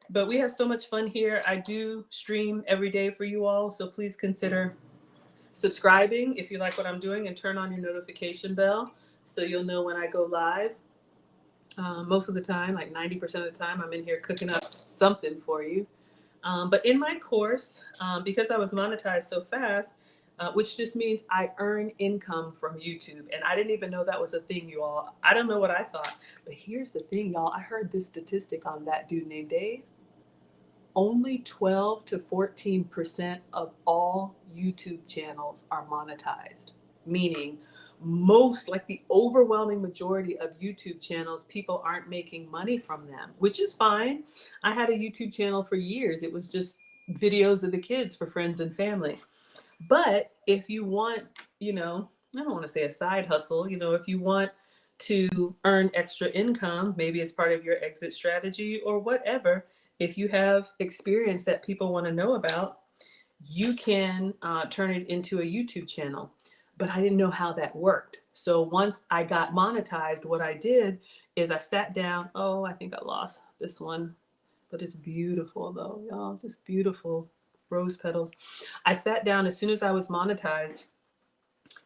But we have so much fun here. I do stream every day for you all, so please consider subscribing if you like what I'm doing, and turn on your notification bell so you'll know when I go live. Most of the time, like 90% of the time, I'm in here cooking up something for you. But in my course, because I was monetized so fast, which just means I earn income from YouTube. And I didn't even know that was a thing, you all. I don't know what I thought. But here's the thing, y'all. I heard this statistic on that dude named Dave. Only 12 to 14% of all YouTube channels are monetized, meaning most, like the overwhelming majority of YouTube channels, people aren't making money from them, which is fine. I had a YouTube channel for years. It was just videos of the kids for friends and family. But if you want, you know, I don't want to say a side hustle, you know, if you want to earn extra income, maybe as part of your exit strategy or whatever, if you have experience that people want to know about, you can turn it into a YouTube channel. But I didn't know how that worked. So once I got monetized, what I did is I sat down. Oh, I think I lost this one, but it's beautiful though, y'all. Just beautiful rose petals. I sat down as soon as I was monetized,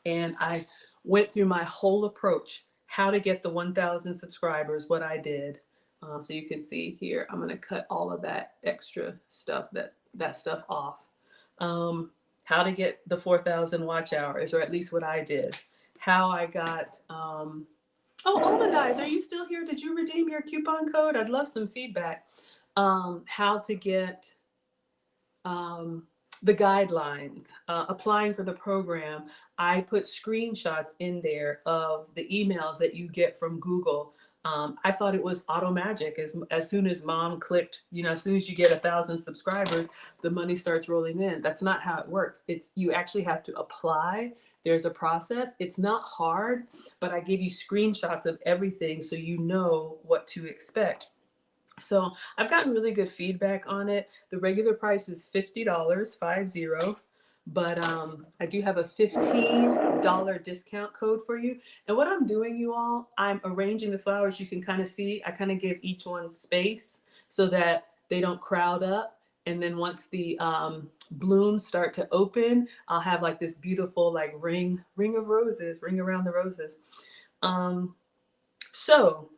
and I went through my whole approach, how to get the 1,000 subscribers, what I did. So you can see here, I'm going to cut all of that extra stuff, that stuff off. How to get the 4,000 watch hours, or at least what I did. How I got, oh, Almondize, are you still here? Did you redeem your coupon code? I'd love some feedback. How to get the guidelines, applying for the program. I put screenshots in there of the emails that you get from Google. I thought it was auto magic. As soon as mom clicked, you know, as soon as you get 1,000 subscribers, the money starts rolling in. That's not how it works. You actually have to apply. There's a process. It's not hard, but I give you screenshots of everything so you know what to expect. So I've gotten really good feedback on it. The regular price is $50, 50. But I do have a $15 discount code for you. And what I'm doing, you all, I'm arranging the flowers. You can kind of see, I kind of give each one space so that they don't crowd up. And then once the blooms start to open, I'll have like this beautiful like ring of roses, ring around the roses. So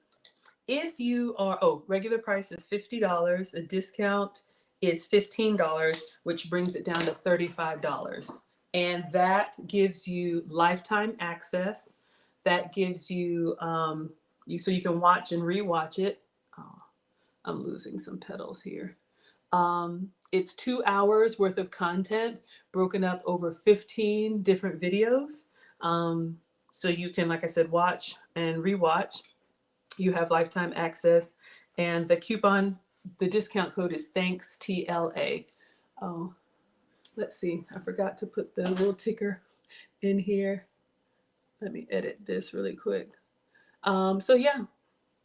if you are, regular price is $50, the discount is $15, which brings it down to $35. And that gives you lifetime access. That gives you, so you can watch and rewatch it. Oh, I'm losing some petals here. It's 2 hours worth of content broken up over 15 different videos. So you can, like I said, watch and rewatch. You have lifetime access, and the discount code is THANKSTLA. Oh, let's see. I forgot to put the little ticker in here. Let me edit this really quick. So yeah,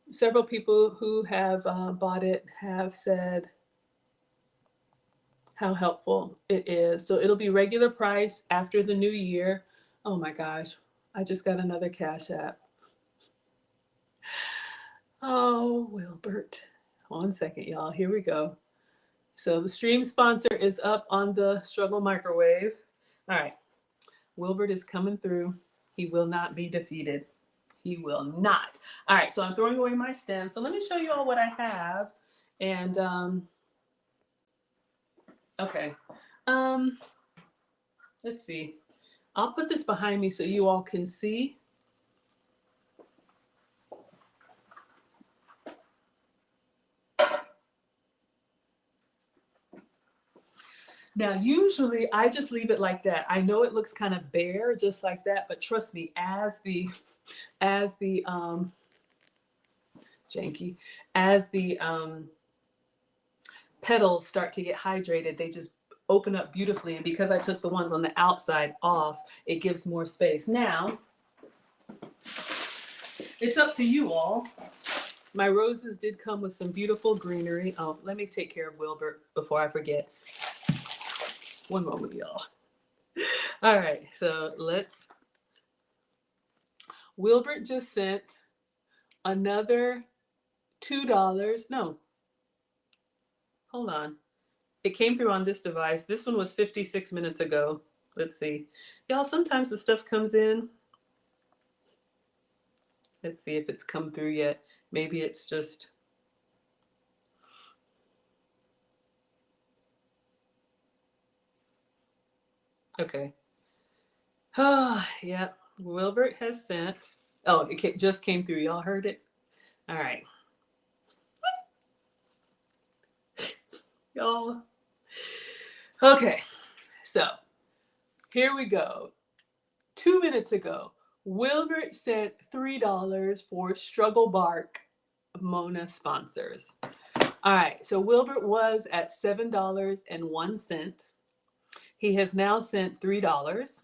several people who have bought it have said how helpful it is. So it'll be regular price after the new year. Oh my gosh, I just got another Cash App. Oh, Wilbert. 1 second, y'all. Here we go. So the stream sponsor is up on the Struggle Microwave. All right. Wilbert is coming through. He will not be defeated. He will not. All right. So I'm throwing away my stem. So let me show you all what I have. And, okay. Let's see. I'll put this behind me so you all can see. Now, usually I just leave it like that. I know it looks kind of bare just like that, but trust me, as the petals start to get hydrated, they just open up beautifully. And because I took the ones on the outside off, it gives more space. Now, it's up to you all. My roses did come with some beautiful greenery. Oh, let me take care of Wilbert before I forget. One moment, y'all. All right, so Wilbert just sent another $2. No, hold on. It came through on this device. This one was 56 minutes ago. Let's see. Y'all, sometimes the stuff comes in. Let's see if it's come through yet. Maybe it's just... Okay. Oh, yeah. Wilbert has sent... Oh, it just came through. Y'all heard it? All right. Y'all. Okay. So, here we go. 2 minutes ago, Wilbert sent $3 for Struggle Bark Mona sponsors. All right, so Wilbert was at $7.01. He has now sent $3.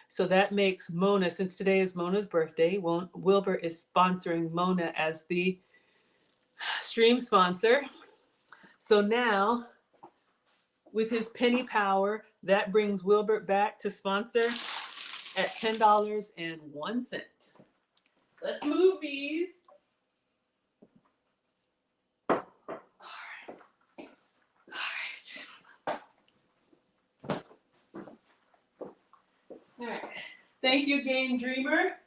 So that makes Mona, since today is Mona's birthday, Wilbert is sponsoring Mona as the stream sponsor. So now, with his penny power, that brings Wilbert back to sponsor at $10.01. Let's move these. All right. Thank you, Game Dreamer.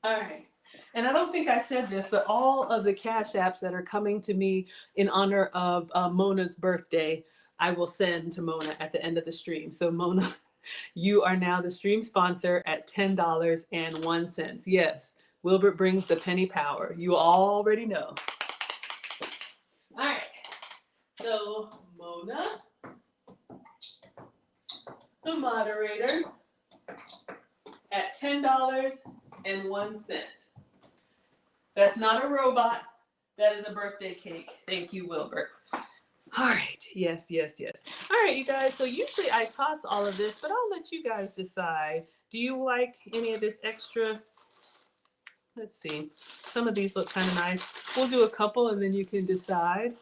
All right. And I don't think I said this, but all of the Cash Apps that are coming to me in honor of Mona's birthday, I will send to Mona at the end of the stream. So Mona, you are now the stream sponsor at $10.01. Yes, Wilbert brings the penny power. You already know. All right. So Mona, the moderator, at $10.01. That's not a robot. That is a birthday cake. Thank you, Wilbert. All right. Yes, yes, yes. All right, you guys. So usually I toss all of this, but I'll let you guys decide. Do you like any of this extra? Let's see. Some of these look kind of nice. We'll do a couple and then you can decide.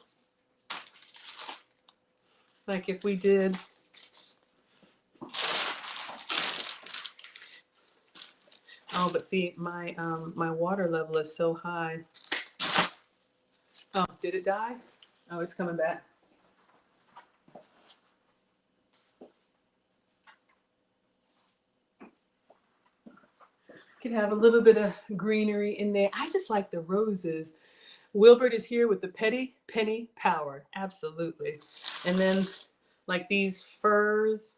Like if we did... Oh, but see, my water level is so high. Oh, did it die? Oh, it's coming back. Can have a little bit of greenery in there. I just like the roses. Wilbert is here with the Petty Penny Power. Absolutely. And then like these furs.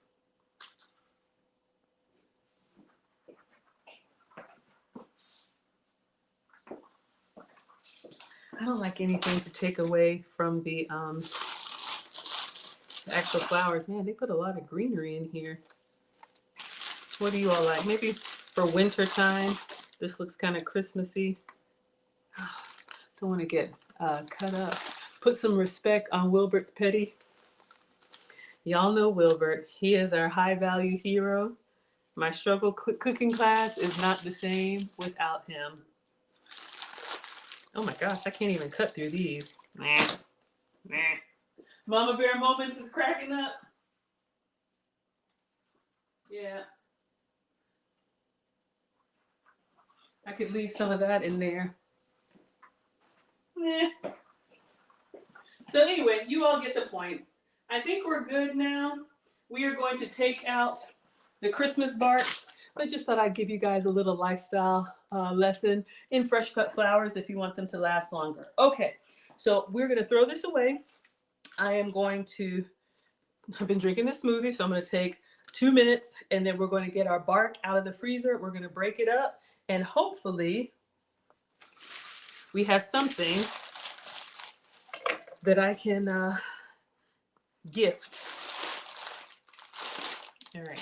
I don't like anything to take away from the actual flowers. Man, they put a lot of greenery in here. What do you all like? Maybe for winter time. This looks kind of Christmassy. Don't want to get cut up. Put some respect on Wilbert's Petty. Y'all know Wilbert. He is our high value hero. My struggle cooking class is not the same without him. Oh my gosh, I can't even cut through these. Nah. Mama Bear Moments is cracking up. Yeah. I could leave some of that in there. So anyway, you all get the point. I think we're good now. We are going to take out the Christmas bark. I just thought I'd give you guys a little lifestyle lesson in fresh cut flowers if you want them to last longer. Okay, so we're gonna throw this away. I've been drinking this smoothie, so I'm gonna take 2 minutes and then we're going to get our bark out of the freezer. We're gonna break it up and hopefully we have something that I can gift. All right.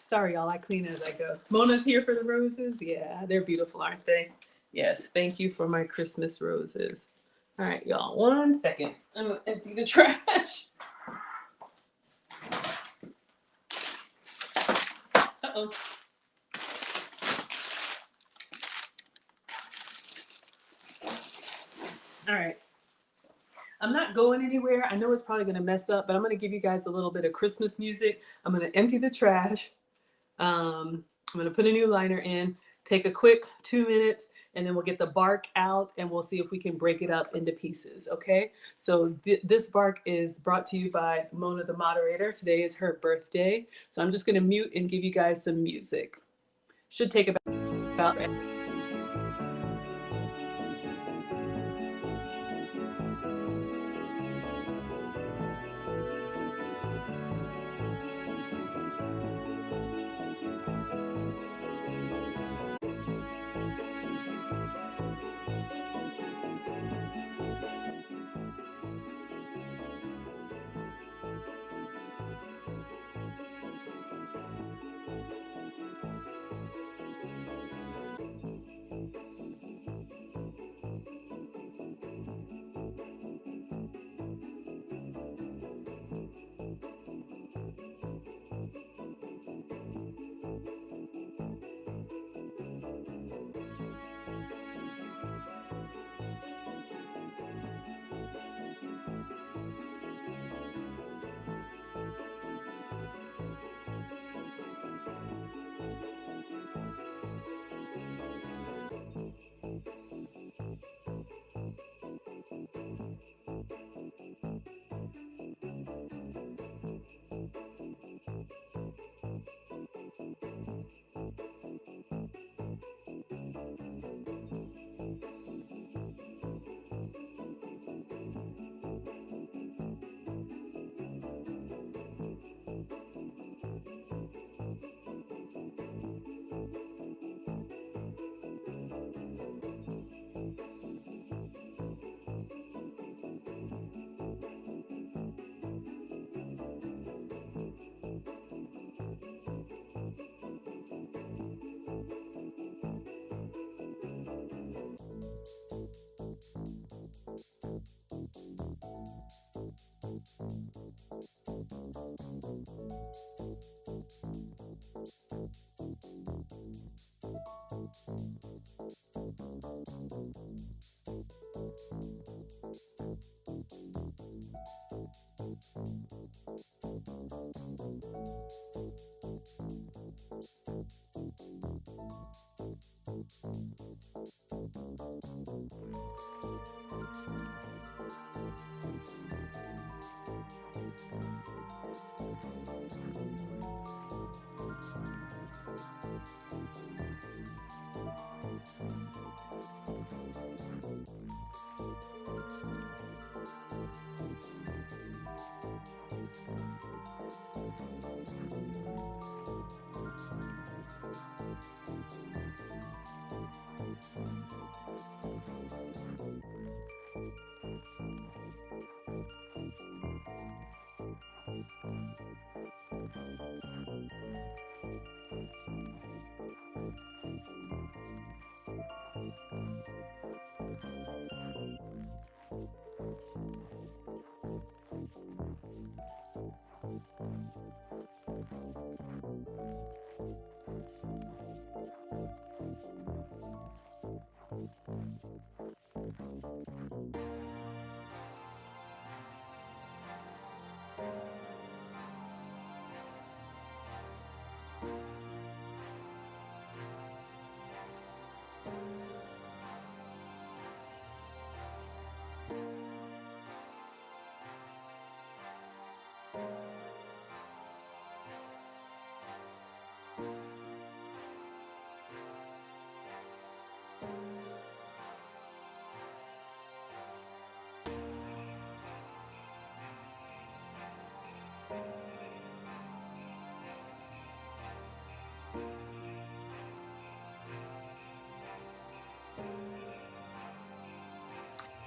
Sorry, y'all, I clean as I go. Mona's here for the roses. Yeah, they're beautiful, aren't they? Yes, thank you for my Christmas roses. All right, y'all, 1 second. I'm gonna empty the trash. Uh-oh. All right. I'm not going anywhere. I know it's probably going to mess up, but I'm going to give you guys a little bit of Christmas music. I'm going to empty the trash. I'm going to put a new liner in, take a quick 2 minutes, and then we'll get the bark out and we'll see if we can break it up into pieces. Okay. So this bark is brought to you by Mona, the moderator. Today is her birthday. So I'm just going to mute and give you guys some music. Should take about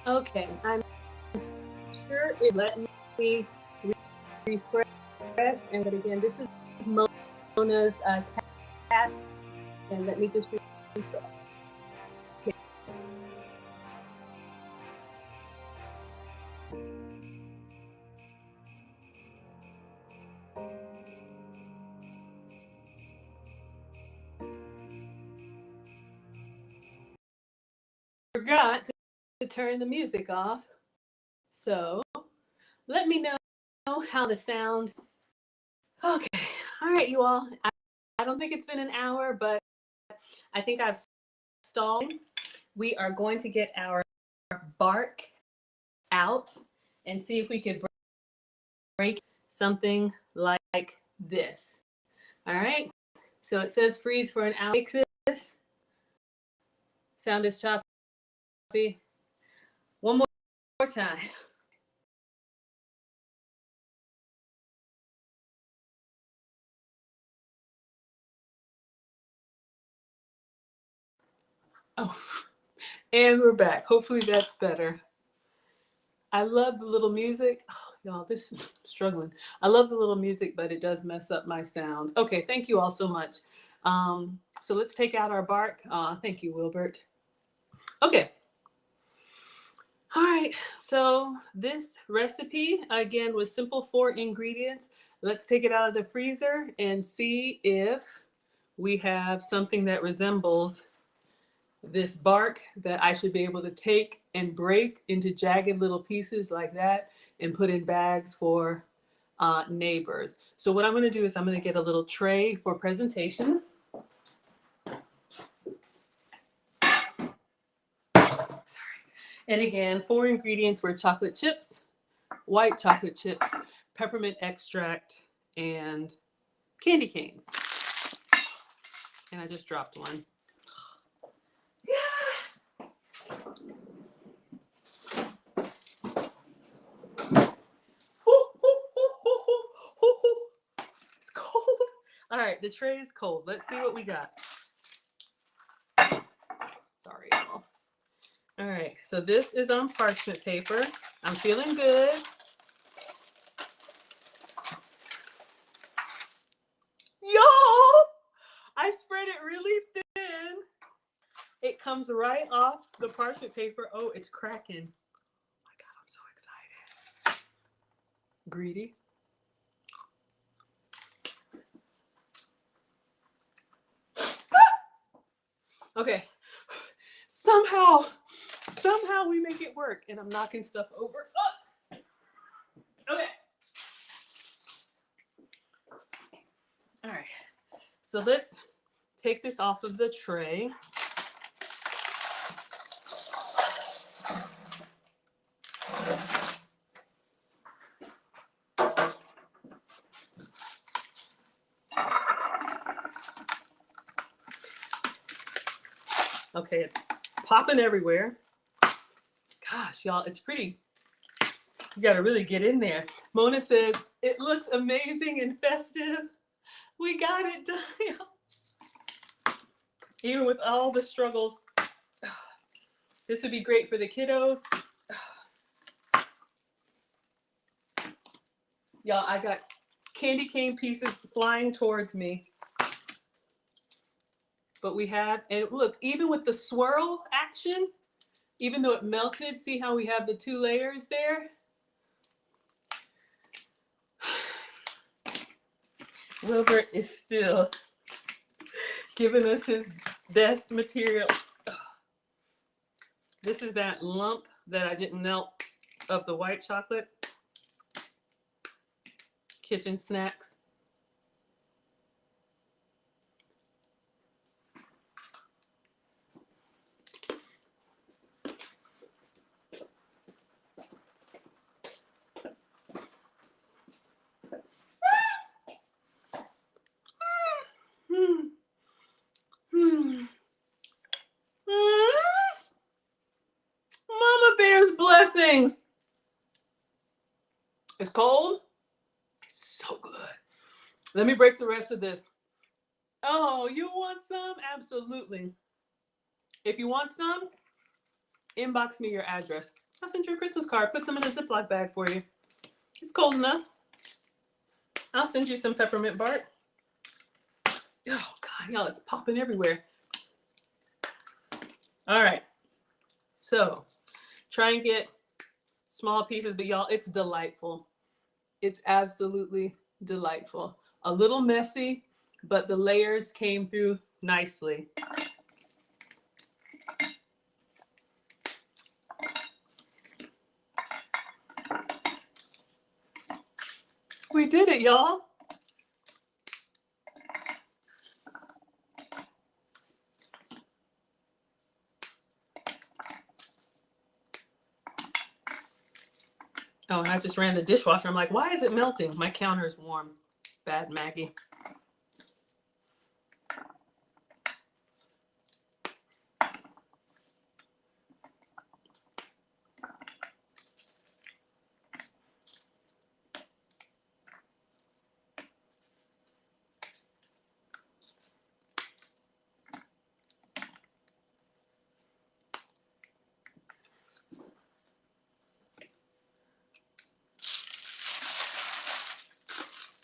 Okay, I'm sure it let me refresh. And but again, this is Mona's cat, and let me just refresh. Forgot to turn the music off. So let me know how the sound. Okay, all right, you all. I don't think it's been an hour, but I think I've stalled. We are going to get our bark out and see if we could break something like this. All right. So it says freeze for an hour. Make this. Sound is choppy. One more time. Oh, and we're back. Hopefully that's better. I love the little music. Oh, y'all, this is struggling. I love the little music, but it does mess up my sound. Okay, thank you all so much. So let's take out our bark. Thank you, Wilbert. Okay. All right, so this recipe, again, was simple 4 ingredients. Let's take it out of the freezer and see if we have something that resembles this bark that I should be able to take and break into jagged little pieces like that and put in bags for neighbors. So what I'm going to do is I'm going to get a little tray for presentation. And again, 4 ingredients were chocolate chips, white chocolate chips, peppermint extract, and candy canes. And I just dropped one. Yeah. It's cold. All right, the tray is cold. Let's see what we got. Sorry, y'all. All right, so this is on parchment paper. I'm feeling good. Y'all, I spread it really thin. It comes right off the parchment paper. Oh, it's cracking. Oh my God, I'm so excited. Greedy. Okay, somehow we make it work, and I'm knocking stuff over. Oh! Okay. All right, so let's take this off of the tray. Okay, it's popping everywhere. Gosh, y'all, it's pretty. You gotta really get in there. Mona says, it looks amazing and festive. We got it done, y'all. Even with all the struggles. This would be great for the kiddos. Y'all, I got candy cane pieces flying towards me. But we have, and look, even with the swirl action, even though it melted, see how we have the 2 layers there? Wilbert is still giving us his best material. This is that lump that I didn't melt of the white chocolate. Kitchen snacks. Mama Bear's blessings. It's cold. It's so good. Let me break the rest of this. Oh, you want some? Absolutely. If you want some, inbox me your address. I'll send you a Christmas card. Put some in a Ziploc bag for you. It's cold enough. I'll send you some peppermint bark. Oh, God, y'all, it's popping everywhere. All right. So try and get small pieces, but y'all, it's delightful. It's absolutely delightful. A little messy, but the layers came through nicely. We did it, y'all. Oh, and I just ran the dishwasher. I'm like, why is it melting? My counter is warm. Bad Maggie.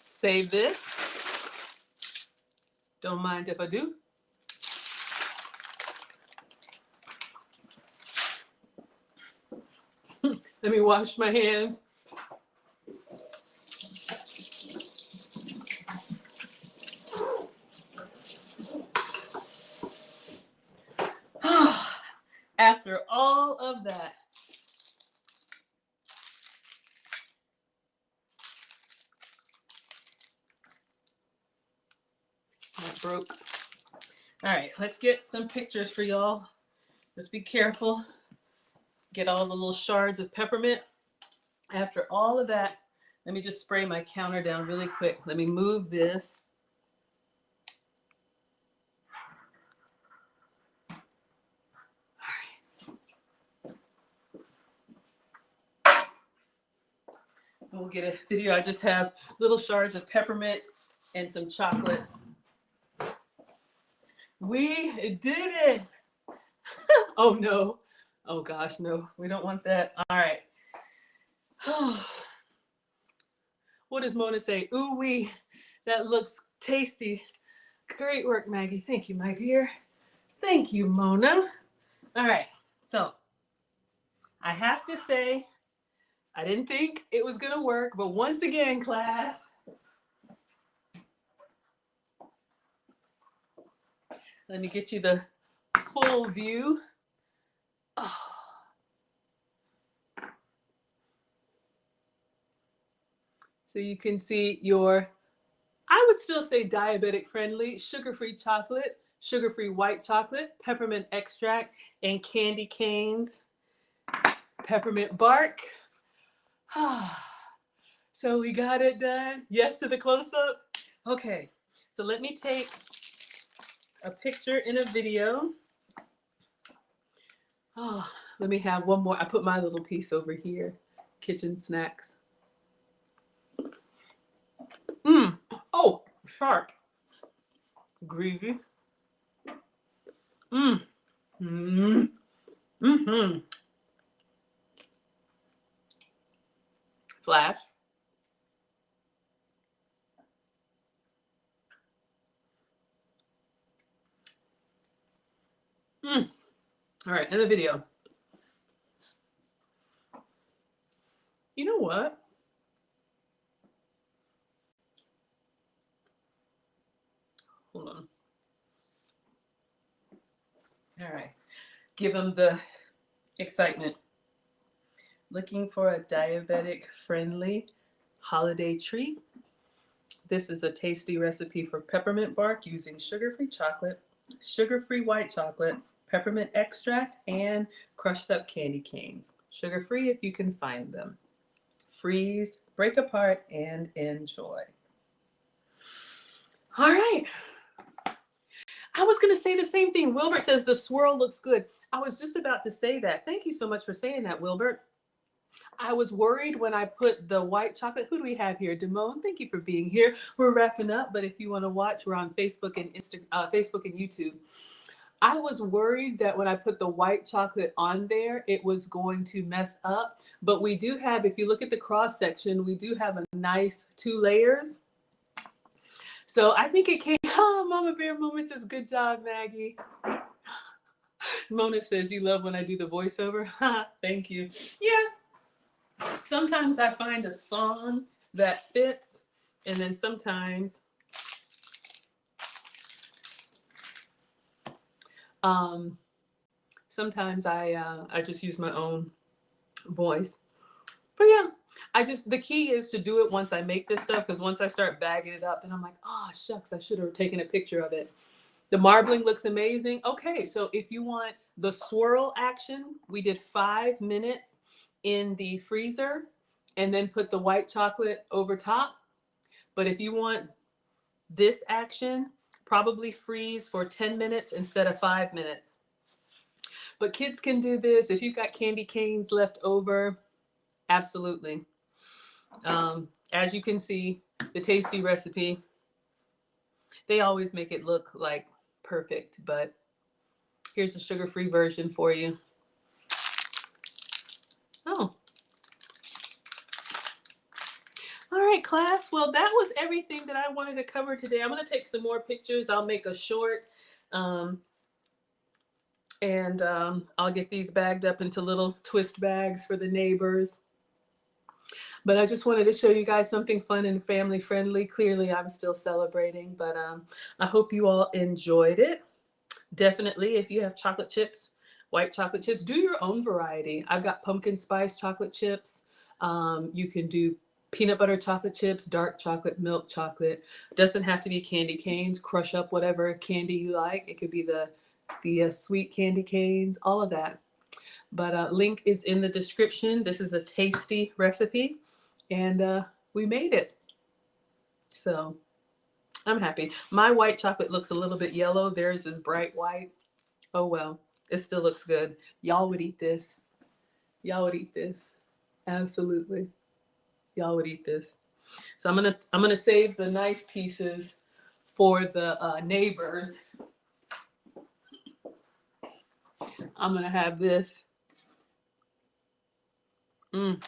Save this. Don't mind if I do. Let me wash my hands. After all of that. That broke. All right, let's get some pictures for y'all. Just be careful. Get all the little shards of peppermint. After all of that, let me just spray my counter down really quick. Let me move this. We'll get a video. I just have little shards of peppermint and some chocolate. We did it. Oh no. Oh gosh, no. We don't want that. All right. What does Mona say? Ooh wee. That looks tasty. Great work, Maggie. Thank you, my dear. Thank you, Mona. All right. So I have to say, I didn't think it was going to work, but once again, class, let me get you the full view. Oh. So you can see your, I would still say diabetic friendly, sugar-free chocolate, sugar-free white chocolate, peppermint extract, and candy canes, peppermint bark. So we got it done. Yes to the close-up. Okay, so let me take a picture and a video. Oh, let me have one more. I put my little piece over here. Kitchen snacks. Oh, sharp. Greasy. Flash. All right, and the video. You know what? Hold on. All right. Give them the excitement. Looking for a diabetic friendly holiday treat? This is a tasty recipe for peppermint bark using sugar-free chocolate, sugar-free white chocolate, peppermint extract, and crushed up candy canes. Sugar-free if you can find them. Freeze, break apart, and enjoy. All right. I was going to say the same thing. Wilbert says the swirl looks good. I was just about to say that. Thank you so much for saying that, Wilbert. I was worried when I put the white chocolate. Who do we have here? Damone, thank you for being here. We're wrapping up, but if you want to watch, we're on Facebook and Facebook and YouTube. I was worried that when I put the white chocolate on there, it was going to mess up. But we do have, if you look at the cross section, we do have a nice 2 layers. So I think it came, oh, Mama Bear Moment says, good job, Maggie. Mona says, you love when I do the voiceover. Thank you. Yeah. Sometimes I find a song that fits, and then sometimes sometimes I just use my own voice. But yeah, the key is to do it once I make this stuff, because once I start bagging it up and I'm like, oh shucks, I should have taken a picture of it. The marbling looks amazing. Okay, so if you want the swirl action, we did 5 minutes in the freezer and then put the white chocolate over top. But if you want this action, probably freeze for 10 minutes instead of 5 minutes. But kids can do this. If you've got candy canes left over, absolutely. As you can see, the tasty recipe, they always make it look like perfect, but here's the sugar-free version for you. Oh. All right, class. Well, that was everything that I wanted to cover today. I'm going to take some more pictures. I'll make a short, and I'll get these bagged up into little twist bags for the neighbors. But I just wanted to show you guys something fun and family friendly. Clearly, I'm still celebrating, but I hope you all enjoyed it. Definitely, if you have chocolate chips, white chocolate chips, do your own variety. I've got pumpkin spice chocolate chips. You can do peanut butter chocolate chips, dark chocolate, milk chocolate. Doesn't have to be candy canes. Crush up whatever candy you like. It could be the sweet candy canes, all of that. But link is in the description. This is a tasty recipe, and we made it. So I'm happy. My white chocolate looks a little bit yellow. Theirs is bright white. Oh well, it still looks good. Y'all would eat this. Y'all would eat this. Absolutely. Y'all would eat this. So I'm gonna save the nice pieces for the neighbors. I'm gonna have this. Ooh.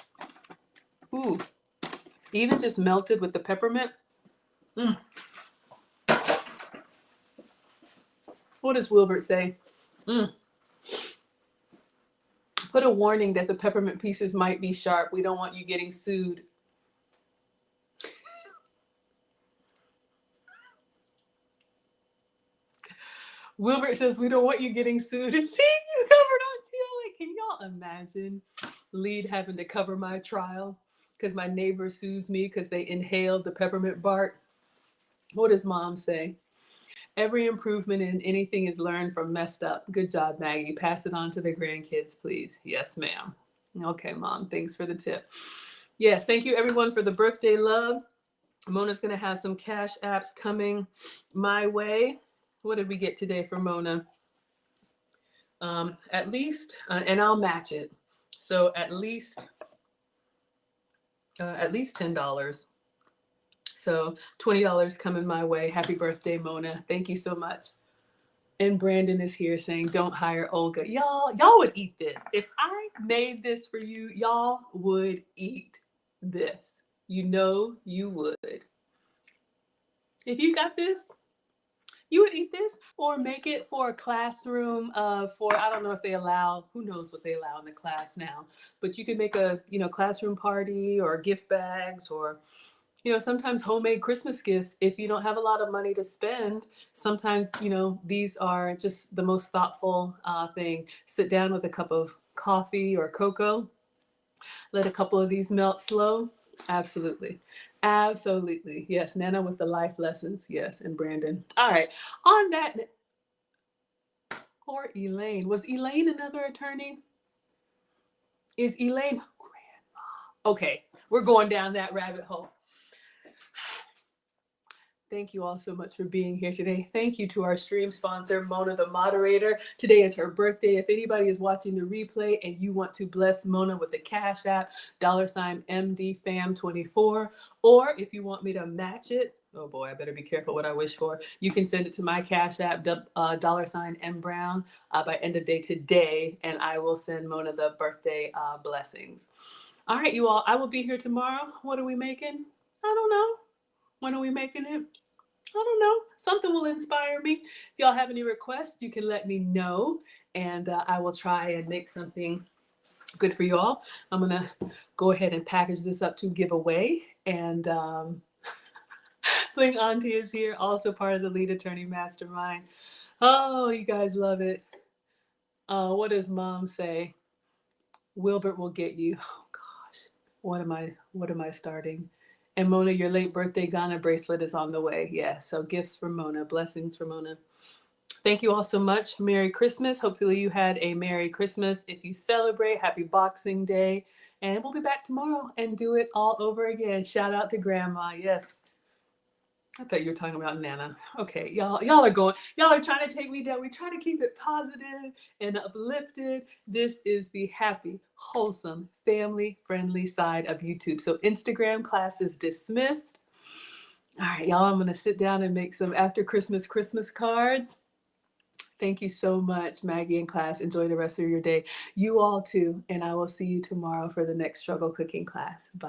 Even just melted with the peppermint. What does Wilbert say? Put a warning that the peppermint pieces might be sharp. We don't want you getting sued. Wilbert says we don't want you getting sued. And see, you covered on TLA. Can y'all imagine Lead having to cover my trial because my neighbor sues me because they inhaled the peppermint bark? What does mom say? Every improvement in anything is learned from messed up. Good job, Maggie. Pass it on to the grandkids, please. Yes, ma'am. Okay, mom. Thanks for the tip. Yes, thank you everyone for the birthday love. Mona's going to have some cash apps coming my way. What did we get today for Mona? At least, and I'll match it. So at least $10. So $20 coming my way. Happy birthday, Mona. Thank you so much. And Brandon is here saying, don't hire Olga. Y'all would eat this. If I made this for you, y'all would eat this. You know you would. If you got this, you would eat this, or make it for a classroom for, I don't know if they allow, who knows what they allow in the class now, but you could make a, classroom party or gift bags, or, sometimes homemade Christmas gifts. If you don't have a lot of money to spend, sometimes, these are just the most thoughtful thing. Sit down with a cup of coffee or cocoa, let a couple of these melt slow. Absolutely. Absolutely. Yes. Nana with the life lessons. Yes. And Brandon. All right. On that. Poor Elaine. Was Elaine another attorney? Is Elaine grandma? Okay. We're going down that rabbit hole. Thank you all so much for being here today. Thank you to our stream sponsor, Mona, the moderator. Today is her birthday. If anybody is watching the replay and you want to bless Mona with a Cash App, $MDFam24, or if you want me to match it, oh boy, I better be careful what I wish for. You can send it to my Cash App, $MBrown, by end of day today, and I will send Mona the birthday blessings. All right, you all, I will be here tomorrow. What are we making? I don't know. When are we making it? I don't know. Something will inspire me. If y'all have any requests, you can let me know, and I will try and make something good for you all. I'm going to go ahead and package this up to give away. And Bling Auntie is here, also part of the Lead Attorney Mastermind. Oh, you guys love it. What does Mom say? Wilbert will get you. Oh, gosh. What am I starting? And Mona, your late birthday Ghana bracelet is on the way. Yeah, so gifts for Mona, blessings for Mona. Thank you all so much. Merry Christmas. Hopefully you had a Merry Christmas. If you celebrate, happy Boxing Day. And we'll be back tomorrow and do it all over again. Shout out to Grandma. Yes. I thought you were talking about Nana. Okay, y'all are trying to take me down. We try to keep it positive and uplifted. This is the happy, wholesome, family-friendly side of YouTube. So Instagram class is dismissed. All right, y'all, I'm gonna sit down and make some after Christmas cards. Thank you so much, Maggie and class. Enjoy the rest of your day. You all too, and I will see you tomorrow for the next struggle cooking class. Bye.